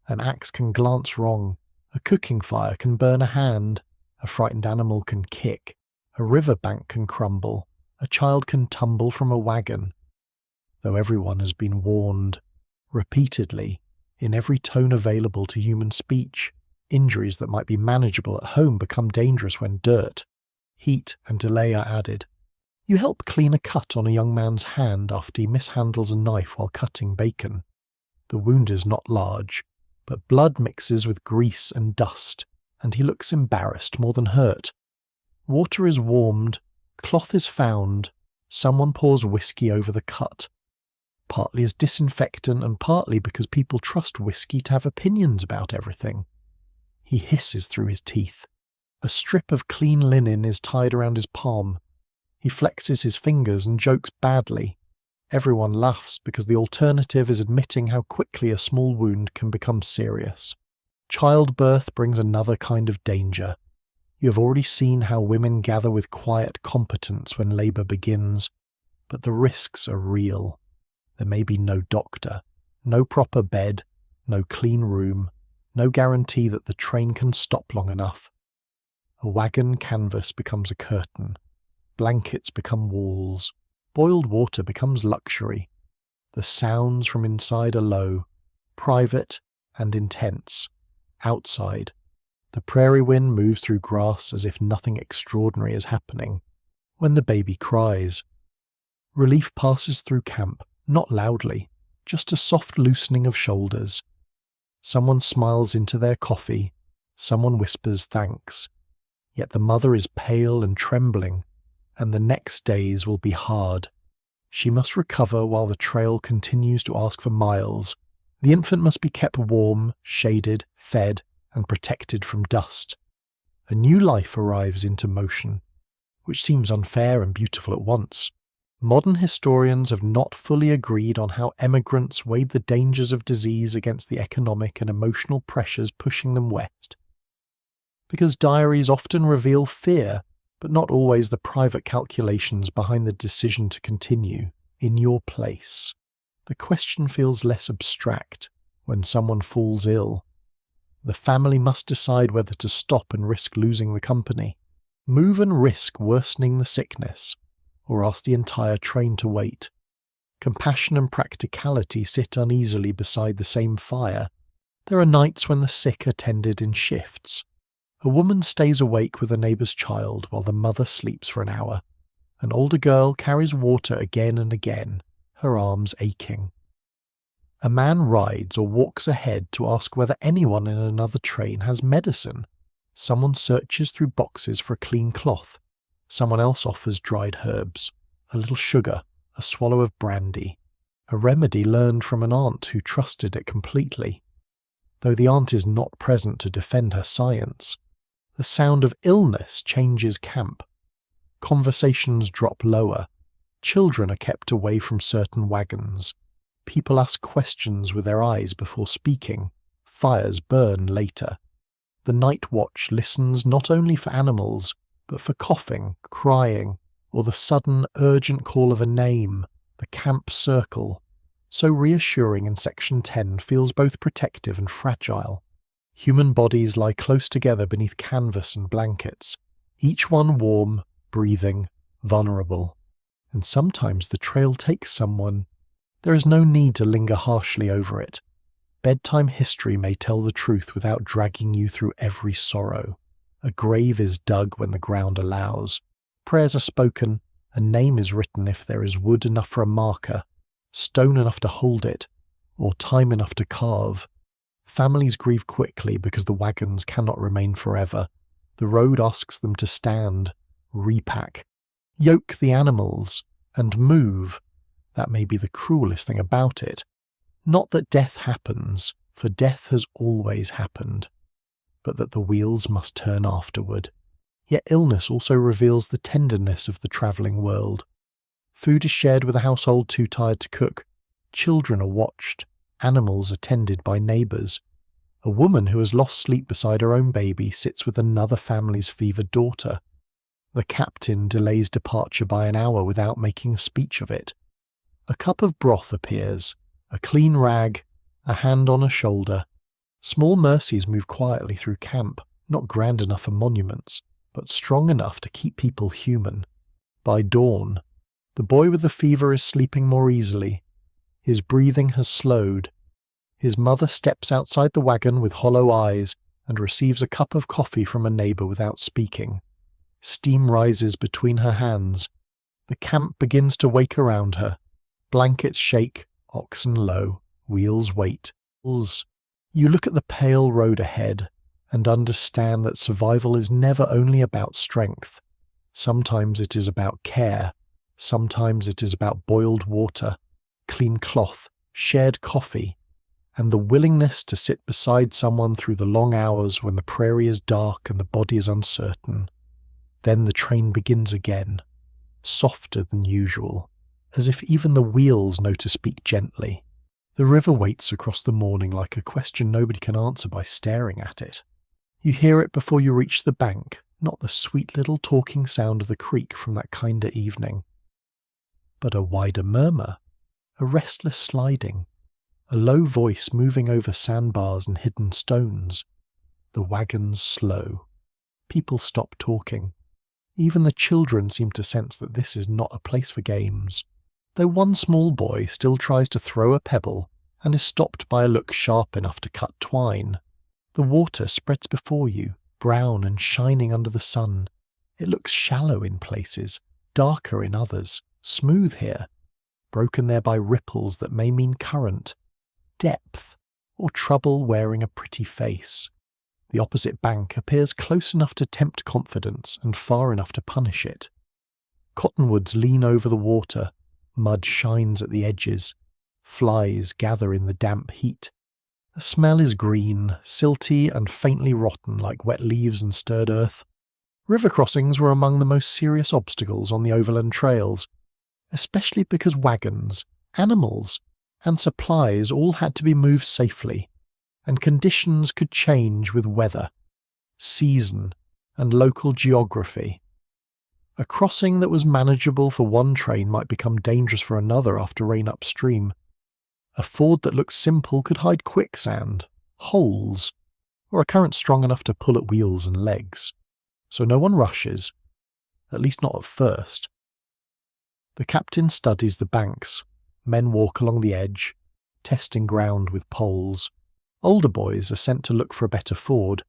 Speaker 1: An axe can glance wrong. A cooking fire can burn a hand. A frightened animal can kick. A riverbank can crumble. A child can tumble from a wagon. Though everyone has been warned, repeatedly, in every tone available to human speech, injuries that might be manageable at home become dangerous when dirt, heat, and delay are added. You help clean a cut on a young man's hand after he mishandles a knife while cutting bacon. The wound is not large, but blood mixes with grease and dust, and he looks embarrassed more than hurt. Water is warmed, cloth is found, someone pours whiskey over the cut, partly as disinfectant and partly because people trust whiskey to have opinions about everything. He hisses through his teeth. A strip of clean linen is tied around his palm. He flexes his fingers and jokes badly. Everyone laughs because the alternative is admitting how quickly a small wound can become serious. Childbirth brings another kind of danger. You have already seen how women gather with quiet competence when labour begins, but the risks are real. There may be no doctor, no proper bed, no clean room, no guarantee that the train can stop long enough. A wagon canvas becomes a curtain. Blankets become walls. Boiled water becomes luxury. The sounds from inside are low, private and intense. Outside, the prairie wind moves through grass as if nothing extraordinary is happening. When the baby cries, relief passes through camp, not loudly, just a soft loosening of shoulders. Someone smiles into their coffee, someone whispers thanks. Yet the mother is pale and trembling, and the next days will be hard. She must recover while the trail continues to ask for miles. The infant must be kept warm, shaded, fed, and protected from dust. A new life arrives into motion, which seems unfair and beautiful at once. Modern historians have not fully agreed on how emigrants weighed the dangers of disease against the economic and emotional pressures pushing them west. Because diaries often reveal fear, but not always the private calculations behind the decision to continue in your place. The question feels less abstract when someone falls ill. The family must decide whether to stop and risk losing the company, move and risk worsening the sickness, or ask the entire train to wait. Compassion and practicality sit uneasily beside the same fire. There are nights when the sick are tended in shifts. A woman stays awake with a neighbour's child while the mother sleeps for an hour. An older girl carries water again and again, her arms aching. A man rides or walks ahead to ask whether anyone in another train has medicine. Someone searches through boxes for a clean cloth. Someone else offers dried herbs, a little sugar, a swallow of brandy, a remedy learned from an aunt who trusted it completely. Though the aunt is not present to defend her science, the sound of illness changes camp. Conversations drop lower. Children are kept away from certain wagons. People ask questions with their eyes before speaking. Fires burn later. The night watch listens not only for animals, but for coughing, crying, or the sudden, urgent call of a name, the camp circle. So reassuring in Section 10 feels both protective and fragile. Human bodies lie close together beneath canvas and blankets, each one warm, breathing, vulnerable. And sometimes the trail takes someone. There is no need to linger harshly over it. Bedtime history may tell the truth without dragging you through every sorrow. A grave is dug when the ground allows. Prayers are spoken, a name is written if there is wood enough for a marker, stone enough to hold it, or time enough to carve. Families grieve quickly because the wagons cannot remain forever. The road asks them to stand, repack, yoke the animals, and move. That may be the cruelest thing about it. Not that death happens, for death has always happened, but that the wheels must turn afterward. Yet illness also reveals the tenderness of the travelling world. Food is shared with a household too tired to cook. Children are watched. Animals are tended by neighbours. A woman who has lost sleep beside her own baby sits with another family's fevered daughter. The captain delays departure by an hour without making a speech of it. A cup of broth appears, a clean rag, a hand on a shoulder. Small mercies move quietly through camp, not grand enough for monuments, but strong enough to keep people human. By dawn, the boy with the fever is sleeping more easily. His breathing has slowed. His mother steps outside the wagon with hollow eyes and receives a cup of coffee from a neighbour without speaking. Steam rises between her hands. The camp begins to wake around her. Blankets shake, oxen low, wheels wait. You look at the pale road ahead and understand that survival is never only about strength. Sometimes it is about care. Sometimes it is about boiled water, clean cloth, shared coffee, and the willingness to sit beside someone through the long hours when the prairie is dark and the body is uncertain. Then the train begins again, softer than usual, as if even the wheels know to speak gently. The river waits across the morning like a question nobody can answer by staring at it. You hear it before you reach the bank, not the sweet little talking sound of the creek from that kinder evening, but a wider murmur, a restless sliding, a low voice moving over sandbars and hidden stones. The wagons slow. People stop talking. Even the children seem to sense that this is not a place for games. Though one small boy still tries to throw a pebble and is stopped by a look sharp enough to cut twine. The water spreads before you, brown and shining under the sun. It looks shallow in places, darker in others, smooth here, broken there by ripples that may mean current, depth, or trouble wearing a pretty face. The opposite bank appears close enough to tempt confidence and far enough to punish it. Cottonwoods lean over the water, mud shines at the edges, flies gather in the damp heat. The smell is green, silty and faintly rotten like wet leaves and stirred earth. River crossings were among the most serious obstacles on the overland trails, especially because wagons, animals, and supplies all had to be moved safely, and conditions could change with weather, season, and local geography. A crossing that was manageable for one train might become dangerous for another after rain upstream. A ford that looked simple could hide quicksand, holes, or a current strong enough to pull at wheels and legs. So no one rushes, at least not at first. The captain studies the banks. Men walk along the edge, testing ground with poles. Older boys are sent to look for a better ford,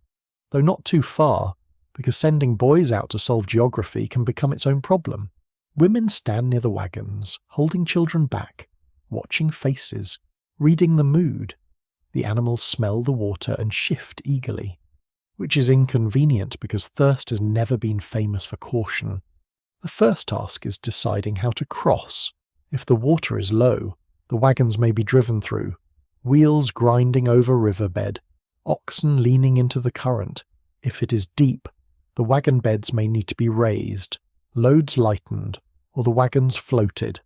Speaker 1: though not too far, because sending boys out to solve geography can become its own problem. Women stand near the wagons, holding children back, watching faces, reading the mood. The animals smell the water and shift eagerly, which is inconvenient because thirst has never been famous for caution. The first task is deciding how to cross. If the water is low, the wagons may be driven through, wheels grinding over riverbed, oxen leaning into the current. If it is deep, the wagon beds may need to be raised, loads lightened, or the wagons floated.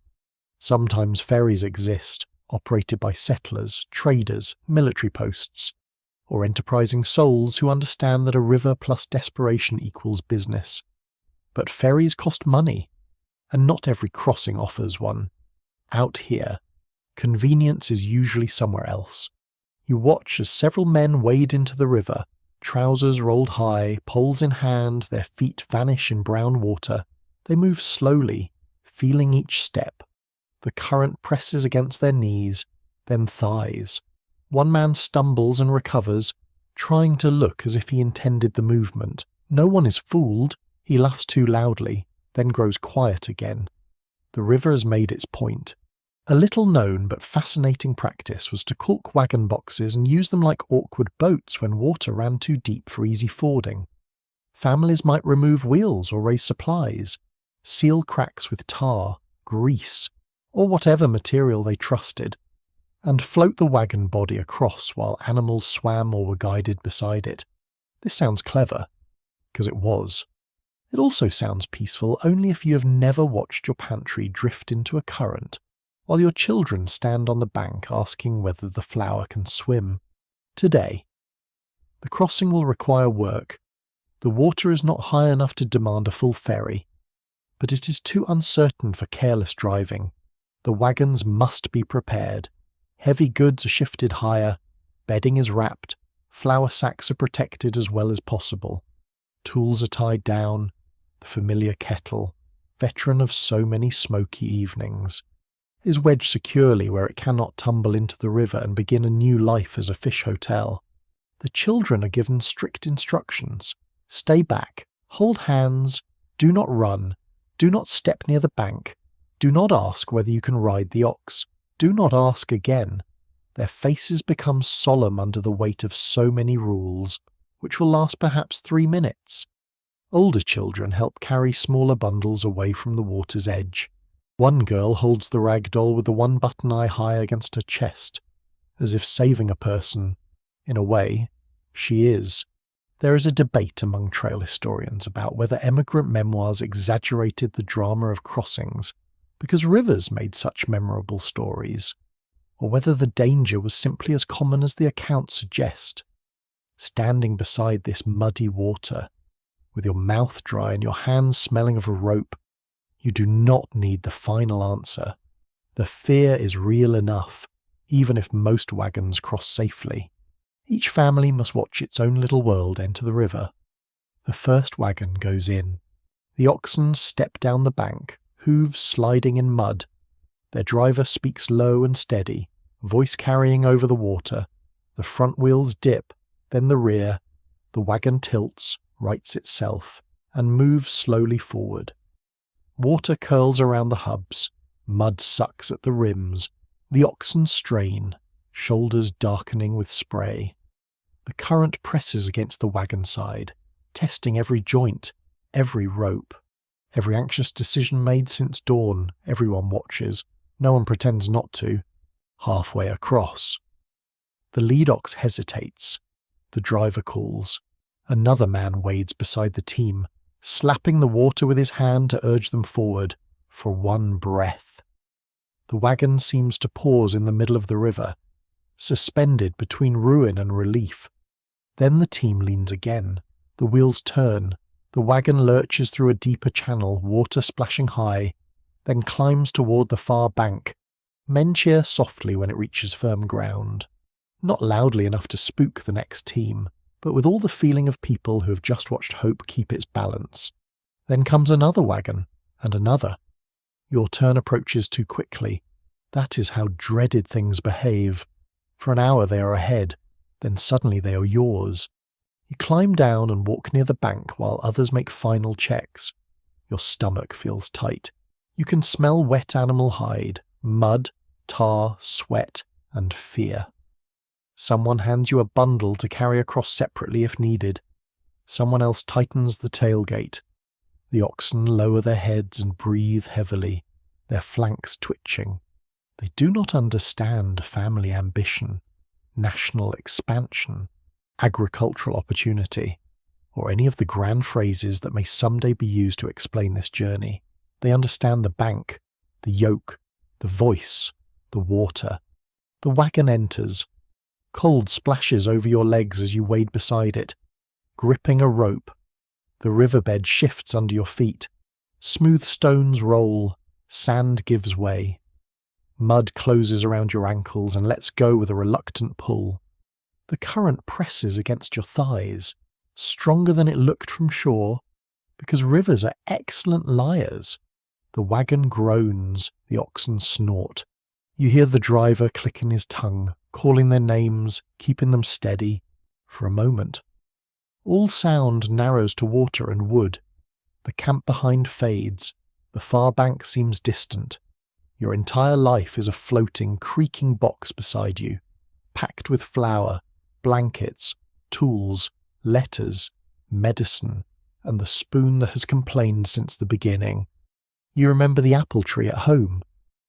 Speaker 1: Sometimes ferries exist, operated by settlers, traders, military posts, or enterprising souls who understand that a river plus desperation equals business. But ferries cost money, and not every crossing offers one. Out here, convenience is usually somewhere else. You watch as several men wade into the river, trousers rolled high, poles in hand, their feet vanish in brown water. They move slowly, feeling each step. The current presses against their knees, then thighs. One man stumbles and recovers, trying to look as if he intended the movement. No one is fooled. He laughs too loudly, then grows quiet again. The river has made its point. A little known but fascinating practice was to caulk wagon boxes and use them like awkward boats when water ran too deep for easy fording. Families might remove wheels or raise supplies, seal cracks with tar, grease, or whatever material they trusted, and float the wagon body across while animals swam or were guided beside it. This sounds clever, because it was. It also sounds peaceful only if you have never watched your pantry drift into a current, while your children stand on the bank asking whether the flower can swim. Today, the crossing will require work. The water is not high enough to demand a full ferry, but it is too uncertain for careless driving. The wagons must be prepared. Heavy goods are shifted higher, bedding is wrapped, flour sacks are protected as well as possible. Tools are tied down, the familiar kettle, veteran of so many smoky evenings, is wedged securely where it cannot tumble into the river and begin a new life as a fish hotel. The children are given strict instructions. Stay back, hold hands, do not run, do not step near the bank, do not ask whether you can ride the ox, do not ask again. Their faces become solemn under the weight of so many rules, which will last perhaps 3 minutes. Older children help carry smaller bundles away from the water's edge. One girl holds the rag doll with the one button eye high against her chest, as if saving a person. In a way, she is. There is a debate among trail historians about whether emigrant memoirs exaggerated the drama of crossings because rivers made such memorable stories, or whether the danger was simply as common as the accounts suggest. Standing beside this muddy water, with your mouth dry and your hands smelling of a rope, you do not need the final answer. The fear is real enough, even if most wagons cross safely. Each family must watch its own little world enter the river. The first wagon goes in. The oxen step down the bank, hooves sliding in mud. Their driver speaks low and steady, voice carrying over the water. The front wheels dip, then the rear. The wagon tilts, rights itself, and moves slowly forward. Water curls around the hubs, mud sucks at the rims. The oxen strain, shoulders darkening with spray. The current presses against the wagon side, testing every joint, every rope. Every anxious decision made since dawn, everyone watches. No one pretends not to. Halfway across. The lead ox hesitates. The driver calls. Another man wades beside the team, slapping the water with his hand to urge them forward, for one breath. The wagon seems to pause in the middle of the river, suspended between ruin and relief. Then the team leans again. The wheels turn. The wagon lurches through a deeper channel, water splashing high, then climbs toward the far bank. Men cheer softly when it reaches firm ground. Not loudly enough to spook the next team, but with all the feeling of people who have just watched hope keep its balance. Then comes another wagon, and another. Your turn approaches too quickly. That is how dreaded things behave. For an hour they are ahead, then suddenly they are yours. You climb down and walk near the bank while others make final checks. Your stomach feels tight. You can smell wet animal hide, mud, tar, sweat, and fear. Someone hands you a bundle to carry across separately if needed. Someone else tightens the tailgate. The oxen lower their heads and breathe heavily, their flanks twitching. They do not understand family ambition, national expansion, agricultural opportunity, or any of the grand phrases that may someday be used to explain this journey. They understand the bank, the yoke, the voice, the water. The wagon enters. Cold splashes over your legs as you wade beside it, gripping a rope. The riverbed shifts under your feet. Smooth stones roll. Sand gives way. Mud closes around your ankles and lets go with a reluctant pull. The current presses against your thighs, stronger than it looked from shore, because rivers are excellent liars. The wagon groans, the oxen snort. You hear the driver clicking his tongue, calling their names, keeping them steady, for a moment. All sound narrows to water and wood. The camp behind fades. The far bank seems distant. Your entire life is a floating, creaking box beside you, packed with flour, blankets, tools, letters, medicine, and the spoon that has complained since the beginning. You remember the apple tree at home.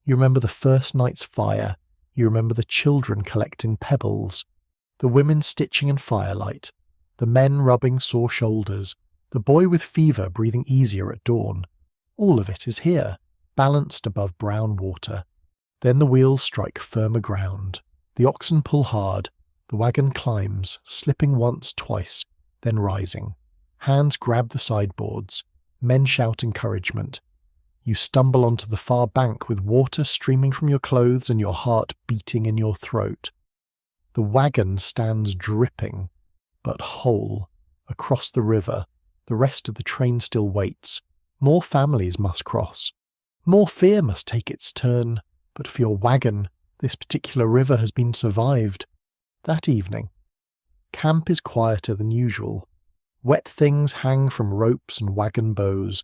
Speaker 1: You remember the first night's fire. You remember the children collecting pebbles, the women stitching in firelight, the men rubbing sore shoulders, the boy with fever breathing easier at dawn. All of it is here, balanced above brown water. Then the wheels strike firmer ground. The oxen pull hard. The wagon climbs, slipping once, twice, then rising. Hands grab the sideboards. Men shout encouragement. You stumble onto the far bank with water streaming from your clothes and your heart beating in your throat. The wagon stands dripping, but whole, across the river. The rest of the train still waits. More families must cross. More fear must take its turn, but for your wagon, this particular river has been survived. That evening, camp is quieter than usual. Wet things hang from ropes and wagon bows.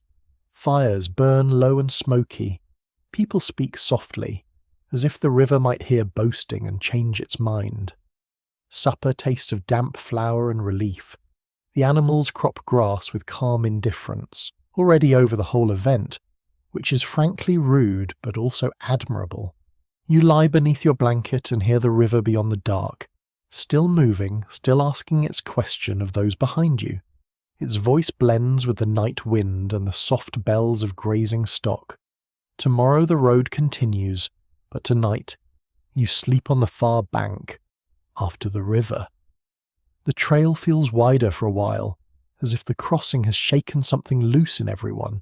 Speaker 1: Fires burn low and smoky. People speak softly, as if the river might hear boasting and change its mind. Supper tastes of damp flour and relief. The animals crop grass with calm indifference, already over the whole event, which is frankly rude but also admirable. You lie beneath your blanket and hear the river beyond the dark, still moving, still asking its question of those behind you. Its voice blends with the night wind and the soft bells of grazing stock. Tomorrow the road continues, but tonight you sleep on the far bank, after the river. The trail feels wider for a while, as if the crossing has shaken something loose in everyone.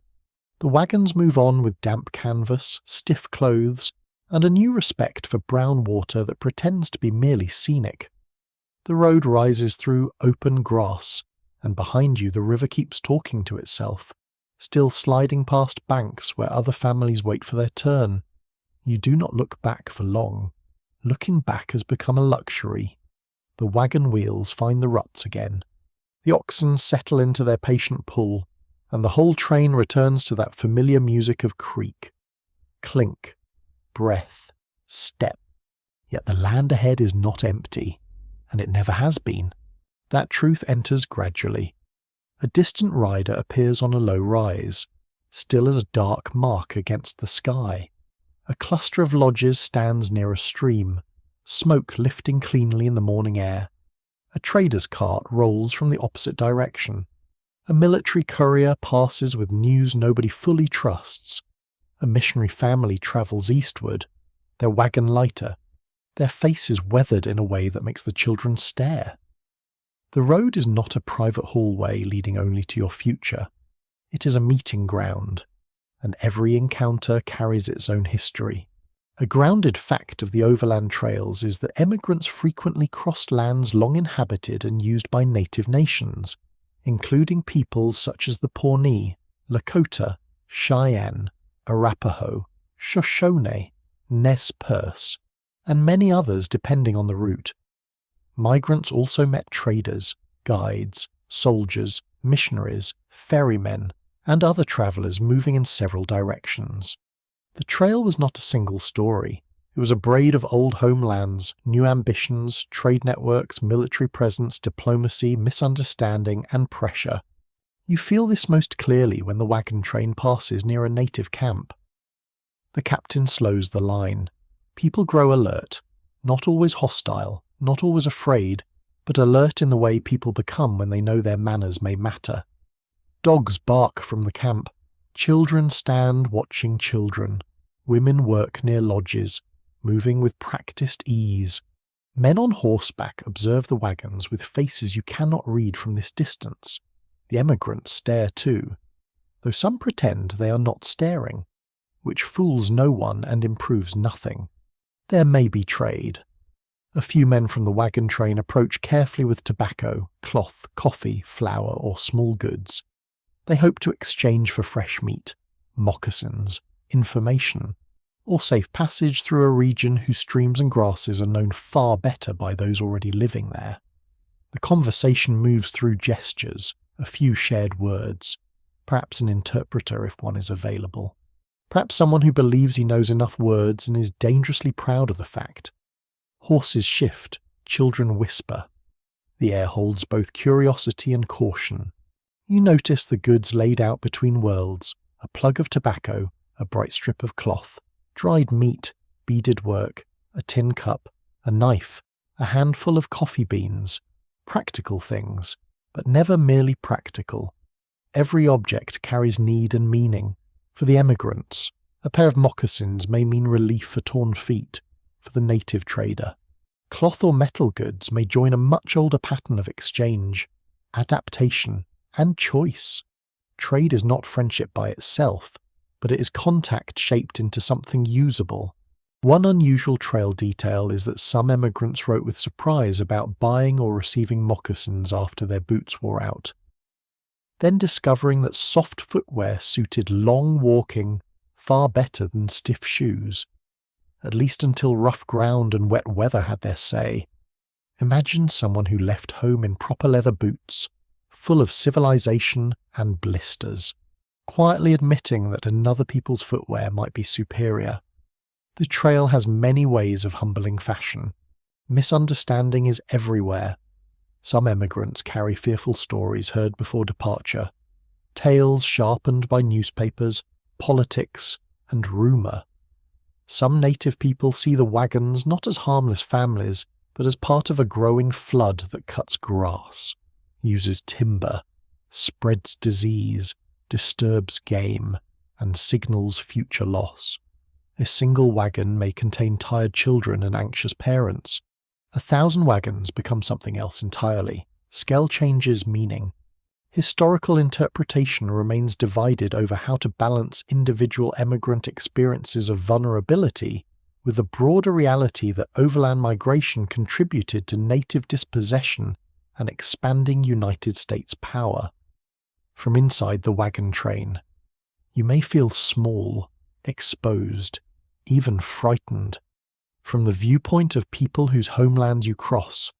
Speaker 1: The wagons move on with damp canvas, stiff clothes, and a new respect for brown water that pretends to be merely scenic. The road rises through open grass, and behind you the river keeps talking to itself, still sliding past banks where other families wait for their turn. You do not look back for long. Looking back has become a luxury. The wagon wheels find the ruts again. The oxen settle into their patient pull, and the whole train returns to that familiar music of creak, clink, breath, step. Yet the land ahead is not empty, and it never has been. That truth enters gradually. A distant rider appears on a low rise, still as a dark mark against the sky. A cluster of lodges stands near a stream, smoke lifting cleanly in the morning air. A trader's cart rolls from the opposite direction. A military courier passes with news nobody fully trusts. A missionary family travels eastward, their wagon lighter, their faces weathered in a way that makes the children stare. The road is not a private hallway leading only to your future. It is a meeting ground, and every encounter carries its own history. A grounded fact of the overland trails is that emigrants frequently crossed lands long inhabited and used by native nations, including peoples such as the Pawnee, Lakota, Cheyenne, Arapaho, Shoshone, Nez Perce, and many others depending on the route. Migrants also met traders, guides, soldiers, missionaries, ferrymen, and other travellers moving in several directions. The trail was not a single story. It was a braid of old homelands, new ambitions, trade networks, military presence, diplomacy, misunderstanding, and pressure. You feel this most clearly when the wagon train passes near a native camp. The captain slows the line. People grow alert, not always hostile, not always afraid, but alert in the way people become when they know their manners may matter. Dogs bark from the camp. Children stand watching children. Women work near lodges, moving with practiced ease. Men on horseback observe the wagons with faces you cannot read from this distance. The emigrants stare too, though some pretend they are not staring, which fools no one and improves nothing. There may be trade. A few men from the wagon train approach carefully with tobacco, cloth, coffee, flour, or small goods. They hope to exchange for fresh meat, moccasins, information, or safe passage through a region whose streams and grasses are known far better by those already living there. The conversation moves through gestures, a few shared words, perhaps an interpreter if one is available, perhaps someone who believes he knows enough words and is dangerously proud of the fact. Horses shift, children whisper. The air holds both curiosity and caution. You notice the goods laid out between worlds, a plug of tobacco, a bright strip of cloth, dried meat, beaded work, a tin cup, a knife, a handful of coffee beans, practical things, but never merely practical. Every object carries need and meaning. For the emigrants, a pair of moccasins may mean relief for torn feet. For the native trader, cloth or metal goods may join a much older pattern of exchange, adaptation, and choice. Trade is not friendship by itself, but it is contact shaped into something usable. One unusual trail detail is that some emigrants wrote with surprise about buying or receiving moccasins after their boots wore out, then discovering that soft footwear suited long walking far better than stiff shoes, at least until rough ground and wet weather had their say. Imagine someone who left home in proper leather boots, full of civilization and blisters, quietly admitting that another people's footwear might be superior. The trail has many ways of humbling fashion. Misunderstanding is everywhere. Some emigrants carry fearful stories heard before departure, tales sharpened by newspapers, politics, and rumour. Some native people see the wagons not as harmless families, but as part of a growing flood that cuts grass, uses timber, spreads disease, disturbs game, and signals future loss. A single wagon may contain tired children and anxious parents. 1,000 wagons become something else entirely. Scale changes meaning. Historical interpretation remains divided over how to balance individual emigrant experiences of vulnerability with the broader reality that overland migration contributed to native dispossession and expanding United States power. From inside the wagon train, you may feel small, exposed, even frightened. From the viewpoint of people whose homelands you cross,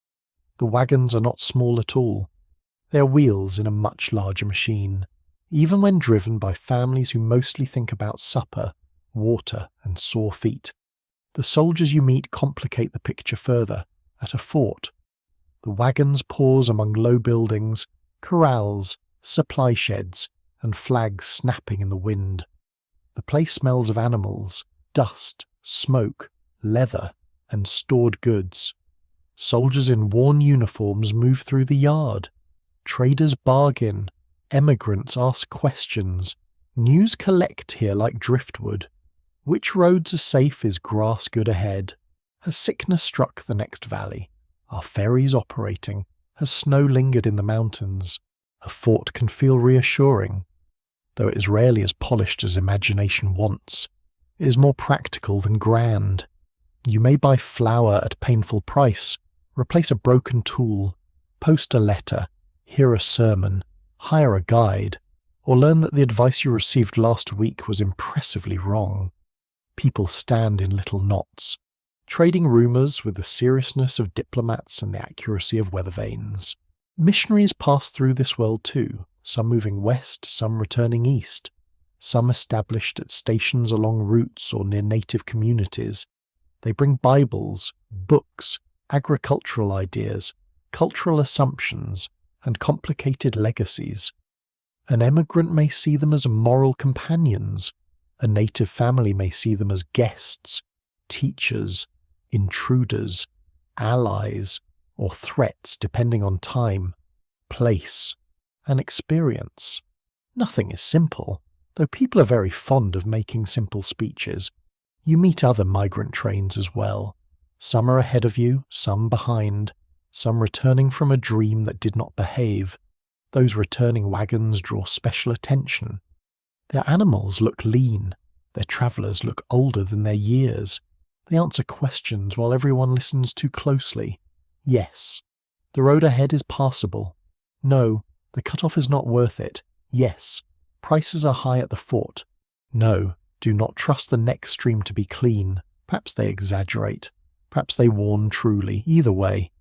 Speaker 1: the wagons are not small at all. They are wheels in a much larger machine, even when driven by families who mostly think about supper, water, and sore feet. The soldiers you meet complicate the picture further. At a fort, the wagons pause among low buildings, corrals, supply sheds, and flags snapping in the wind. The place smells of animals, dust, smoke, leather, and stored goods. Soldiers in worn uniforms move through the yard. Traders bargain. Emigrants ask questions. News collect here like driftwood. Which roads are safe? Is grass good ahead? Has sickness struck the next valley? Are ferries operating? Has snow lingered in the mountains, a fort can feel reassuring, though it is rarely as polished as imagination wants. It is more practical than grand. You may buy flour at painful price, replace a broken tool, post a letter, hear a sermon, hire a guide, or learn that the advice you received last week was impressively wrong. People stand in little knots, trading rumours with the seriousness of diplomats and the accuracy of weather vanes. Missionaries pass through this world too, some moving west, some returning east, some established at stations along routes or near native communities. They bring Bibles, books, agricultural ideas, cultural assumptions, and complicated legacies. An emigrant may see them as moral companions. A native family may see them as guests, teachers, intruders, allies, or threats depending on time, place, and experience. Nothing is simple, though people are very fond of making simple speeches. You meet other migrant trains as well. Some are ahead of you, some behind, some returning from a dream that did not behave. Those returning wagons draw special attention. Their animals look lean, their travellers look older than their years. They answer questions while everyone listens too closely. Yes. The road ahead is passable. No, the cut-off is not worth it. Yes. Prices are high at the fort. No, do not trust the next stream to be clean. Perhaps they exaggerate. Perhaps they warn truly. Either way,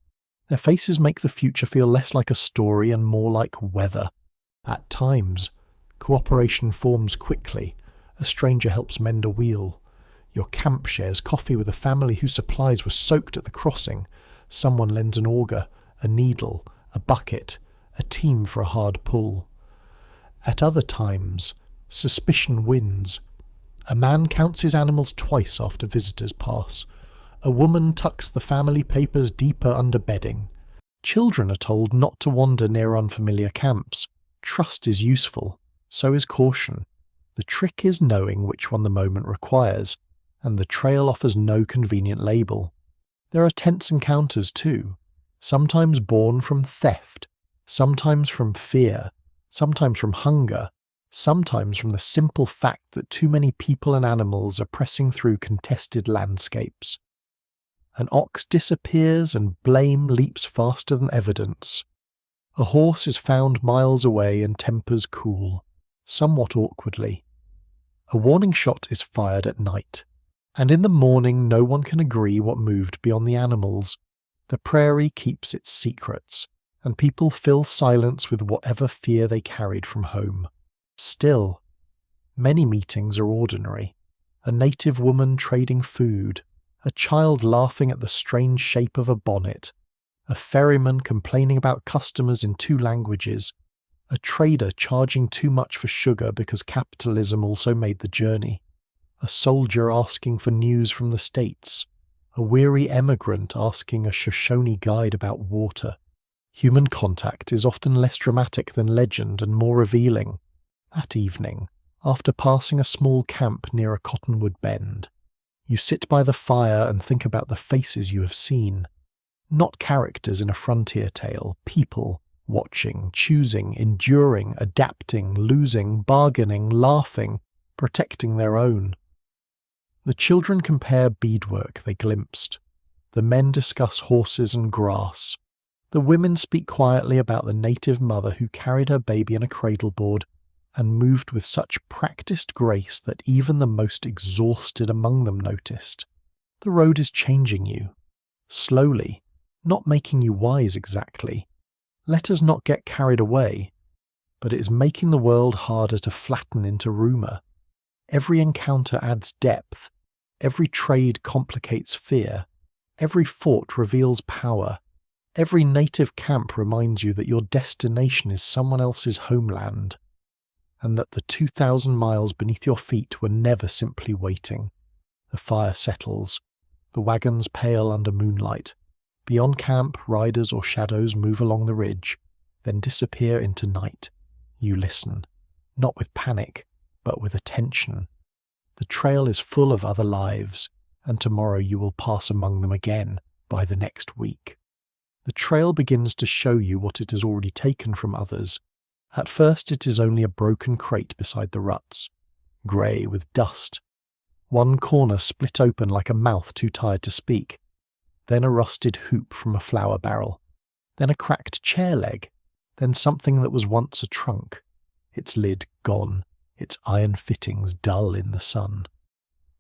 Speaker 1: their faces make the future feel less like a story and more like weather. At times, cooperation forms quickly. A stranger helps mend a wheel. Your camp shares coffee with a family whose supplies were soaked at the crossing. Someone lends an auger, a needle, a bucket, a team for a hard pull. At other times, suspicion wins. A man counts his animals twice after visitors pass. A woman tucks the family papers deeper under bedding. Children are told not to wander near unfamiliar camps. Trust is useful, so is caution. The trick is knowing which one the moment requires, and the trail offers no convenient label. There are tense encounters too, sometimes born from theft, sometimes from fear, sometimes from hunger, sometimes from the simple fact that too many people and animals are pressing through contested landscapes. An ox disappears and blame leaps faster than evidence. A horse is found miles away and tempers cool, somewhat awkwardly. A warning shot is fired at night, and in the morning no one can agree what moved beyond the animals. The prairie keeps its secrets, and people fill silence with whatever fear they carried from home. Still, many meetings are ordinary. A native woman trading food, a child laughing at the strange shape of a bonnet, a ferryman complaining about customers in 2 languages, a trader charging too much for sugar because capitalism also made the journey, a soldier asking for news from the States, a weary emigrant asking a Shoshone guide about water. Human contact is often less dramatic than legend and more revealing. That evening, after passing a small camp near a cottonwood bend, you sit by the fire and think about the faces you have seen. Not characters in a frontier tale, people, watching, choosing, enduring, adapting, losing, bargaining, laughing, protecting their own. The children compare beadwork they glimpsed. The men discuss horses and grass. The women speak quietly about the native mother who carried her baby in a cradleboard and moved with such practiced grace that even the most exhausted among them noticed. The road is changing you. Slowly, not making you wise exactly. Let us not get carried away, but it is making the world harder to flatten into rumour. Every encounter adds depth. Every trade complicates fear. Every fort reveals power. Every native camp reminds you that your destination is someone else's homeland, and that the 2,000 miles beneath your feet were never simply waiting. The fire settles. The wagons pale under moonlight. Beyond camp, riders or shadows move along the ridge, then disappear into night. You listen, not with panic, but with attention. The trail is full of other lives, and tomorrow you will pass among them again by the next week. The The trail begins to show you what it has already taken from others. At first it is only a broken crate beside the ruts, grey with dust. One corner split open like a mouth too tired to speak. Then a rusted hoop from a flour barrel. Then a cracked chair leg. Then something that was once a trunk. Its lid gone, its iron fittings dull in the sun.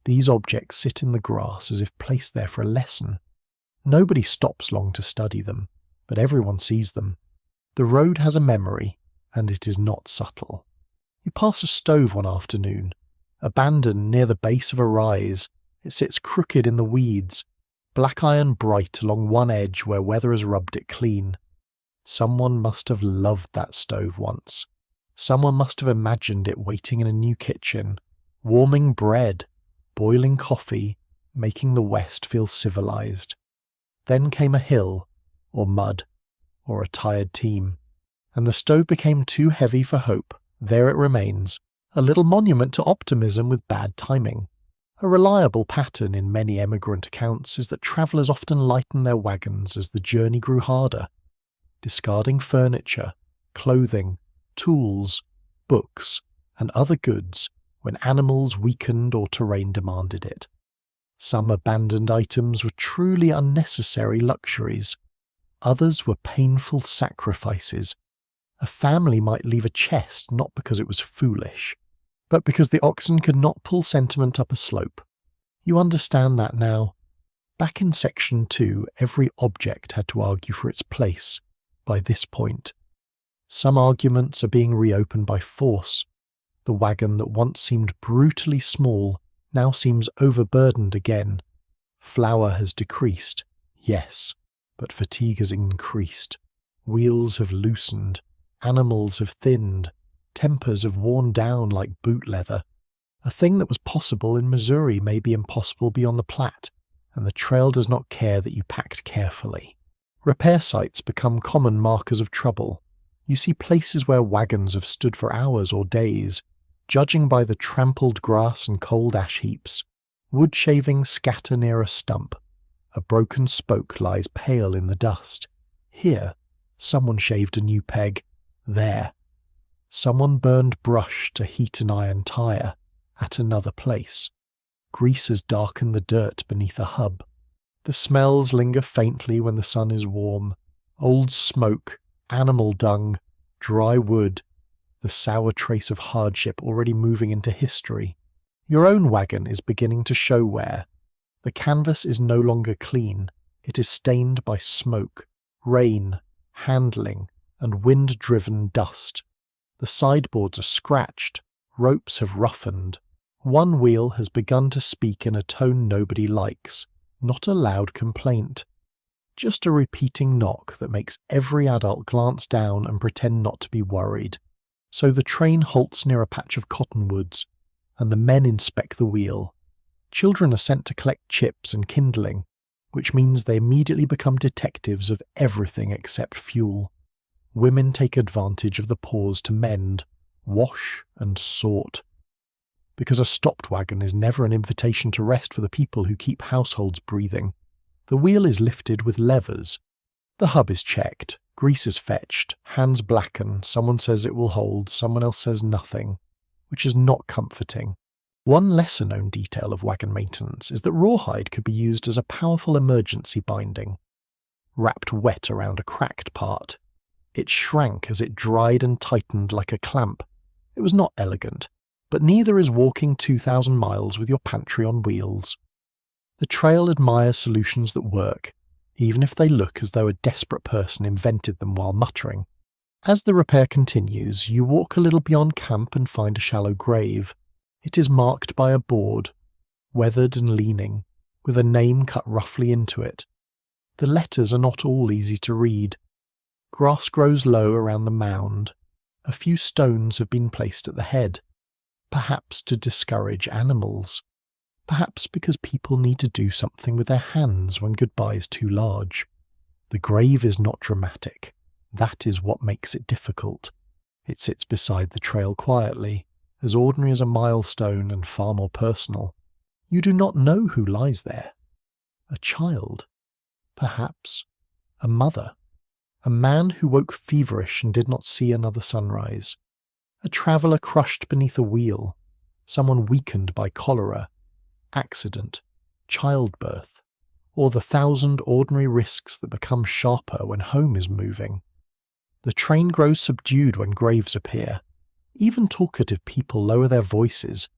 Speaker 1: These objects sit in the grass as if placed there for a lesson. Nobody stops long to study them, but everyone sees them. The road has a memory, and it is not subtle. You pass a stove one afternoon, abandoned near the base of a rise. It sits crooked in the weeds, black iron bright along one edge where weather has rubbed it clean. Someone must have loved that stove once. Someone must have imagined it waiting in a new kitchen, warming bread, boiling coffee, making the West feel civilized. Then came a hill, or mud, or a tired team, and the stove became too heavy for hope. There it remains, a little monument to optimism with bad timing. A reliable pattern in many emigrant accounts is that travellers often lighten their wagons as the journey grew harder, discarding furniture, clothing, tools, books, and other goods when animals weakened or terrain demanded it. Some abandoned items were truly unnecessary luxuries. Others were painful sacrifices. A family might leave a chest not because it was foolish, but because the oxen could not pull sentiment up a slope. You understand that now. Back in Section 2, every object had to argue for its place. By this point, some arguments are being reopened by force. The wagon that once seemed brutally small now seems overburdened again. Flour has decreased, yes, but fatigue has increased. Wheels have loosened, animals have thinned, tempers have worn down like boot leather. A thing that was possible in Missouri may be impossible beyond the Platte, and the trail does not care that you packed carefully. Repair sites become common markers of trouble. You see places where wagons have stood for hours or days, judging by the trampled grass and cold ash heaps. Wood shavings scatter near a stump. A broken spoke lies pale in the dust. Here, someone shaved a new peg. There, someone burned brush to heat an iron tire. At another place, grease has darkened the dirt beneath a hub. The smells linger faintly when the sun is warm. Old smoke, animal dung, dry wood, the sour trace of hardship already moving into history. Your own wagon is beginning to show wear. The canvas is no longer clean. It is stained by smoke, rain, handling, and wind-driven dust. The sideboards are scratched. Ropes have roughened. One wheel has begun to speak in a tone nobody likes. Not a loud complaint. Just a repeating knock that makes every adult glance down and pretend not to be worried. So the train halts near a patch of cottonwoods, and the men inspect the wheel. Children are sent to collect chips and kindling, which means they immediately become detectives of everything except fuel. Women take advantage of the pause to mend, wash, and sort. Because a stopped wagon is never an invitation to rest for the people who keep households breathing. The wheel is lifted with levers. The hub is checked, grease is fetched, hands blacken, someone says it will hold, someone else says nothing, which is not comforting. One lesser-known detail of wagon maintenance is that rawhide could be used as a powerful emergency binding. Wrapped wet around a cracked part, it shrank as it dried and tightened like a clamp. It was not elegant, but neither is walking 2,000 miles with your pantry on wheels. The trail admires solutions that work, even if they look as though a desperate person invented them while muttering. As the repair continues, you walk a little beyond camp and find a shallow grave. It is marked by a board, weathered and leaning, with a name cut roughly into it. The letters are not all easy to read. Grass grows low around the mound. A few stones have been placed at the head. Perhaps to discourage animals. Perhaps because people need to do something with their hands when goodbye is too large. The grave is not dramatic. That is what makes it difficult. It sits beside the trail quietly, as ordinary as a milestone and far more personal. You do not know who lies there. A child. Perhaps a mother. A man who woke feverish and did not see another sunrise. A traveller crushed beneath a wheel. Someone weakened by cholera. Accident. Childbirth. Or the 1,000 ordinary risks that become sharper when home is moving. The train grows subdued when graves appear. Even talkative people lower their voices.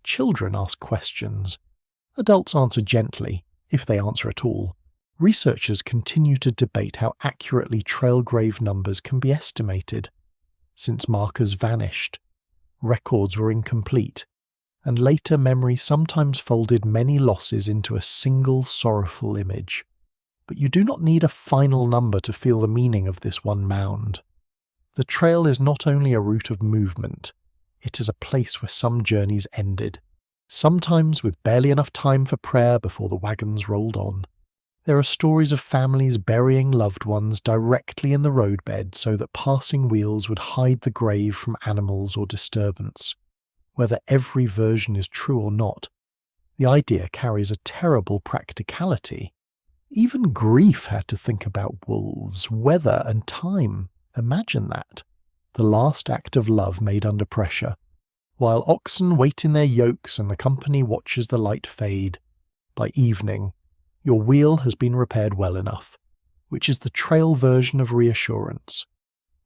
Speaker 1: Children ask questions. Adults answer gently, if they answer at all. Researchers continue to debate how accurately trail grave numbers can be estimated. Since markers vanished, records were incomplete, and later memory sometimes folded many losses into a single sorrowful image. But you do not need a final number to feel the meaning of this one mound. The trail is not only a route of movement, it is a place where some journeys ended, sometimes with barely enough time for prayer before the wagons rolled on. There are stories of families burying loved ones directly in the roadbed so that passing wheels would hide the grave from animals or disturbance. Whether every version is true or not, the idea carries a terrible practicality. Even grief had to think about wolves, weather, and time. Imagine that. The last act of love made under pressure. While oxen wait in their yokes and the company watches the light fade, by evening, your wheel has been repaired well enough, which is the trail version of reassurance.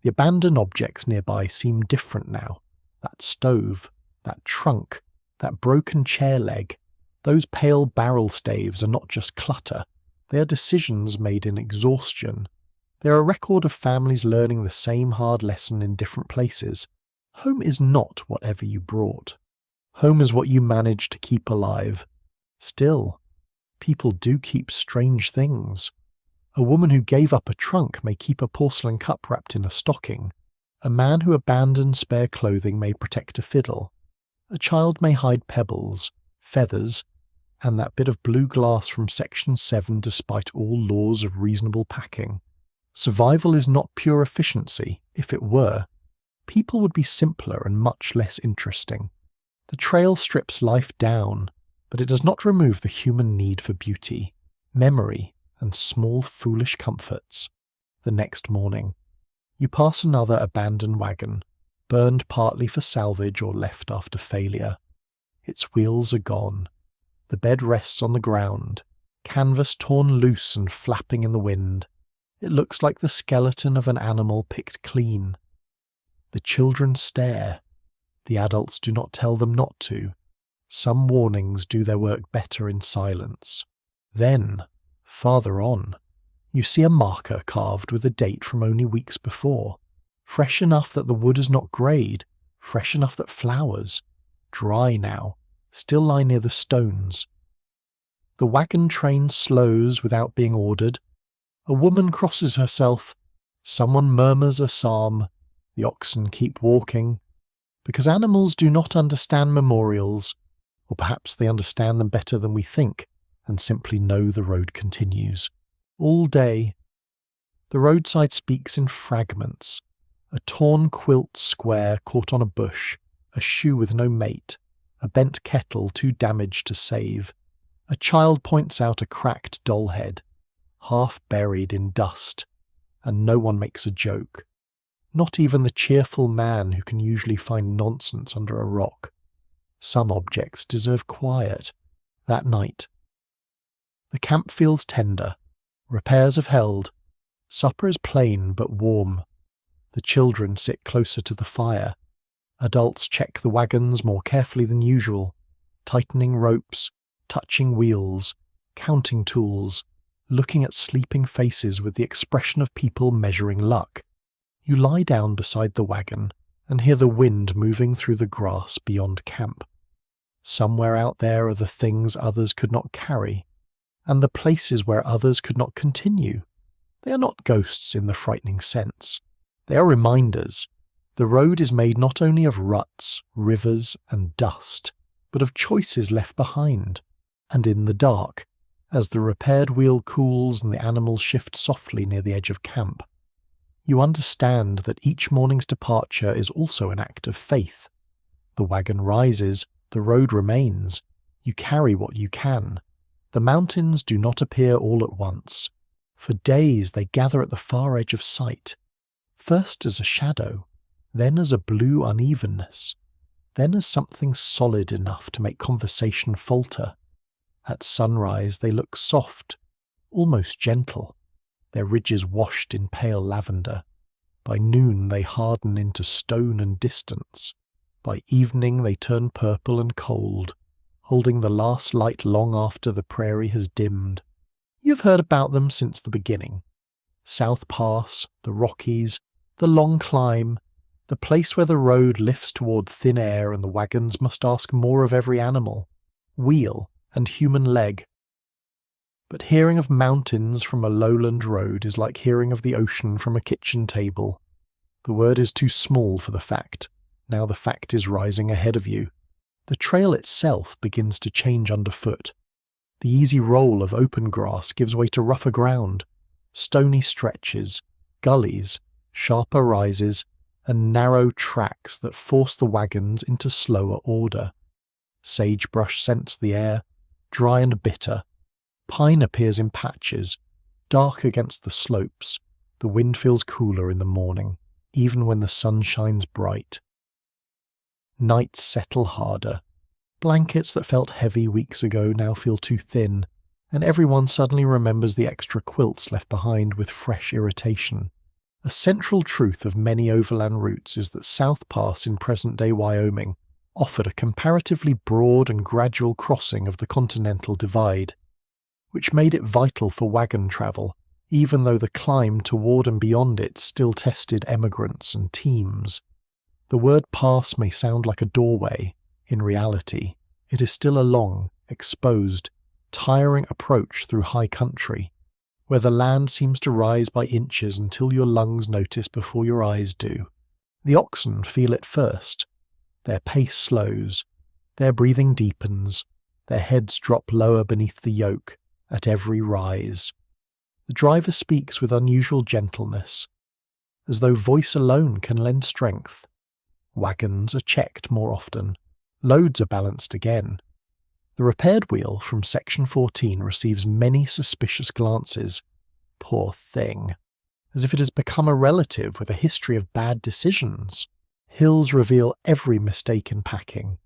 Speaker 1: The abandoned objects nearby seem different now. That stove, that trunk, that broken chair leg, those pale barrel staves are not just clutter. They are decisions made in exhaustion. They are a record of families learning the same hard lesson in different places. Home is not whatever you brought. Home is what you managed to keep alive. Still, people do keep strange things. A woman who gave up a trunk may keep a porcelain cup wrapped in a stocking. A man who abandoned spare clothing may protect a fiddle. A child may hide pebbles, feathers, and that bit of blue glass from Section 7 despite all laws of reasonable packing. Survival is not pure efficiency. If it were, people would be simpler and much less interesting. The trail strips life down, but it does not remove the human need for beauty, memory, and small foolish comforts. The next morning, you pass another abandoned wagon, burned partly for salvage or left after failure. Its wheels are gone. The bed rests on the ground, canvas torn loose and flapping in the wind. It looks like the skeleton of an animal picked clean. The children stare. The adults do not tell them not to. Some warnings do their work better in silence. Then, farther on, you see a marker carved with a date from only weeks before. Fresh enough that the wood is not greyed, fresh enough that flowers, dry now, still lie near the stones. The wagon train slows without being ordered. A woman crosses herself. Someone murmurs a psalm. The oxen keep walking. Because animals do not understand memorials, or perhaps they understand them better than we think, and simply know the road continues. All day, the roadside speaks in fragments. A torn quilt square caught on a bush, a shoe with no mate, a bent kettle too damaged to save. A child points out a cracked doll head, half buried in dust, and no one makes a joke. Not even the cheerful man who can usually find nonsense under a rock. Some objects deserve quiet. That night, the camp feels tender. Repairs have held. Supper is plain but warm. The children sit closer to the fire. Adults check the wagons more carefully than usual, tightening ropes, touching wheels, counting tools, looking at sleeping faces with the expression of people measuring luck. You lie down beside the wagon and hear the wind moving through the grass beyond camp. Somewhere out there are the things others could not carry, and the places where others could not continue. They are not ghosts in the frightening sense. They are reminders. The road is made not only of ruts, rivers, and dust, but of choices left behind. And in the dark, as the repaired wheel cools and the animals shift softly near the edge of camp, you understand that each morning's departure is also an act of faith. The wagon rises, the road remains. You carry what you can. The mountains do not appear all at once. For days they gather at the far edge of sight, first as a shadow, then as a blue unevenness, then as something solid enough to make conversation falter. At sunrise they look soft, almost gentle, their ridges washed in pale lavender. By noon they harden into stone and distance. By evening they turn purple and cold, holding the last light long after the prairie has dimmed. You've heard about them since the beginning. South Pass, the Rockies, the long climb, the place where the road lifts toward thin air and the wagons must ask more of every animal, wheel and human leg. But hearing of mountains from a lowland road is like hearing of the ocean from a kitchen table. The word is too small for the fact. Now the fact is rising ahead of you. The trail itself begins to change underfoot. The easy roll of open grass gives way to rougher ground, stony stretches, gullies, sharper rises, and narrow tracks that force the wagons into slower order. Sagebrush scents the air, dry and bitter. Pine appears in patches, dark against the slopes. The wind feels cooler in the morning, even when the sun shines bright. Nights settle harder. Blankets that felt heavy weeks ago now feel too thin, and everyone suddenly remembers the extra quilts left behind with fresh irritation. A central truth of many overland routes is that South Pass in present-day Wyoming offered a comparatively broad and gradual crossing of the Continental Divide, which made it vital for wagon travel, even though the climb toward and beyond it still tested emigrants and teams. The word pass may sound like a doorway. In reality, it is still a long, exposed, tiring approach through high country, where the land seems to rise by inches until your lungs notice before your eyes do. The oxen feel it first. Their pace slows, their breathing deepens, their heads drop lower beneath the yoke at every rise. The driver speaks with unusual gentleness, as though voice alone can lend strength. Wagons are checked more often. Loads are balanced again. The repaired wheel from Section 14 receives many suspicious glances. Poor thing. As if it has become a relative with a history of bad decisions. Hills reveal every mistake in packing.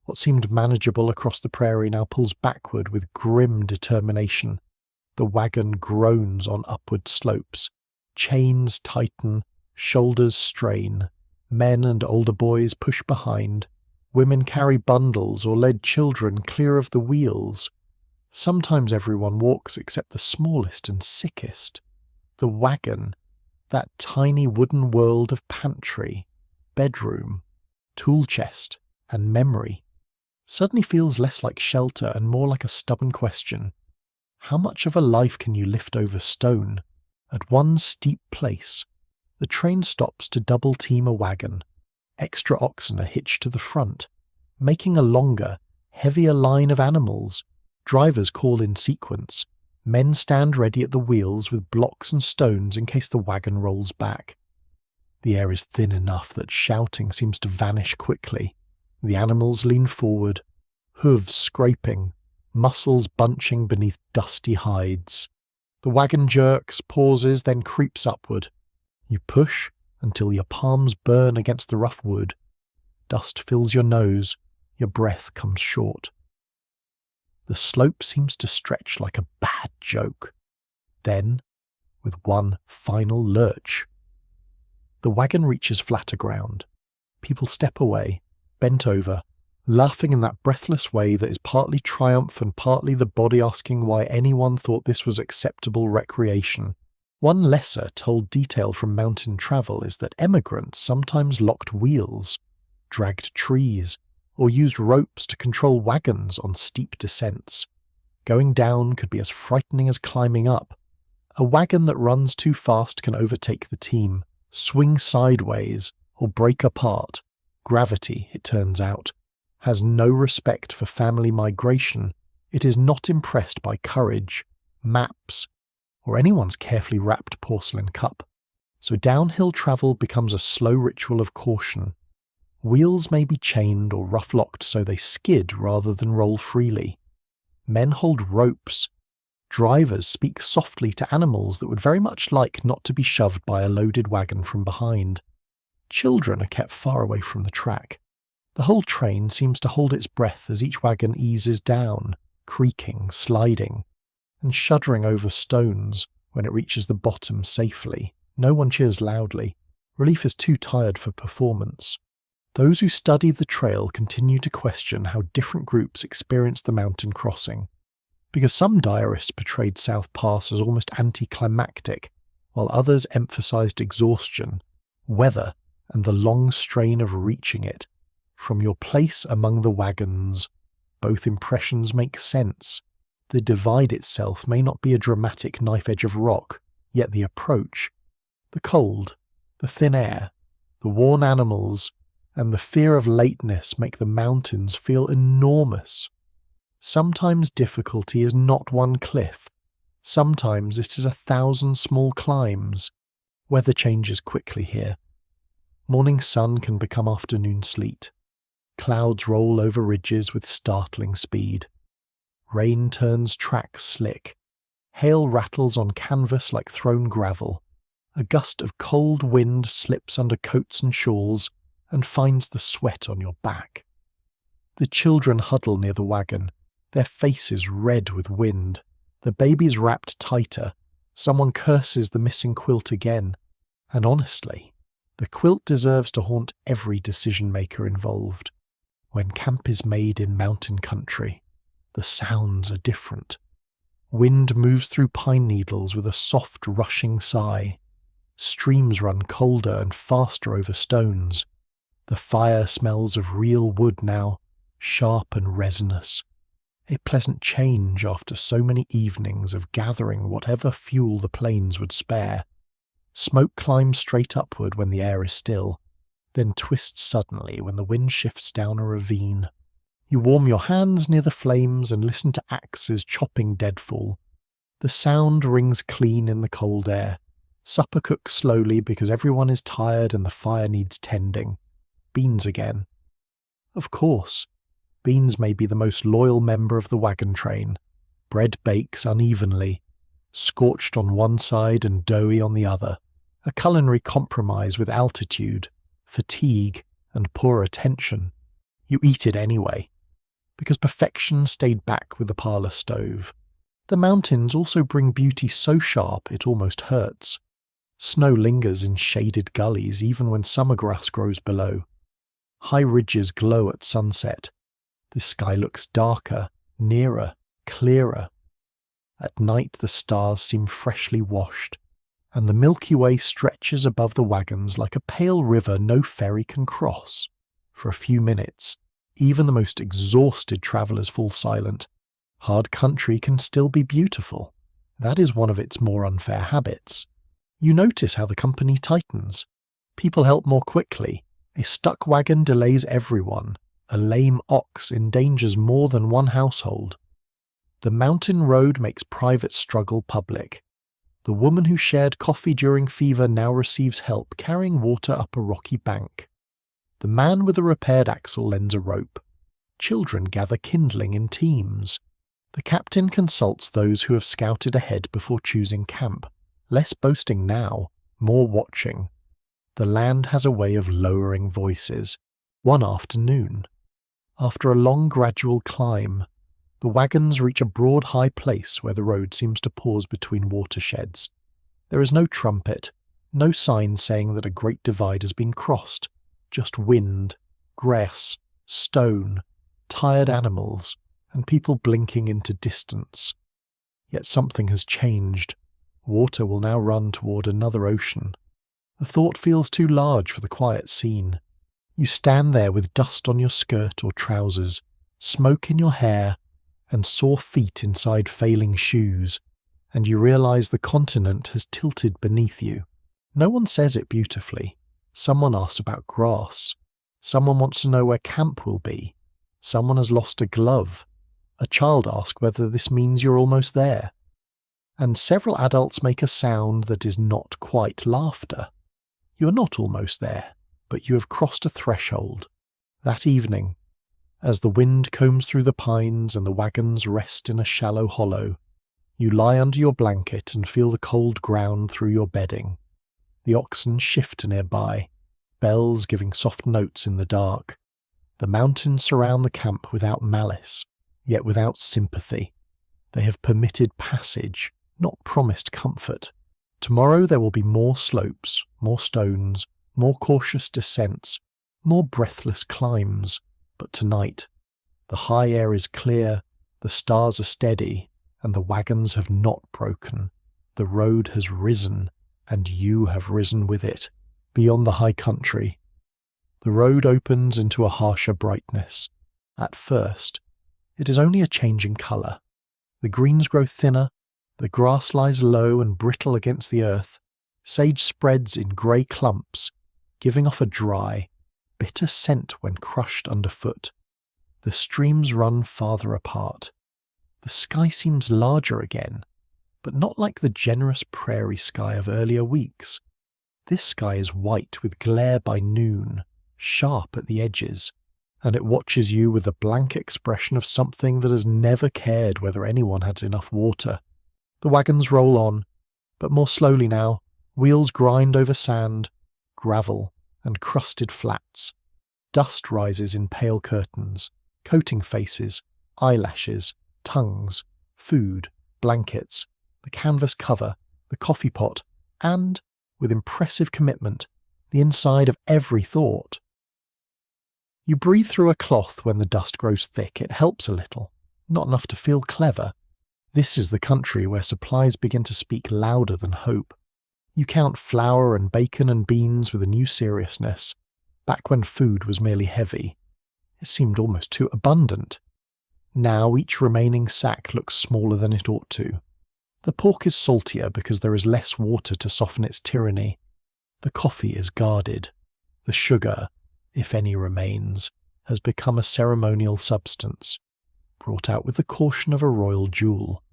Speaker 1: What seemed manageable across the prairie now pulls backward with grim determination. The wagon groans on upward slopes. Chains tighten, shoulders strain. Men and older boys push behind. Women carry bundles or lead children clear of the wheels. Sometimes everyone walks except the smallest and sickest. The wagon, that tiny wooden world of pantry, bedroom, tool chest, and memory, suddenly feels less like shelter and more like a stubborn question. How much of a life can you lift over stone? At one steep place, the train stops to double-team a wagon. Extra oxen are hitched to the front, making a longer, heavier line of animals. Drivers call in sequence. Men stand ready at the wheels with blocks and stones in case the wagon rolls back. The air is thin enough that shouting seems to vanish quickly. The animals lean forward, hooves scraping, muscles bunching beneath dusty hides. The wagon jerks, pauses, then creeps upward. You push until your palms burn against the rough wood. Dust fills your nose, your breath comes short. The slope seems to stretch like a bad joke. Then, with one final lurch, the wagon reaches flatter ground. People step away, bent over, laughing in that breathless way that is partly triumph and partly the body asking why anyone thought this was acceptable recreation. One lesser-told detail from mountain travel is that emigrants sometimes locked wheels, dragged trees, or used ropes to control wagons on steep descents. Going down could be as frightening as climbing up. A wagon that runs too fast can overtake the team, swing sideways, or break apart. Gravity, it turns out, has no respect for family migration. It is not impressed by courage, maps, or anyone's carefully wrapped porcelain cup. So downhill travel becomes a slow ritual of caution. Wheels may be chained or rough-locked so they skid rather than roll freely. Men hold ropes, Drivers speak softly to animals that would very much like not to be shoved by a loaded wagon from behind. Children are kept far away from the track. The whole train seems to hold its breath as each wagon eases down, creaking, sliding, and shuddering over stones when it reaches the bottom safely. No one cheers loudly. Relief is too tired for performance. Those who study the trail continue to question how different groups experience the mountain crossing, because some diarists portrayed South Pass as almost anticlimactic, while others emphasized exhaustion, weather, and the long strain of reaching it. From your place among the wagons, both impressions make sense. The divide itself may not be a dramatic knife edge of rock, yet the approach, the cold, the thin air, the worn animals, and the fear of lateness make the mountains feel enormous. Sometimes difficulty is not one cliff. Sometimes it is 1,000 small climbs. Weather changes quickly here. Morning sun can become afternoon sleet. Clouds roll over ridges with startling speed. Rain turns tracks slick. Hail rattles on canvas like thrown gravel. A gust of cold wind slips under coats and shawls and finds the sweat on your back. The children huddle near the wagon, their faces red with wind. The baby's wrapped tighter. Someone curses the missing quilt again. And honestly, the quilt deserves to haunt every decision-maker involved. When camp is made in mountain country, the sounds are different. Wind moves through pine needles with a soft rushing sigh. Streams run colder and faster over stones. The fire smells of real wood now, sharp and resinous. A pleasant change after so many evenings of gathering whatever fuel the plains would spare. Smoke climbs straight upward when the air is still, then twists suddenly when the wind shifts down a ravine. You warm your hands near the flames and listen to axes chopping deadfall. The sound rings clean in the cold air. Supper cooks slowly because everyone is tired and the fire needs tending. Beans again. Of course, Beans may be the most loyal member of the wagon train. Bread bakes unevenly, scorched on one side and doughy on the other. A culinary compromise with altitude, fatigue, and poor attention. You eat it anyway, because perfection stayed back with the parlour stove. The mountains also bring beauty so sharp it almost hurts. Snow lingers in shaded gullies even when summer grass grows below. High ridges glow at sunset. The sky looks darker, nearer, clearer. At night the stars seem freshly washed, and the Milky Way stretches above the wagons like a pale river no ferry can cross. For a few minutes, even the most exhausted travellers fall silent. Hard country can still be beautiful. That is one of its more unfair habits. You notice how the company tightens. People help more quickly. A stuck wagon delays everyone. A lame ox endangers more than one household. The mountain road makes private struggle public. The woman who shared coffee during fever now receives help carrying water up a rocky bank. The man with a repaired axle lends a rope. Children gather kindling in teams. The captain consults those who have scouted ahead before choosing camp. Less boasting now, more watching. The land has a way of lowering voices. One afternoon, after a long gradual climb, the wagons reach a broad high place where the road seems to pause between watersheds. There is no trumpet, no sign saying that a great divide has been crossed, just wind, grass, stone, tired animals, and people blinking into distance. Yet something has changed. Water will now run toward another ocean. The thought feels too large for the quiet scene. You stand there with dust on your skirt or trousers, smoke in your hair, and sore feet inside failing shoes, and you realize the continent has tilted beneath you. No one says it beautifully. Someone asks about grass. Someone wants to know where camp will be. Someone has lost a glove. A child asks whether this means you're almost there. And several adults make a sound that is not quite laughter. You are not almost there, but you have crossed a threshold. That evening, as the wind combs through the pines and the wagons rest in a shallow hollow, You lie under your blanket and feel the cold ground through your bedding. The oxen shift nearby, bells giving soft notes in the dark. The mountains surround the camp without malice, yet without sympathy. They have permitted passage, not promised comfort. Tomorrow there will be more slopes, more stones, more cautious descents, more breathless climbs. But tonight, the high air is clear, the stars are steady, and the wagons have not broken. The road has risen, and you have risen with it, beyond the high country. The road opens into a harsher brightness. At first, it is only a change in colour. The greens grow thinner, the grass lies low and brittle against the earth, sage spreads in grey clumps, giving off a dry, bitter scent when crushed underfoot. The streams run farther apart. The sky seems larger again, but not like the generous prairie sky of earlier weeks. This sky is white with glare by noon, sharp at the edges, and it watches you with the blank expression of something that has never cared whether anyone had enough water. The wagons roll on, but more slowly now. Wheels grind over sand, gravel, and crusted flats. Dust rises in pale curtains, coating faces, eyelashes, tongues, food, blankets, the canvas cover, the coffee pot, and, with impressive commitment, the inside of every thought. You breathe through a cloth when the dust grows thick. It helps a little, not enough to feel clever. This is the country where supplies begin to speak louder than hope. You count flour and bacon and beans with a new seriousness. Back when food was merely heavy, it seemed almost too abundant. Now each remaining sack looks smaller than it ought to. The pork is saltier because there is less water to soften its tyranny. The coffee is guarded. The sugar, if any remains, has become a ceremonial substance, brought out with the caution of a royal jewel.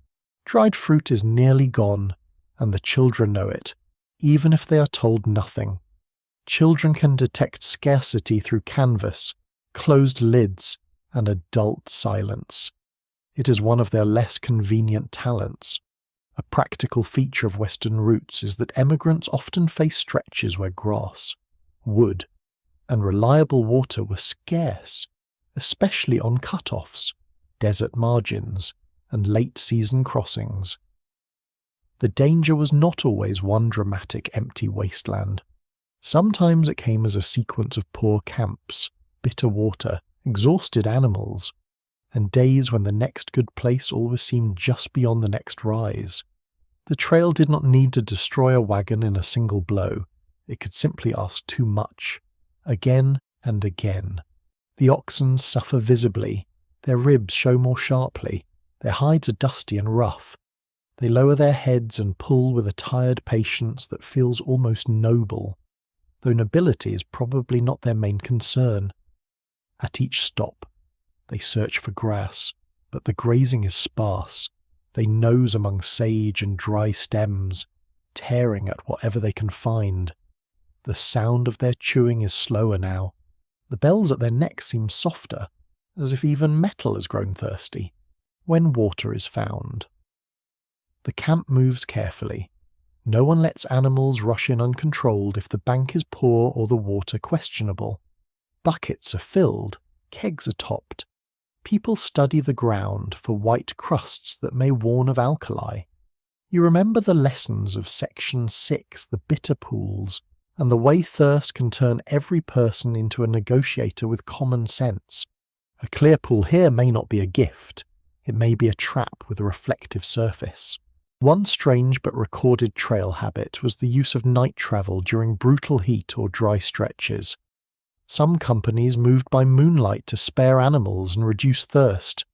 Speaker 1: Dried fruit is nearly gone, and the children know it, even if they are told nothing. Children can detect scarcity through canvas, closed lids, and adult silence. It is one of their less convenient talents. A practical feature of Western routes is that emigrants often face stretches where grass, wood, and reliable water were scarce, especially on cut-offs, desert margins, and late-season crossings. The danger was not always one dramatic empty wasteland. Sometimes it came as a sequence of poor camps, bitter water, exhausted animals, and days when the next good place always seemed just beyond the next rise. The trail did not need to destroy a wagon in a single blow. It could simply ask too much, again and again. The oxen suffer visibly. Their ribs show more sharply. Their hides are dusty and rough. They lower their heads and pull with a tired patience that feels almost noble, though nobility is probably not their main concern. At each stop, they search for grass, but the grazing is sparse. They nose among sage and dry stems, tearing at whatever they can find. The sound of their chewing is slower now. The bells at their necks seem softer, as if even metal has grown thirsty, when water is found. The camp moves carefully. No one lets animals rush in uncontrolled if the bank is poor or the water questionable. Buckets are filled, kegs are topped. People study the ground for white crusts that may warn of alkali. You remember the lessons of Section 6, the bitter pools, and the way thirst can turn every person into a negotiator with common sense. A clear pool here may not be a gift. It may be a trap with a reflective surface. One strange but recorded trail habit was the use of night travel during brutal heat or dry stretches. Some companies moved by moonlight to spare animals and reduce thirst,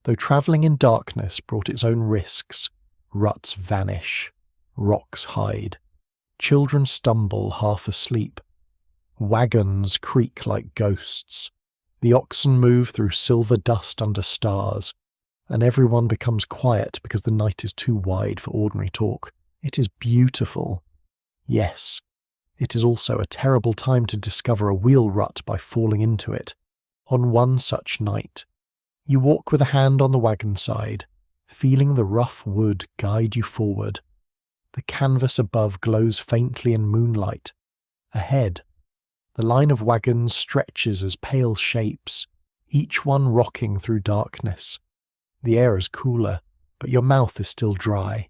Speaker 1: though travelling in darkness brought its own risks. Ruts vanish, rocks hide, children stumble half asleep, wagons creak like ghosts, the oxen move through silver dust under stars, and everyone becomes quiet because the night is too wide for ordinary talk. It is beautiful. Yes, it is also a terrible time to discover a wheel rut by falling into it. On one such night, you walk with a hand on the wagon side, feeling the rough wood guide you forward. The canvas above glows faintly in moonlight. Ahead, the line of wagons stretches as pale shapes, each one rocking through darkness. The air is cooler, but your mouth is still dry.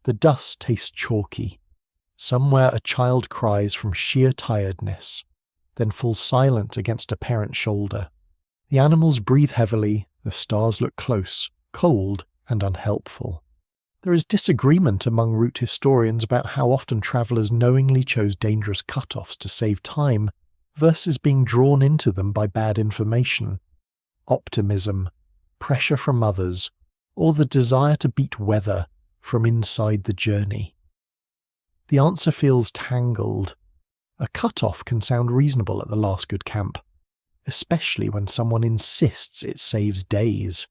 Speaker 1: The dust tastes chalky. Somewhere a child cries from sheer tiredness, then falls silent against a parent's shoulder. The animals breathe heavily, the stars look close, cold and unhelpful. There is disagreement among route historians about how often travellers knowingly chose dangerous cut-offs to save time versus being drawn into them by bad information. Optimism, pressure from others, or the desire to beat weather from inside the journey. The answer feels tangled. A cut-off can sound reasonable at the last good camp, especially when someone insists it saves days.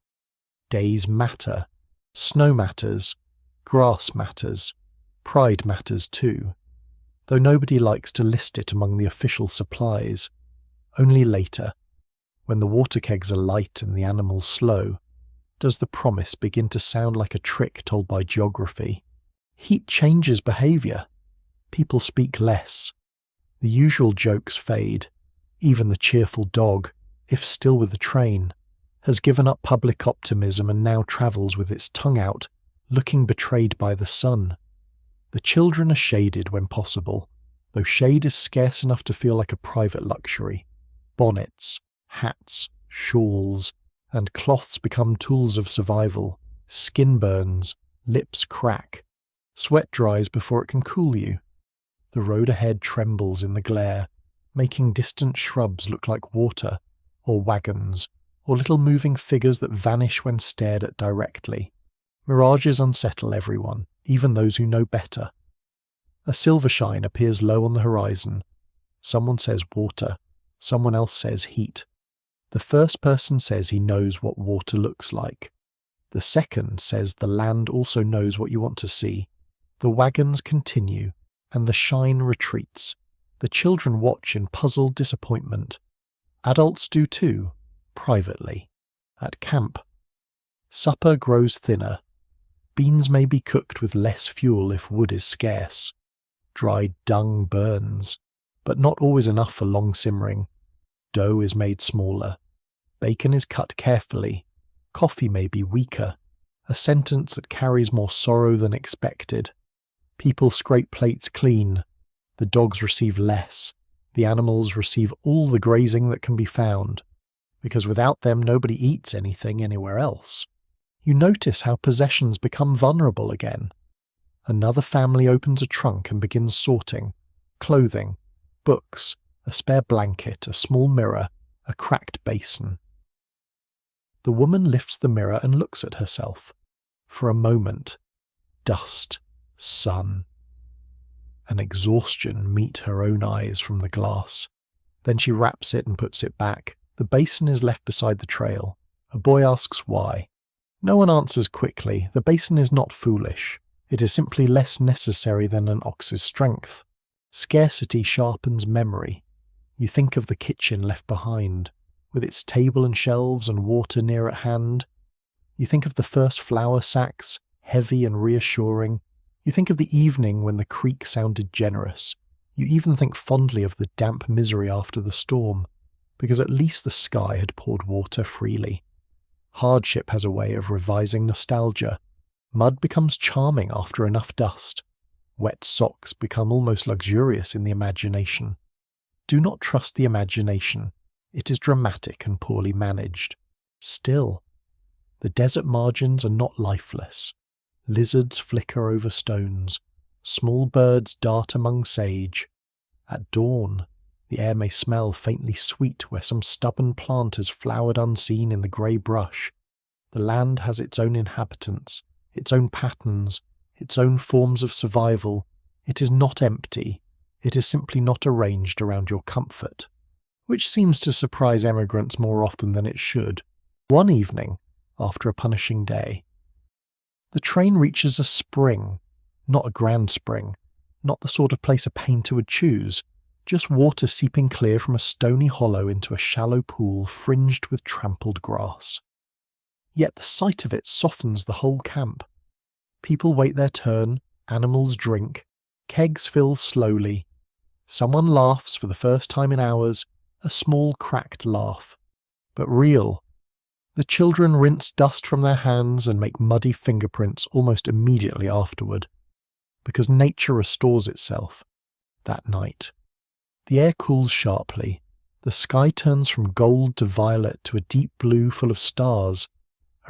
Speaker 1: Days matter. Snow matters. Grass matters. Pride matters too. Though nobody likes to list it among the official supplies. Only later, when the water kegs are light and the animals slow, does the promise begin to sound like a trick told by geography. Heat changes behaviour. People speak less. The usual jokes fade. Even the cheerful dog, if still with the train, has given up public optimism and now travels with its tongue out, looking betrayed by the sun. The children are shaded when possible, though shade is scarce enough to feel like a private luxury. Bonnets, hats, shawls, and cloths become tools of survival. Skin burns, lips crack. Sweat dries before it can cool you. The road ahead trembles in the glare, making distant shrubs look like water, or wagons, or little moving figures that vanish when stared at directly. Mirages unsettle everyone, even those who know better. A silver shine appears low on the horizon. Someone says water, someone else says heat. The first person says he knows what water looks like. The second says the land also knows what you want to see. The wagons continue, and the shine retreats. The children watch in puzzled disappointment. Adults do too, privately. At camp, supper grows thinner. Beans may be cooked with less fuel if wood is scarce. Dried dung burns, but not always enough for long simmering. Dough is made smaller. Bacon is cut carefully. Coffee may be weaker, a sentence that carries more sorrow than expected. People scrape plates clean. The dogs receive less. The animals receive all the grazing that can be found, because without them nobody eats anything anywhere else. You notice how possessions become vulnerable again. Another family opens a trunk and begins sorting. Clothing, books, a spare blanket, a small mirror, a cracked basin. The woman lifts the mirror and looks at herself. For a moment, dust, sun, and exhaustion meet her own eyes from the glass. Then she wraps it and puts it back. The basin is left beside the trail. A boy asks why. No one answers quickly. The basin is not foolish. It is simply less necessary than an ox's strength. Scarcity sharpens memory. You think of the kitchen left behind, with its table and shelves and water near at hand. You think of the first flour sacks, heavy and reassuring. You think of the evening when the creek sounded generous. You even think fondly of the damp misery after the storm, because at least the sky had poured water freely. Hardship has a way of revising nostalgia. Mud becomes charming after enough dust. Wet socks become almost luxurious in the imagination. Do not trust the imagination. It is dramatic and poorly managed. Still, the desert margins are not lifeless. Lizards flicker over stones. Small birds dart among sage. At dawn, the air may smell faintly sweet where some stubborn plant has flowered unseen in the grey brush. The land has its own inhabitants, its own patterns, its own forms of survival. It is not empty. It is simply not arranged around your comfort, which seems to surprise emigrants more often than it should. One evening, after a punishing day, the train reaches a spring, not a grand spring, not the sort of place a painter would choose, just water seeping clear from a stony hollow into a shallow pool fringed with trampled grass. yet the sight of it softens the whole camp. People wait their turn, animals drink, kegs fill slowly. Someone laughs for the first time in hours, a small cracked laugh, but real. The children rinse dust from their hands and make muddy fingerprints almost immediately afterward, because nature restores itself that night. The air cools sharply. The sky turns from gold to violet to a deep blue full of stars.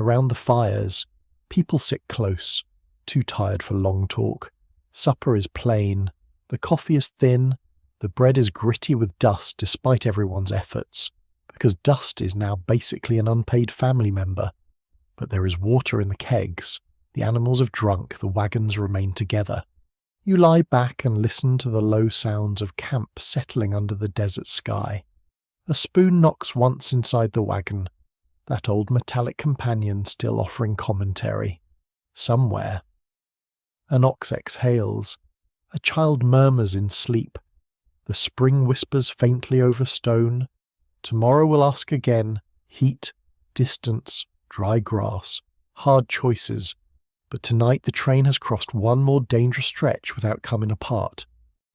Speaker 1: Around the fires, people sit close, too tired for long talk. Supper is plain. The coffee is thin. The bread is gritty with dust despite everyone's efforts, because dust is now basically an unpaid family member. But there is water in the kegs. The animals have drunk. The wagons remain together. You lie back and listen to the low sounds of camp settling under the desert sky. A spoon knocks once inside the wagon, that old metallic companion still offering commentary. Somewhere. An ox exhales. A child murmurs in sleep. The spring whispers faintly over stone. Tomorrow will ask again. Heat, distance, dry grass, hard choices. But tonight the train has crossed one more dangerous stretch without coming apart.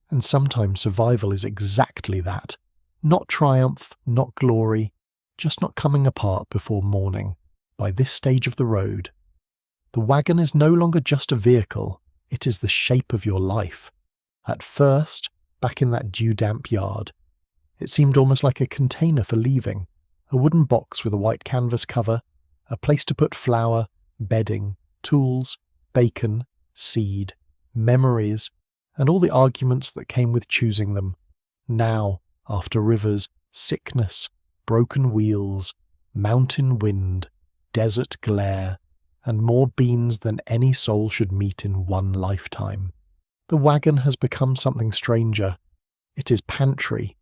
Speaker 1: And sometimes survival is exactly that. Not triumph, not glory, just not coming apart before morning, by this stage of the road. The wagon is no longer just a vehicle, it is the shape of your life. At first, back in that dew-damp yard, it seemed almost like a container for leaving, a wooden box with a white canvas cover, a place to put flour, bedding, tools, bacon, seed, memories, and all the arguments that came with choosing them. Now, after rivers, sickness, broken wheels, mountain wind, desert glare, and more beans than any soul should meet in one lifetime. The wagon has become something stranger. It is pantry,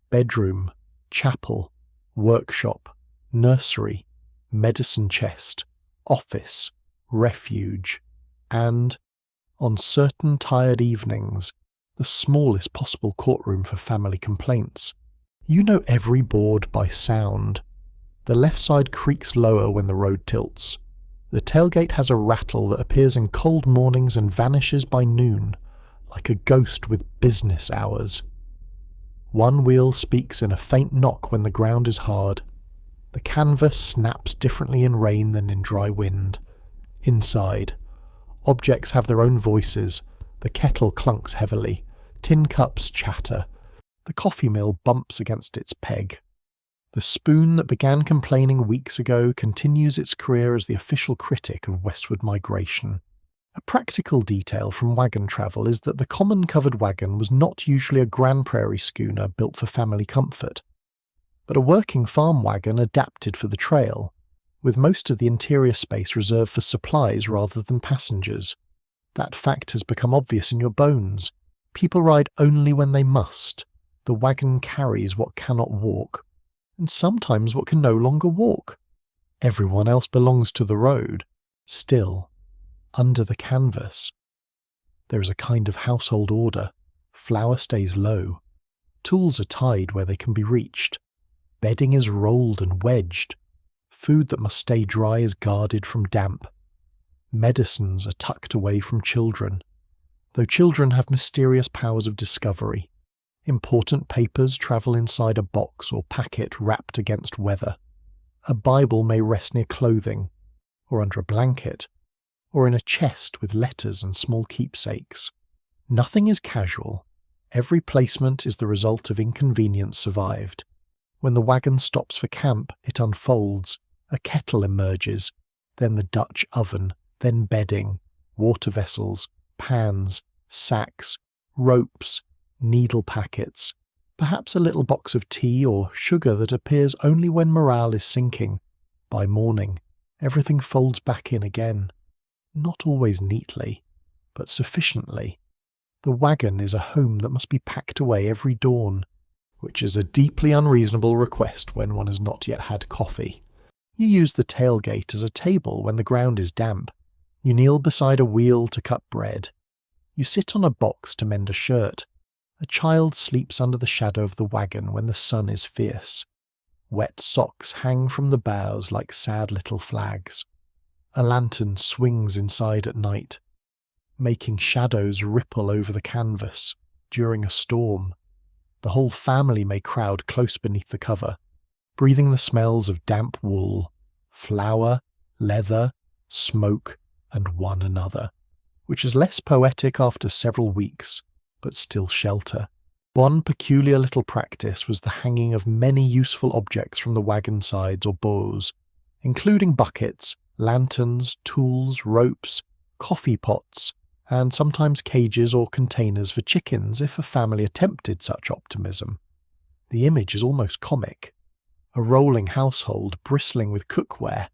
Speaker 1: bedroom, chapel, workshop, nursery, medicine chest, office, refuge, and, on certain tired evenings, the smallest possible courtroom for family complaints. You know every board by sound. The left side creaks lower when the road tilts. The tailgate has a rattle that appears in cold mornings and vanishes by noon, like a ghost with business hours. One wheel speaks in a faint knock when the ground is hard. The canvas snaps differently in rain than in dry wind. Inside, objects have their own voices. The kettle clunks heavily. Tin cups chatter. The coffee mill bumps against its peg. The spoon that began complaining weeks ago continues its career as the official critic of westward migration. A practical detail from wagon travel is that the common covered wagon was not usually a Grand Prairie schooner built for family comfort, but a working farm wagon adapted for the trail, with most of the interior space reserved for supplies rather than passengers. That fact has become obvious in your bones. People ride only when they must. The wagon carries what cannot walk, and sometimes what can no longer walk. Everyone else belongs to the road. Still, under the canvas, there is a kind of household order. Flour stays low. Tools are tied where they can be reached. Bedding is rolled and wedged. Food that must stay dry is guarded from damp. Medicines are tucked away from children, though children have mysterious powers of discovery. Important papers travel inside a box or packet wrapped against weather. A Bible may rest near clothing, or under a blanket, or in a chest with letters and small keepsakes. Nothing is casual. Every placement is the result of inconvenience survived. When the wagon stops for camp, it unfolds. A kettle emerges, then the Dutch oven, then bedding, water vessels, pans, sacks, ropes, needle packets, perhaps a little box of tea or sugar that appears only when morale is sinking. By morning, everything folds back in again. Not always neatly, but sufficiently. The wagon is a home that must be packed away every dawn, which is a deeply unreasonable request when one has not yet had coffee. You use the tailgate as a table when the ground is damp. You kneel beside a wheel to cut bread. You sit on a box to mend a shirt. A child sleeps under the shadow of the wagon when the sun is fierce. Wet socks hang from the boughs like sad little flags. A lantern swings inside at night, making shadows ripple over the canvas during a storm. The whole family may crowd close beneath the cover, breathing the smells of damp wool, flour, leather, smoke, and one another, which is less poetic after several weeks, but still shelter. One peculiar little practice was the hanging of many useful objects from the wagon sides or bows, including buckets, lanterns, tools, ropes, coffee pots, and sometimes cages or containers for chickens if a family attempted such optimism. The image is almost comic. A rolling household bristling with cookware,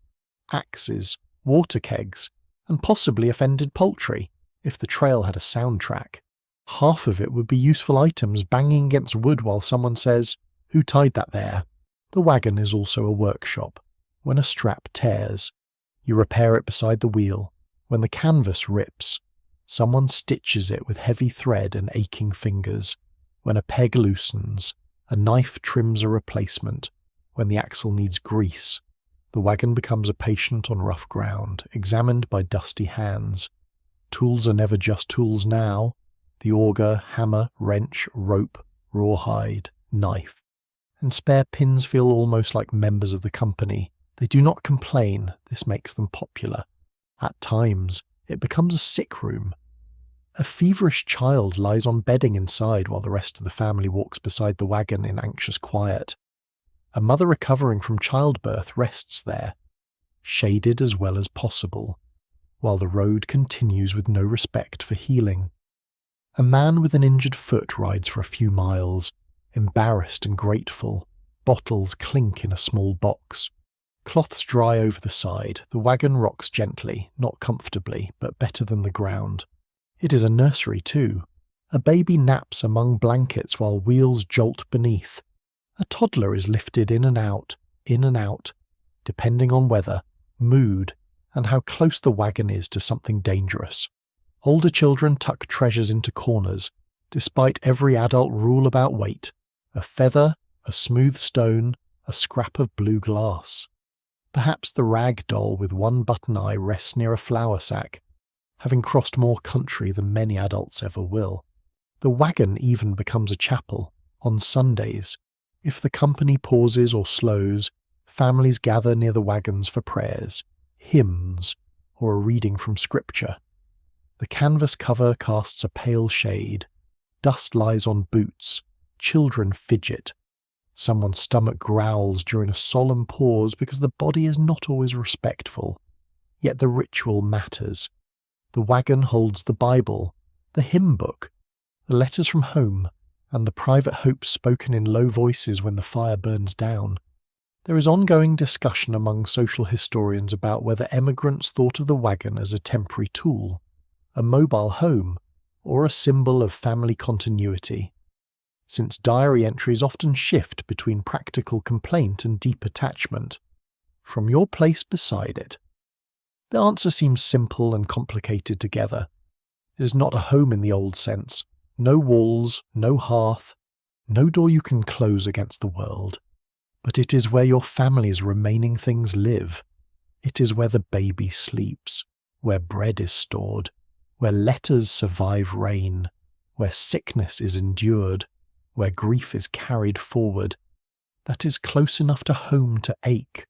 Speaker 1: axes, water kegs, and possibly offended poultry, if the trail had a soundtrack. Half of it would be useful items banging against wood while someone says, "Who tied that there?" The wagon is also a workshop. When a strap tears, you repair it beside the wheel. When the canvas rips, someone stitches it with heavy thread and aching fingers. When a peg loosens, a knife trims a replacement. When the axle needs grease, the wagon becomes a patient on rough ground, examined by dusty hands. Tools are never just tools now. The auger, hammer, wrench, rope, rawhide, knife. And spare pins feel almost like members of the company. They do not complain, this makes them popular. At times, it becomes a sick room. A feverish child lies on bedding inside while the rest of the family walks beside the wagon in anxious quiet. A mother recovering from childbirth rests there, shaded as well as possible, while the road continues with no respect for healing. A man with an injured foot rides for a few miles, embarrassed and grateful. Bottles clink in a small box. Cloths dry over the side. The wagon rocks gently, not comfortably, but better than the ground. It is a nursery too. A baby naps among blankets while wheels jolt beneath. A toddler is lifted in and out, depending on weather, mood, and how close the wagon is to something dangerous. Older children tuck treasures into corners, despite every adult rule about weight. A feather, a smooth stone, a scrap of blue glass. Perhaps the rag doll with one button eye rests near a flour sack, having crossed more country than many adults ever will. The wagon even becomes a chapel. On Sundays, if the company pauses or slows, families gather near the wagons for prayers, hymns, or a reading from scripture. The canvas cover casts a pale shade. Dust lies on boots. Children fidget. Someone's stomach growls during a solemn pause because the body is not always respectful. Yet the ritual matters. The wagon holds the Bible, the hymn book, the letters from home, and the private hopes spoken in low voices when the fire burns down. There is ongoing discussion among social historians about whether emigrants thought of the wagon as a temporary tool, a mobile home, or a symbol of family continuity, since diary entries often shift between practical complaint and deep attachment. From your place beside it. The answer seems simple and complicated together. It is not a home in the old sense. No walls, no hearth, no door you can close against the world. But it is where your family's remaining things live. It is where the baby sleeps, where bread is stored, where letters survive rain, where sickness is endured, where grief is carried forward. That is close enough to home to ache.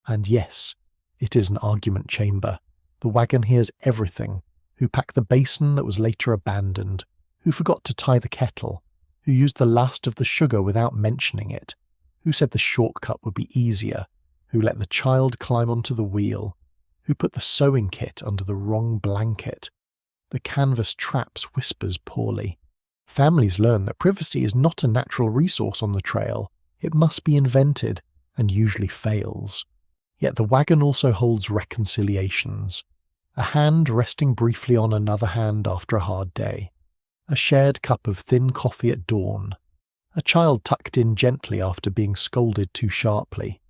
Speaker 1: And yes, it is an argument chamber. The wagon hears everything. Who packed the basin that was later abandoned? Who forgot to tie the kettle? Who used the last of the sugar without mentioning it? Who said the shortcut would be easier? Who let the child climb onto the wheel? Who put the sewing kit under the wrong blanket? The canvas traps whispers poorly. Families learn that privacy is not a natural resource on the trail. It must be invented, and usually fails. Yet the wagon also holds reconciliations. A hand resting briefly on another hand after a hard day. A shared cup of thin coffee at dawn. A child tucked in gently after being scolded too sharply.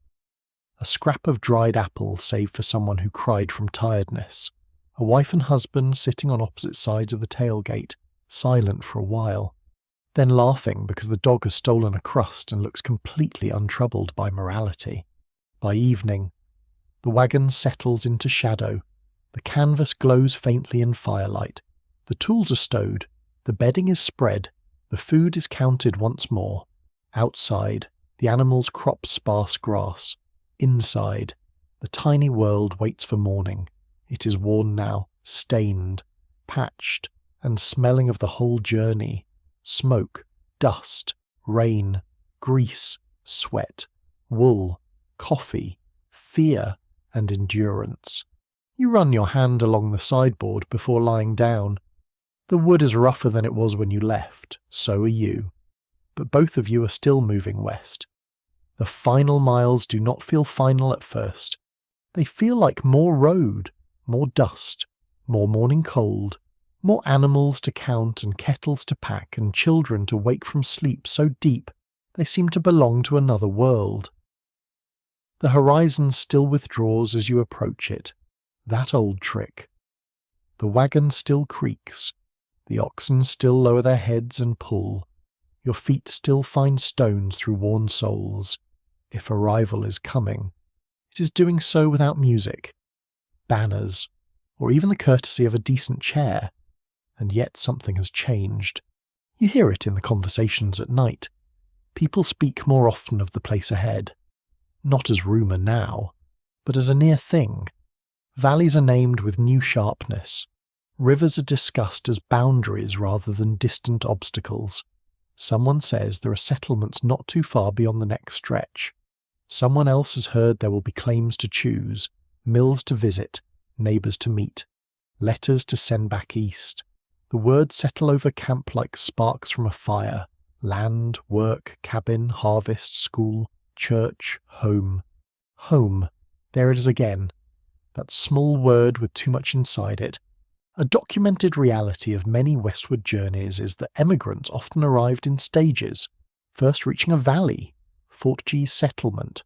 Speaker 1: A scrap of dried apple saved for someone who cried from tiredness. A wife and husband sitting on opposite sides of the tailgate, silent for a while. then laughing because the dog has stolen a crust and looks completely untroubled by morality. By evening, the wagon settles into shadow, the canvas glows faintly in firelight, the tools are stowed, the bedding is spread, the food is counted once more. Outside, the animals crop sparse grass. Inside, the tiny world waits for morning. It is worn now, stained, patched, and smelling of the whole journey. Smoke, dust, rain, grease, sweat, wool, coffee, fear, and endurance. You run your hand along the sideboard before lying down. The wood is rougher than it was when you left, so are you. But both of you are still moving west. The final miles do not feel final at first. They feel like more road, more dust, more morning cold, more animals to count and kettles to pack and children to wake from sleep so deep they seem to belong to another world. The horizon still withdraws as you approach it, that old trick. The wagon still creaks, the oxen still lower their heads and pull, your feet still find stones through worn soles. If arrival is coming, it is doing so without music, banners, or even the courtesy of a decent chair, and yet something has changed. You hear it in the conversations at night. People speak more often of the place ahead, not as rumour now, but as a near thing. Valleys are named with new sharpness. Rivers are discussed as boundaries rather than distant obstacles. Someone says there are settlements not too far beyond the next stretch. Someone else has heard there will be claims to choose, mills to visit, neighbours to meet, letters to send back east. The words settle over camp like sparks from a fire. Land, work, cabin, harvest, school, church, home. Home. There it is again. That small word with too much inside it. A documented reality of many westward journeys is that emigrants often arrived in stages, first reaching a valley, Fort G's settlement,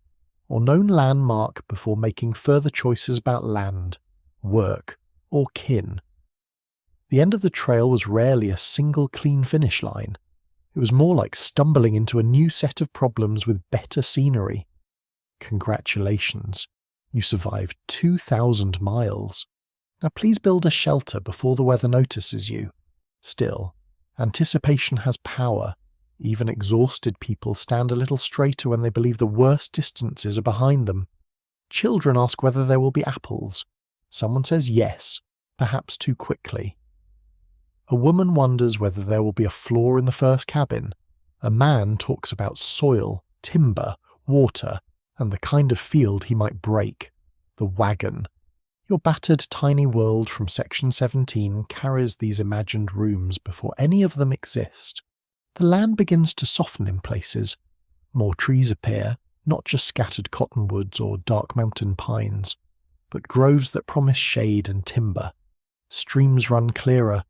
Speaker 1: or known landmark before making further choices about land, work, or kin. The end of the trail was rarely a single clean finish line. It was more like stumbling into a new set of problems with better scenery. Congratulations, you survived 2,000 miles. Now please build a shelter before the weather notices you. Still, anticipation has power. Even exhausted people stand a little straighter when they believe the worst distances are behind them. Children ask whether there will be apples. Someone says yes, perhaps too quickly. A woman wonders whether there will be a floor in the first cabin. A man talks about soil, timber, water, and the kind of field he might break. The wagon. Your battered tiny world from Section 17 carries these imagined rooms before any of them exist. The land begins to soften in places. More trees appear, not just scattered cottonwoods or dark mountain pines, but groves that promise shade and timber. Streams run clearer.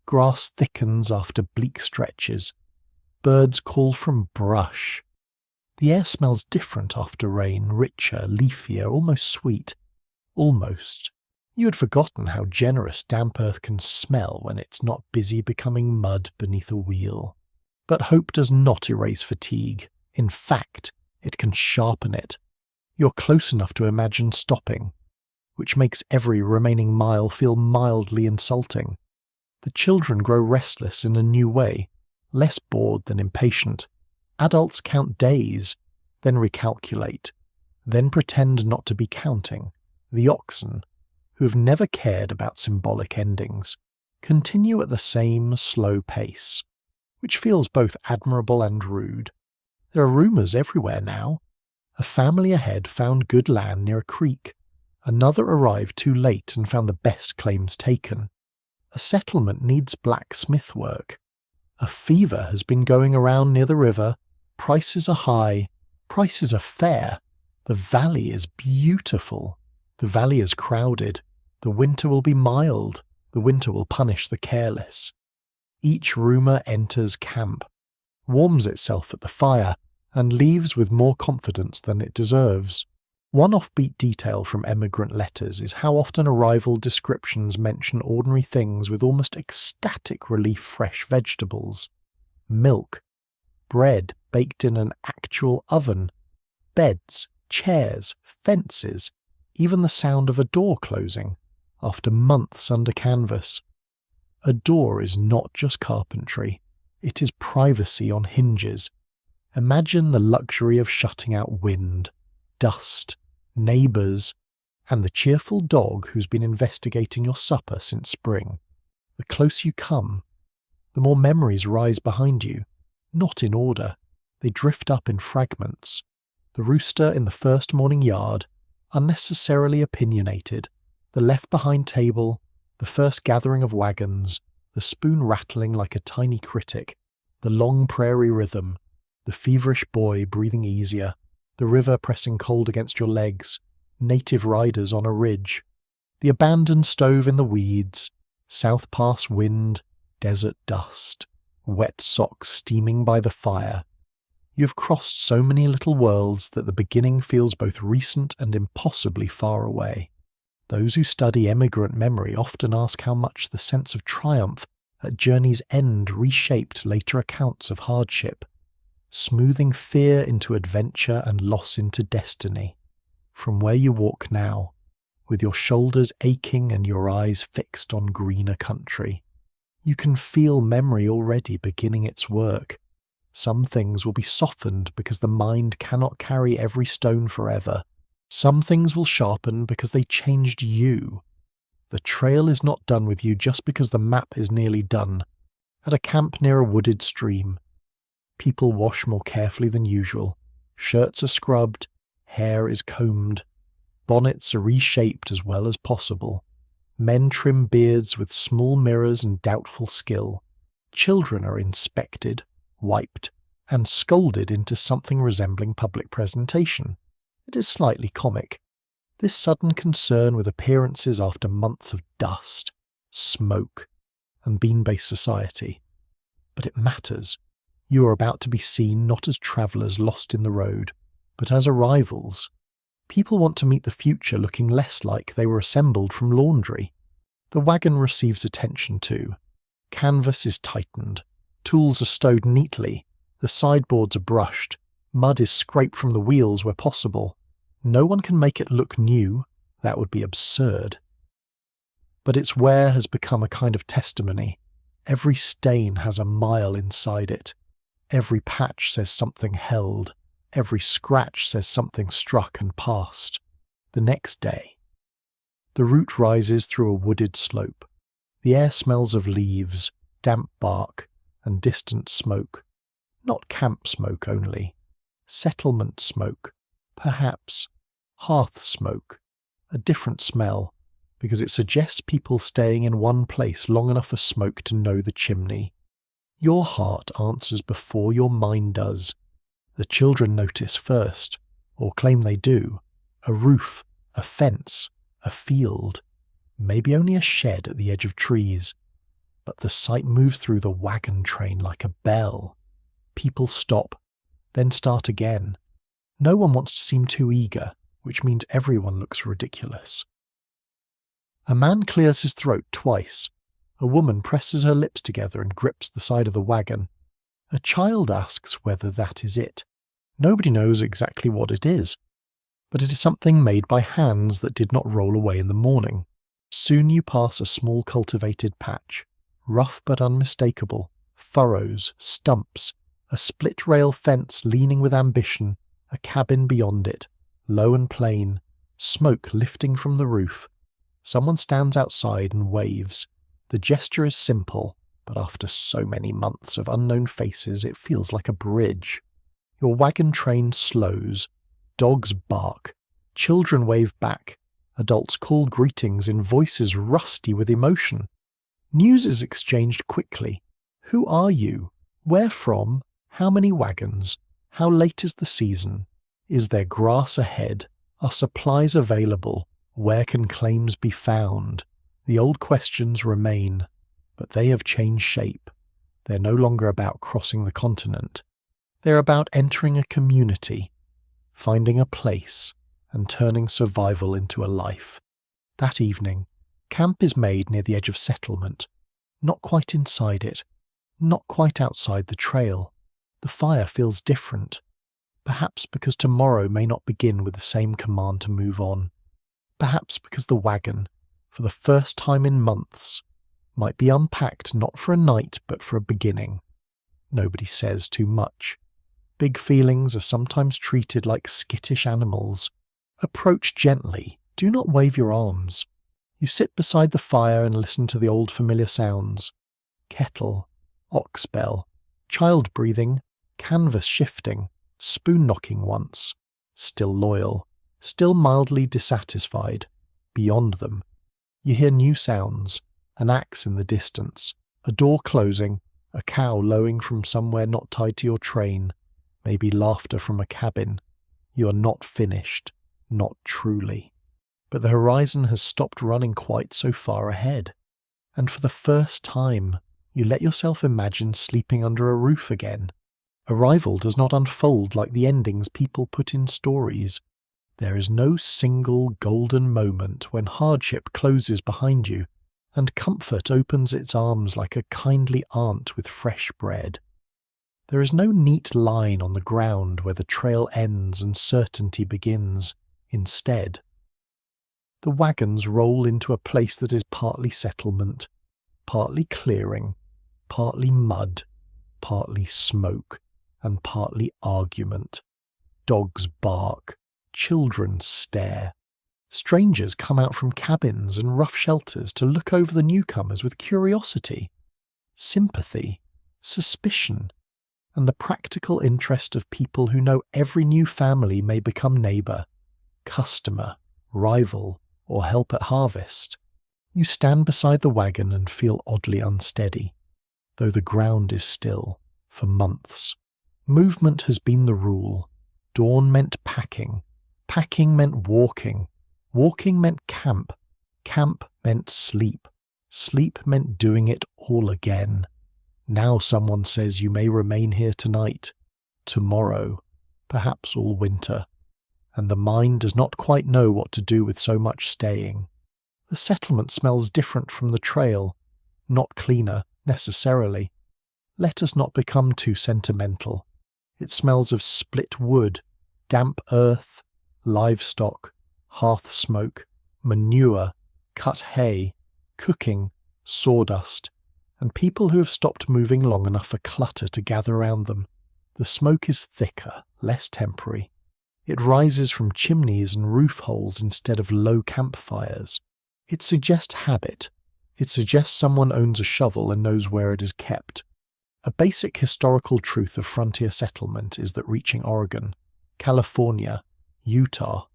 Speaker 1: Grass thickens after bleak stretches. Birds call from brush. The air smells different after rain, richer, leafier, almost sweet. Almost. You had forgotten how generous damp earth can smell when it's not busy becoming mud beneath a wheel. But hope does not erase fatigue. In fact, it can sharpen it. You're close enough to imagine stopping, which makes every remaining mile feel mildly insulting. The children grow restless in a new way, less bored than impatient. Adults count days, then recalculate, then pretend not to be counting. The oxen, who have never cared about symbolic endings, continue at the same slow pace, which feels both admirable and rude. There are rumours everywhere now. A family ahead found good land near a creek. Another arrived too late and found the best claims taken. A settlement needs blacksmith work. A fever has been going around near the river. Prices are high. Prices are fair. The valley is beautiful. The valley is crowded. The winter will be mild. The winter will punish the careless. Each rumour enters camp, warms itself at the fire, and leaves with more confidence than it deserves. One offbeat detail from emigrant letters is how often arrival descriptions mention ordinary things with almost ecstatic relief fresh vegetables. milk, bread baked in an actual oven, beds, chairs, fences, even the sound of a door closing after months under canvas. A door is not just carpentry, it is privacy on hinges. Imagine the luxury of shutting out wind, dust, neighbours, and the cheerful dog who's been investigating your supper since spring. The closer you come, the more memories rise behind you, not in order. They drift up in fragments. The rooster in the first morning yard, unnecessarily opinionated, the left-behind table, the first gathering of wagons, the spoon rattling like a tiny critic, the long prairie rhythm, the feverish boy breathing easier, the river pressing cold against your legs, native riders on a ridge, the abandoned stove in the weeds, South Pass wind, desert dust, wet socks steaming by the fire. You've crossed so many little worlds that the beginning feels both recent and impossibly far away. Those who study emigrant memory often ask how much the sense of triumph at journey's end reshaped later accounts of hardship, smoothing fear into adventure and loss into destiny. From where you walk now, with your shoulders aching and your eyes fixed on greener country, you can feel memory already beginning its work. Some things will be softened because the mind cannot carry every stone forever. Some things will sharpen because they changed you. The trail is not done with you just because the map is nearly done. At a camp near a wooded stream, people wash more carefully than usual. Shirts are scrubbed, hair is combed, bonnets are reshaped as well as possible. Men trim beards with small mirrors and doubtful skill. Children are inspected, wiped, and scolded into something resembling public presentation. It is slightly comic. This sudden concern with appearances after months of dust, smoke, and bean-based society. But it matters. You are about to be seen not as travellers lost in the road, but as arrivals. People want to meet the future looking less like they were assembled from laundry. The wagon receives attention too. Canvas is tightened. Tools are stowed neatly. The sideboards are brushed. Mud is scraped from the wheels where possible. No one can make it look new. That would be absurd. But its wear has become a kind of testimony. Every stain has a mile inside it. Every patch says something held. Every scratch says something struck and passed. The next day, the route rises through a wooded slope. The air smells of leaves, damp bark, and distant smoke. Not camp smoke only. Settlement smoke, perhaps. Hearth smoke. A different smell, because it suggests people staying in one place long enough for smoke to know the chimney. Your heart answers before your mind does. The children notice first, or claim they do. A roof, a fence, a field, maybe only a shed at the edge of trees. But the sight moves through the wagon train like a bell. People stop, then start again. No one wants to seem too eager, which means everyone looks ridiculous. A man clears his throat twice. A woman presses her lips together and grips the side of the wagon. A child asks whether that is it. Nobody knows exactly what it is, but it is something made by hands that did not roll away in the morning. Soon you pass a small cultivated patch, rough but unmistakable, furrows, stumps, a split-rail fence leaning with ambition, a cabin beyond it, low and plain, smoke lifting from the roof. Someone stands outside and waves. The gesture is simple, but after so many months of unknown faces, it feels like a bridge. Your wagon train slows. Dogs bark. Children wave back. Adults call greetings in voices rusty with emotion. News is exchanged quickly. Who are you? Where from? How many wagons? How late is the season? Is there grass ahead? Are supplies available? Where can claims be found? The old questions remain, but they have changed shape. They're no longer about crossing the continent. They're about entering a community, finding a place, and turning survival into a life. That evening, camp is made near the edge of settlement, not quite inside it. Not quite outside the trail. The fire feels different. Perhaps because tomorrow may not begin with the same command to move on. Perhaps because the wagon, for the first time in months, might be unpacked not for a night but for a beginning. Nobody says too much. Big feelings are sometimes treated like skittish animals. Approach gently. Do not wave your arms. You sit beside the fire and listen to the old familiar sounds. Kettle, ox bell, child breathing, canvas shifting, spoon knocking once. Still loyal, still mildly dissatisfied. Beyond them, you hear new sounds, an axe in the distance, a door closing, a cow lowing from somewhere not tied to your train, maybe laughter from a cabin. You are not finished, not truly. But the horizon has stopped running quite so far ahead, and for the first time, you let yourself imagine sleeping under a roof again. Arrival does not unfold like the endings people put in stories. There is no single golden moment when hardship closes behind you and comfort opens its arms like a kindly aunt with fresh bread. There is no neat line on the ground where the trail ends and certainty begins. Instead, the wagons roll into a place that is partly settlement, partly clearing, partly mud, partly smoke, and partly argument. Dogs bark, children stare. Strangers come out from cabins and rough shelters to look over the newcomers with curiosity, sympathy, suspicion, and the practical interest of people who know every new family may become neighbour, customer, rival, or help at harvest. You stand beside the wagon and feel oddly unsteady, though the ground is still, for months. Movement has been the rule. Dawn meant packing. Packing meant walking. Walking meant camp. Camp meant sleep. Sleep meant doing it all again. Now someone says you may remain here tonight, tomorrow, perhaps all winter, and the mind does not quite know what to do with so much staying. The settlement smells different from the trail, not cleaner, necessarily. Let us not become too sentimental. It smells of split wood, damp earth, livestock, hearth smoke, manure, cut hay, cooking, sawdust, and people who have stopped moving long enough for clutter to gather around them. The smoke is thicker, less temporary. It rises from chimneys and roof holes instead of low campfires. It suggests habit. It suggests someone owns a shovel and knows where it is kept. A basic historical truth of frontier settlement is that reaching Oregon, California, Utah,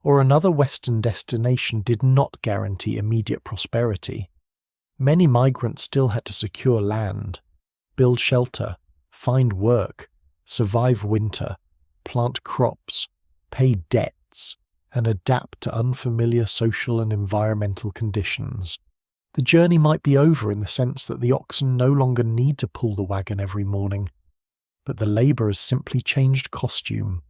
Speaker 1: or another Western destination did not guarantee immediate prosperity. Many migrants still had to secure land, build shelter, find work, survive winter, plant crops, pay debts, and adapt to unfamiliar social and environmental conditions. The journey might be over in the sense that the oxen no longer need to pull the wagon every morning, but the labour has simply changed costume.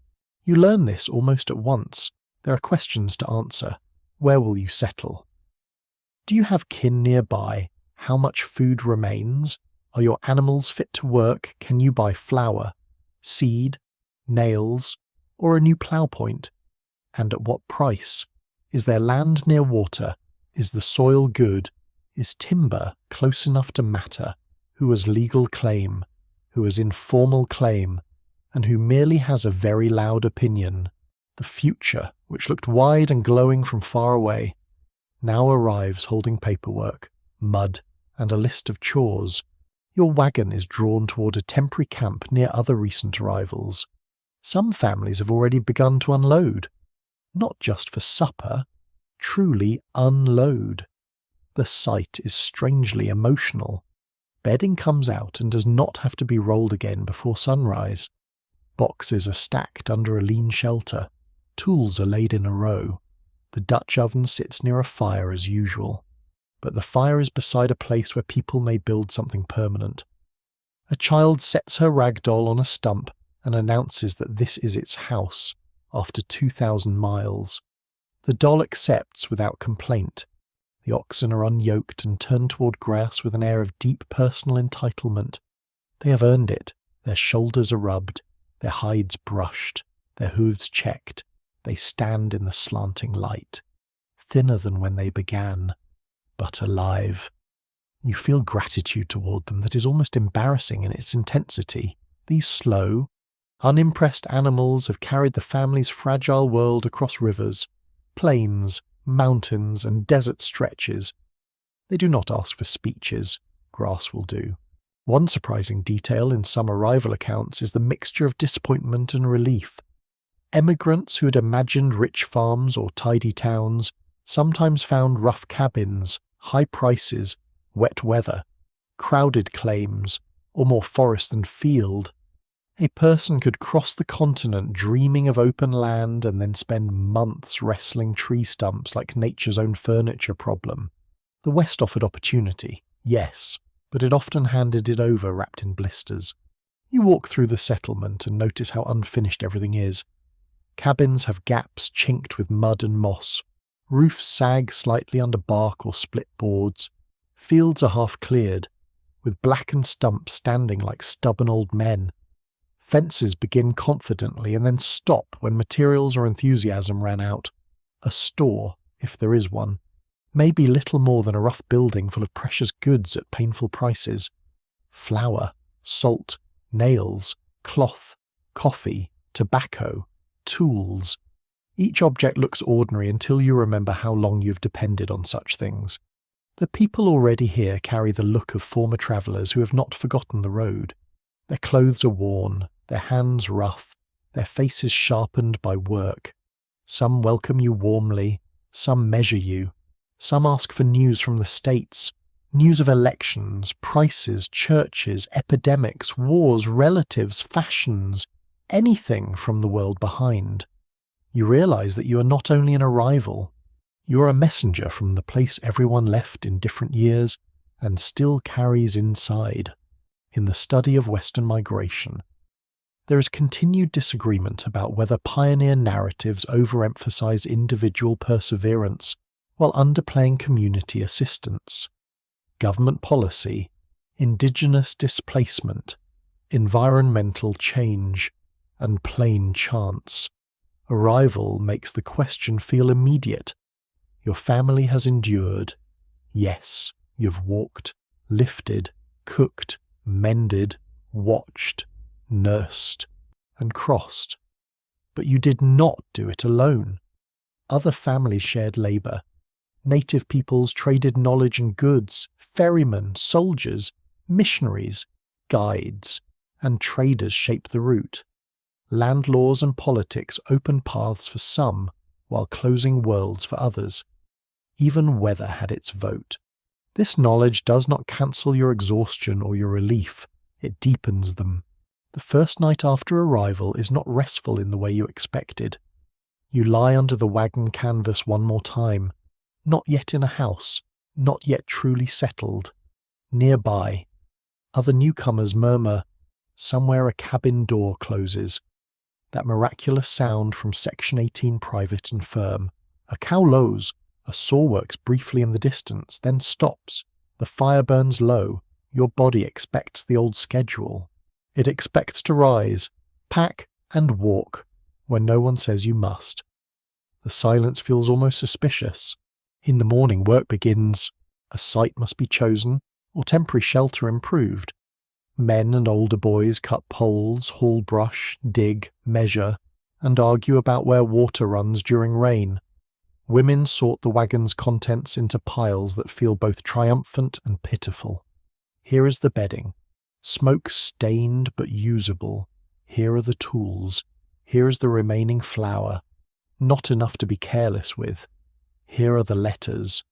Speaker 1: You learn this almost at once. There are questions to answer. Where will you settle? Do you have kin nearby? How much food remains? Are your animals fit to work? Can you buy flour, seed, nails, or a new plough point? And at what price? Is there land near water? Is the soil good? Is timber close enough to matter? Who has legal claim? Who has informal claim? And who merely has a very loud opinion? The future, which looked wide and glowing from far away, now arrives holding paperwork, mud, and a list of chores. Your wagon is drawn toward a temporary camp near other recent arrivals. Some families have already begun to unload. Not just for supper, truly unload. The sight is strangely emotional. Bedding comes out and does not have to be rolled again before sunrise. Boxes are stacked under a lean shelter. Tools are laid in a row. The Dutch oven sits near a fire as usual, but the fire is beside a place where people may build something permanent. A child sets her rag doll on a stump and announces that this is its house after 2,000 miles. The doll accepts without complaint. The oxen are unyoked and turned toward grass with an air of deep personal entitlement, They have earned it. Their shoulders are rubbed, their hides brushed, their hooves checked. They stand in the slanting light, thinner than when they began, but alive. You feel gratitude toward them that is almost embarrassing in its intensity. These slow, unimpressed animals have carried the family's fragile world across rivers, plains, mountains, and desert stretches. They do not ask for speeches. Grass will do. One surprising detail in some arrival accounts is the mixture of disappointment and relief. Emigrants who had imagined rich farms or tidy towns sometimes found rough cabins, high prices, wet weather, crowded claims, or more forest than field. A person could cross the continent dreaming of open land and then spend months wrestling tree stumps like nature's own furniture problem. The West offered opportunity, yes, but it often handed it over wrapped in blisters. You walk through the settlement and notice how unfinished everything is. Cabins have gaps chinked with mud and moss. Roofs sag slightly under bark or split boards. Fields are half cleared, with blackened stumps standing like stubborn old men. Fences begin confidently and then stop when materials or enthusiasm ran out. A store, if there is one, may be little more than a rough building full of precious goods at painful prices. Flour, salt, nails, cloth, coffee, tobacco, tools. Each object looks ordinary until you remember how long you've depended on such things. The people already here carry the look of former travellers who have not forgotten the road. Their clothes are worn, their hands rough, their faces sharpened by work. Some welcome you warmly, some measure you. Some ask for news from the States, news of elections, prices, churches, epidemics, wars, relatives, fashions, anything from the world behind. You realise that you are not only an arrival, you are a messenger from the place everyone left in different years and still carries inside. In the study of Western migration, there is continued disagreement about whether pioneer narratives overemphasize individual perseverance while underplaying community assistance. Government policy, indigenous displacement, environmental change, and plain chance. Arrival makes the question feel immediate. Your family has endured. Yes, you've walked, lifted, cooked, mended, watched, nursed, and crossed. But you did not do it alone. Other families shared labour. Native peoples traded knowledge and goods. Ferrymen, soldiers, missionaries, guides, and traders shaped the route. Land laws and politics opened paths for some, while closing worlds for others. Even weather had its vote. This knowledge does not cancel your exhaustion or your relief, it deepens them. The first night after arrival is not restful in the way you expected. You lie under the wagon canvas one more time, not yet in a house, not yet truly settled. Nearby, other newcomers murmur, somewhere a cabin door closes. That miraculous sound from Section 18 private and firm. A cow lows, a saw works briefly in the distance, then stops. The fire burns low. Your body expects the old schedule. It expects to rise, pack, and walk when no one says you must. The silence feels almost suspicious. In the morning, work begins. A site must be chosen, or temporary shelter improved. Men and older boys cut poles, haul brush, dig, measure, and argue about where water runs during rain. Women sort the wagon's contents into piles that feel both triumphant and pitiful. Here is the bedding, smoke-stained but usable. Here are the tools. Here is the remaining flour, not enough to be careless with. Here are the letters,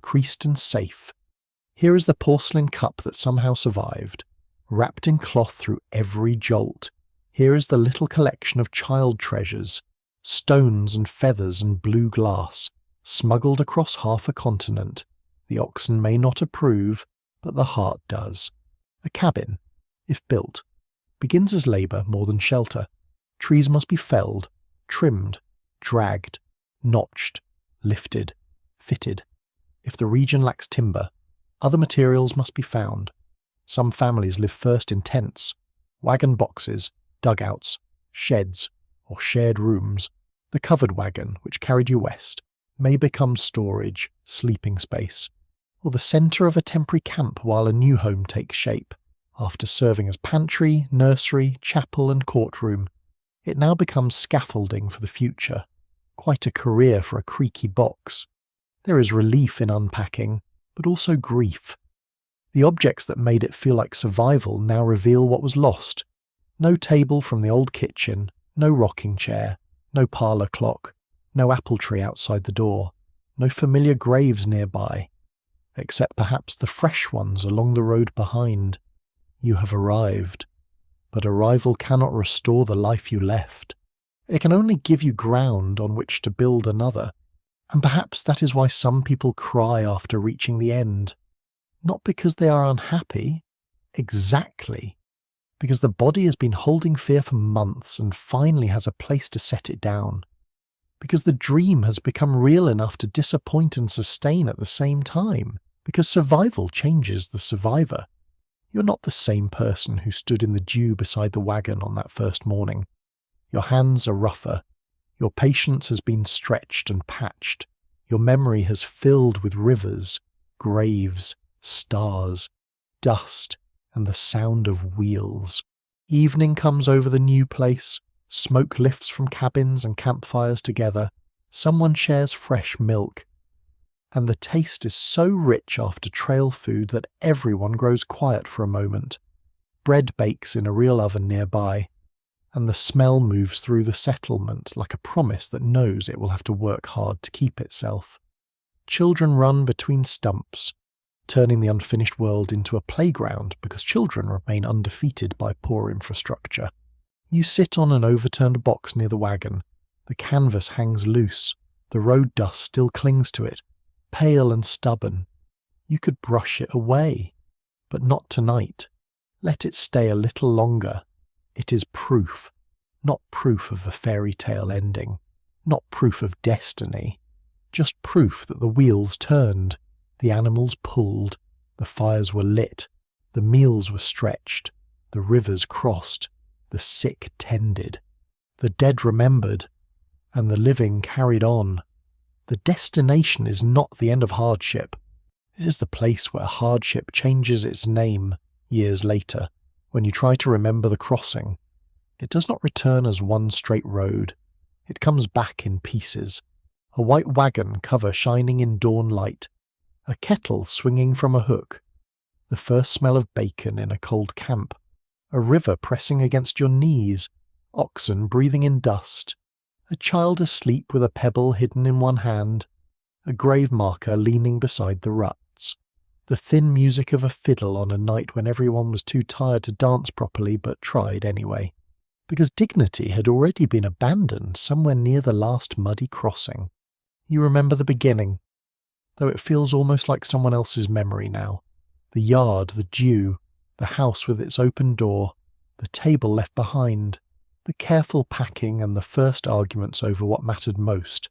Speaker 1: creased and safe. Here is the porcelain cup that somehow survived, wrapped in cloth through every jolt. Here is the little collection of child treasures, stones and feathers and blue glass, smuggled across half a continent. The oxen may not approve, but the heart does. A cabin, if built, begins as labour more than shelter. Trees must be felled, trimmed, dragged, notched, lifted, fitted. If the region lacks timber, other materials must be found. Some families live first in tents, wagon boxes, dugouts, sheds, or shared rooms. The covered wagon, which carried you west, may become storage, sleeping space, or the centre of a temporary camp while a new home takes shape. After serving as pantry, nursery, chapel and courtroom, it now becomes scaffolding for the future. Quite a career for a creaky box. There is relief in unpacking, but also grief. The objects that made it feel like survival now reveal what was lost. No table from the old kitchen, no rocking chair, no parlour clock, no apple tree outside the door, no familiar graves nearby, except perhaps the fresh ones along the road behind. You have arrived, but arrival cannot restore the life you left. It can only give you ground on which to build another, and perhaps that is why some people cry after reaching the end. Not because they are unhappy, exactly, because the body has been holding fear for months and finally has a place to set it down. Because the dream has become real enough to disappoint and sustain at the same time. Because survival changes the survivor. You're not the same person who stood in the dew beside the wagon on that first morning. Your hands are rougher. Your patience has been stretched and patched. Your memory has filled with rivers, graves, stars, dust, and the sound of wheels. Evening comes over the new place. Smoke lifts from cabins and campfires together. Someone shares fresh milk. And the taste is so rich after trail food that everyone grows quiet for a moment. Bread bakes in a real oven nearby, and the smell moves through the settlement like a promise that knows it will have to work hard to keep itself. Children run between stumps, turning the unfinished world into a playground because children remain undefeated by poor infrastructure. You sit on an overturned box near the wagon. The canvas hangs loose. The road dust still clings to it, pale and stubborn. You could brush it away, but not tonight. Let it stay a little longer. It is proof, not proof of a fairy tale ending, not proof of destiny, just proof that the wheels turned, the animals pulled, the fires were lit, the meals were stretched, the rivers crossed, the sick tended, the dead remembered, and the living carried on. The destination is not the end of hardship. It is the place where hardship changes its name years later, when you try to remember the crossing. It does not return as one straight road. It comes back in pieces. A white wagon cover shining in dawn light. A kettle swinging from a hook. The first smell of bacon in a cold camp. A river pressing against your knees. Oxen breathing in dust. A child asleep with a pebble hidden in one hand, a grave marker leaning beside the ruts, the thin music of a fiddle on a night when everyone was too tired to dance properly but tried anyway, because dignity had already been abandoned somewhere near the last muddy crossing. You remember the beginning, though it feels almost like someone else's memory now. The yard, the dew, the house with its open door, the table left behind, the careful packing and the first arguments over what mattered most.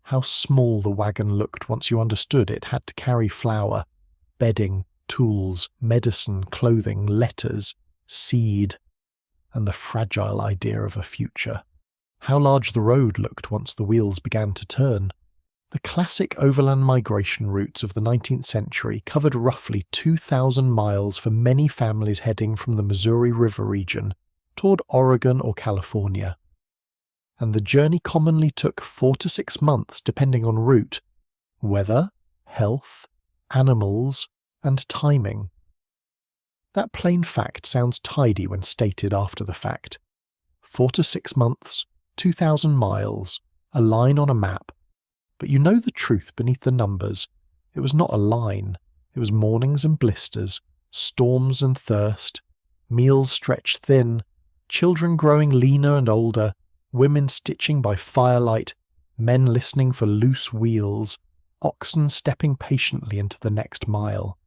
Speaker 1: How small the wagon looked once you understood it had to carry flour, bedding, tools, medicine, clothing, letters, seed, and the fragile idea of a future. How large the road looked once the wheels began to turn. The classic overland migration routes of the 19th century covered roughly 2,000 miles for many families heading from the Missouri River region toward Oregon or California. And the journey commonly took 4 to 6 months depending on route, weather, health, animals, and timing. That plain fact sounds tidy when stated after the fact. 4 to 6 months, 2,000 miles, a line on a map. But you know the truth beneath the numbers. It was not a line. It was mornings and blisters, storms and thirst, meals stretched thin, children growing leaner and older, women stitching by firelight, men listening for loose wheels, oxen stepping patiently into the next mile.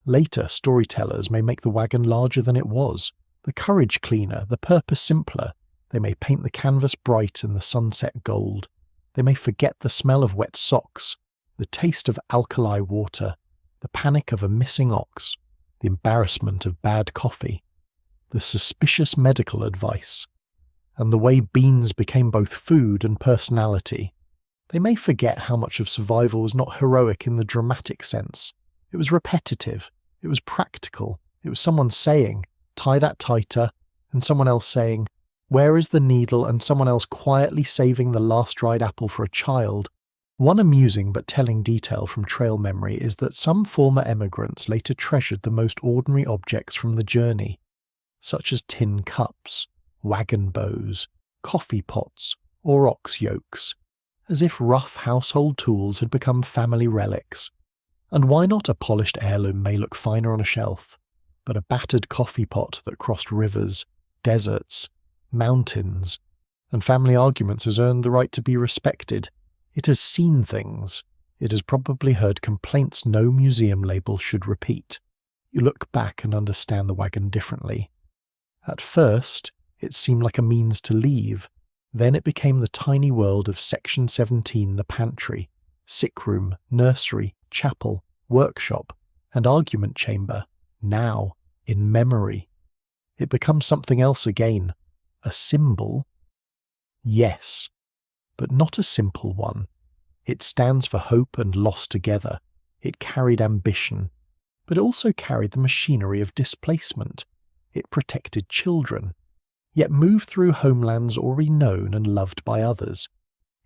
Speaker 1: Later, storytellers may make the wagon larger than it was, the courage cleaner, the purpose simpler. They may paint the canvas bright in the sunset gold. They may forget the smell of wet socks, the taste of alkali water, the panic of a missing ox, the embarrassment of bad coffee, the suspicious medical advice, and the way beans became both food and personality. They may forget how much of survival was not heroic in the dramatic sense. It was repetitive, it was practical, it was someone saying, "Tie that tighter," and someone else saying, "Where is the needle?" and someone else quietly saving the last dried apple for a child. One amusing but telling detail from trail memory is that some former emigrants later treasured the most ordinary objects from the journey, such as tin cups, wagon bows, coffee pots, or ox yokes, as if rough household tools had become family relics. And why not a polished heirloom may look finer on a shelf, but a battered coffee pot that crossed rivers, deserts, mountains, and family arguments has earned the right to be respected. It has seen things. It has probably heard complaints no museum label should repeat. You look back and understand the wagon differently. At first, it seemed like a means to leave. Then it became the tiny world of Section 17, the pantry, sick room, nursery, chapel, workshop, and argument chamber. Now, in memory, it becomes something else again. A symbol? Yes, but not a simple one. It stands for hope and loss together. It carried ambition, but it also carried the machinery of displacement. It protected children, yet moved through homelands already known and loved by others.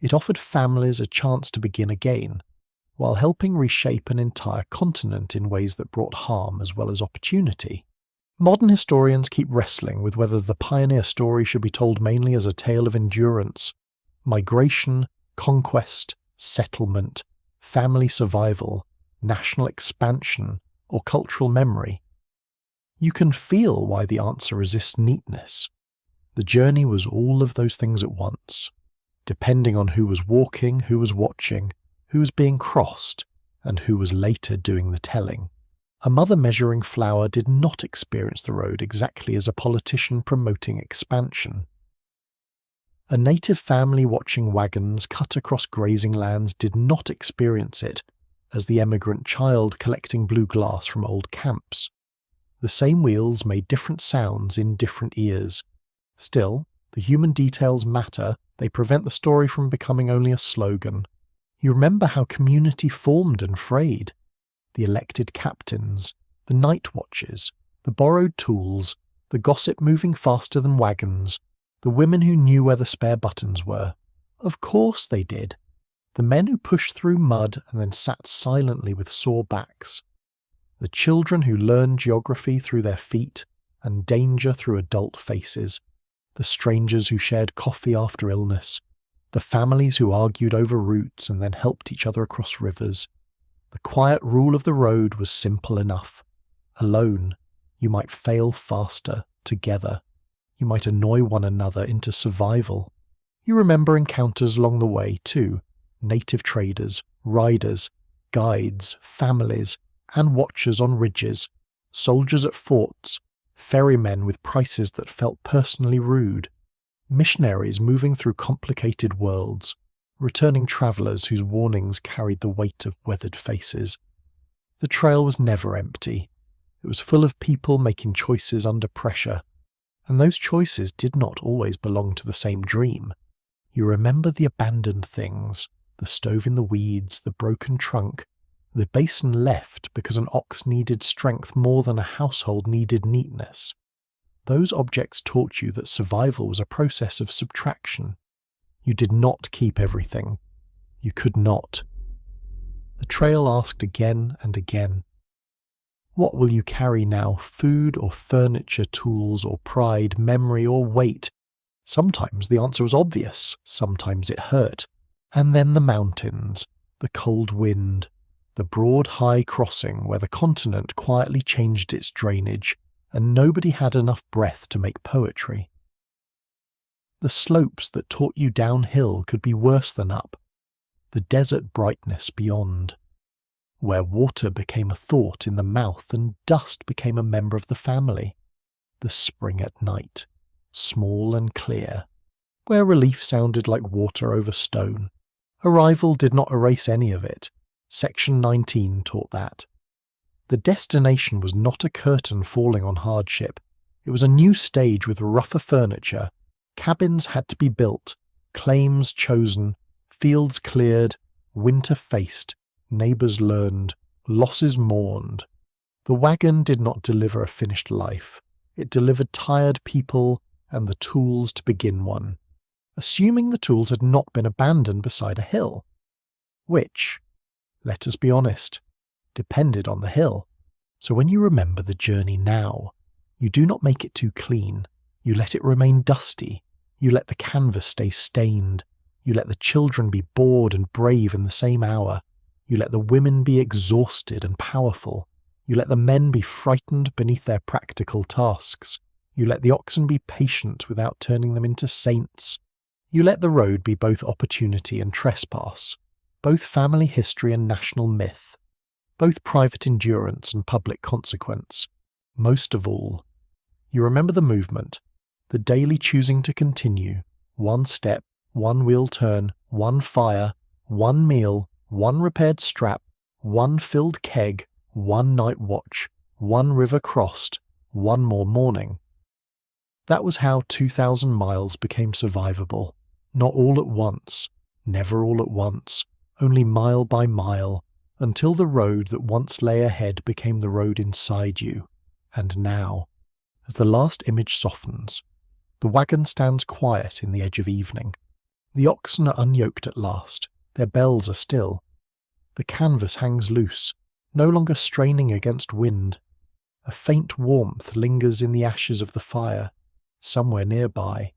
Speaker 1: It offered families a chance to begin again, while helping reshape an entire continent in ways that brought harm as well as opportunity. Modern historians keep wrestling with whether the pioneer story should be told mainly as a tale of endurance, migration, conquest, settlement, family survival, national expansion, or cultural memory. You can feel why the answer resists neatness. The journey was all of those things at once, depending on who was walking, who was watching, who was being crossed, and who was later doing the telling. A mother measuring flour did not experience the road exactly as a politician promoting expansion. A native family watching wagons cut across grazing lands did not experience it as the emigrant child collecting blue glass from old camps. The same wheels made different sounds in different ears. Still, the human details matter. They prevent the story from becoming only a slogan. You remember how community formed and frayed. The elected captains, the night watches, the borrowed tools, the gossip moving faster than wagons, the women who knew where the spare buttons were. Of course they did. The men who pushed through mud and then sat silently with sore backs. The children who learned geography through their feet and danger through adult faces. The strangers who shared coffee after illness. The families who argued over routes and then helped each other across rivers. The quiet rule of the road was simple enough. Alone, you might fail faster. Together, you might annoy one another into survival. You remember encounters along the way too. Native traders, riders, guides, families, and watchers on ridges, soldiers at forts, ferrymen with prices that felt personally rude, missionaries moving through complicated worlds, returning travellers whose warnings carried the weight of weathered faces. The trail was never empty. It was full of people making choices under pressure, and those choices did not always belong to the same dream. You remember the abandoned things, the stove in the weeds, the broken trunk, the basin left because an ox needed strength more than a household needed neatness. Those objects taught you that survival was a process of subtraction. You did not keep everything. You could not. The trail asked again and again, what will you carry now? Food or furniture, tools or pride, memory or weight? Sometimes the answer was obvious, sometimes it hurt. And then the mountains, the cold wind, the broad high crossing where the continent quietly changed its drainage, and nobody had enough breath to make poetry. The slopes that taught you downhill could be worse than up, the desert brightness beyond, where water became a thought in the mouth and dust became a member of the family, the spring at night, small and clear, where relief sounded like water over stone. Arrival did not erase any of it. Section 19 taught that. The destination was not a curtain falling on hardship. It was a new stage with rougher furniture. Cabins had to be built, claims chosen, fields cleared, winter faced, neighbours learned, losses mourned. The wagon did not deliver a finished life. It delivered tired people and the tools to begin one, assuming the tools had not been abandoned beside a hill, which, let us be honest, depended on the hill. So when you remember the journey now, you do not make it too clean. You let it remain dusty. You let the canvas stay stained. You let the children be bored and brave in the same hour. You let the women be exhausted and powerful. You let the men be frightened beneath their practical tasks. You let the oxen be patient without turning them into saints. You let the road be both opportunity and trespass, both family history and national myth, both private endurance and public consequence. Most of all, you remember the movement, the daily choosing to continue, one step, one wheel turn, one fire, one meal, one repaired strap, one filled keg, one night watch, one river crossed, one more morning. That was how 2,000 miles became survivable. Not all at once, never all at once, only mile by mile, until the road that once lay ahead became the road inside you. And now, as the last image softens, the wagon stands quiet in the edge of evening. The oxen are unyoked at last, their bells are still. The canvas hangs loose, no longer straining against wind. A faint warmth lingers in the ashes of the fire. Somewhere nearby,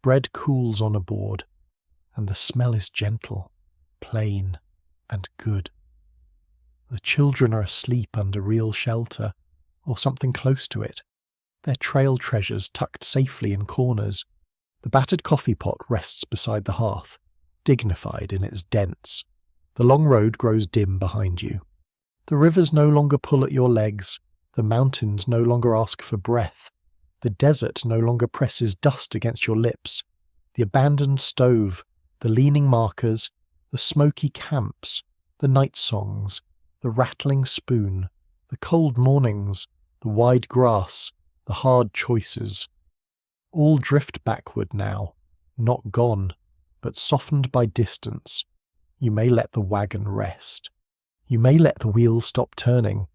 Speaker 1: bread cools on a board, and the smell is gentle, plain, and good. The children are asleep under real shelter, or something close to it, their trail treasures tucked safely in corners. The battered coffee pot rests beside the hearth, dignified in its dents. The long road grows dim behind you. The rivers no longer pull at your legs, the mountains no longer ask for breath. The desert no longer presses dust against your lips. The abandoned stove, the leaning markers, the smoky camps, the night songs, the rattling spoon, the cold mornings, the wide grass, the hard choices. All drift backward now, not gone, but softened by distance. You may let the wagon rest. You may let the wheels stop turning.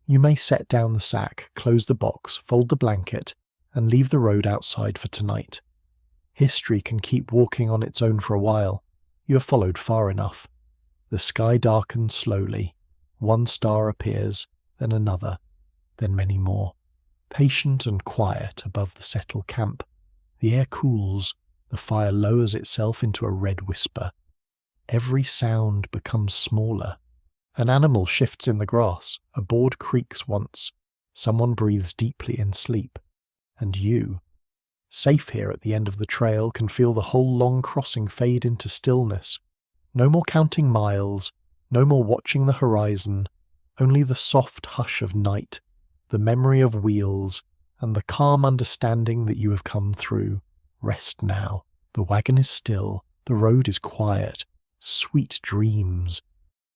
Speaker 1: You may set down the sack, close the box, fold the blanket, and leave the road outside for tonight. History can keep walking on its own for a while. You have followed far enough. The sky darkens slowly. One star appears, then another, then many more. Patient and quiet above the settled camp. The air cools. The fire lowers itself into a red whisper. Every sound becomes smaller. An animal shifts in the grass. A board creaks once. Someone breathes deeply in sleep. And you, safe here at the end of the trail, can feel the whole long crossing fade into stillness. No more counting miles, no more watching the horizon, only the soft hush of night, the memory of wheels, and the calm understanding that you have come through. Rest now. The wagon is still, the road is quiet. Sweet dreams.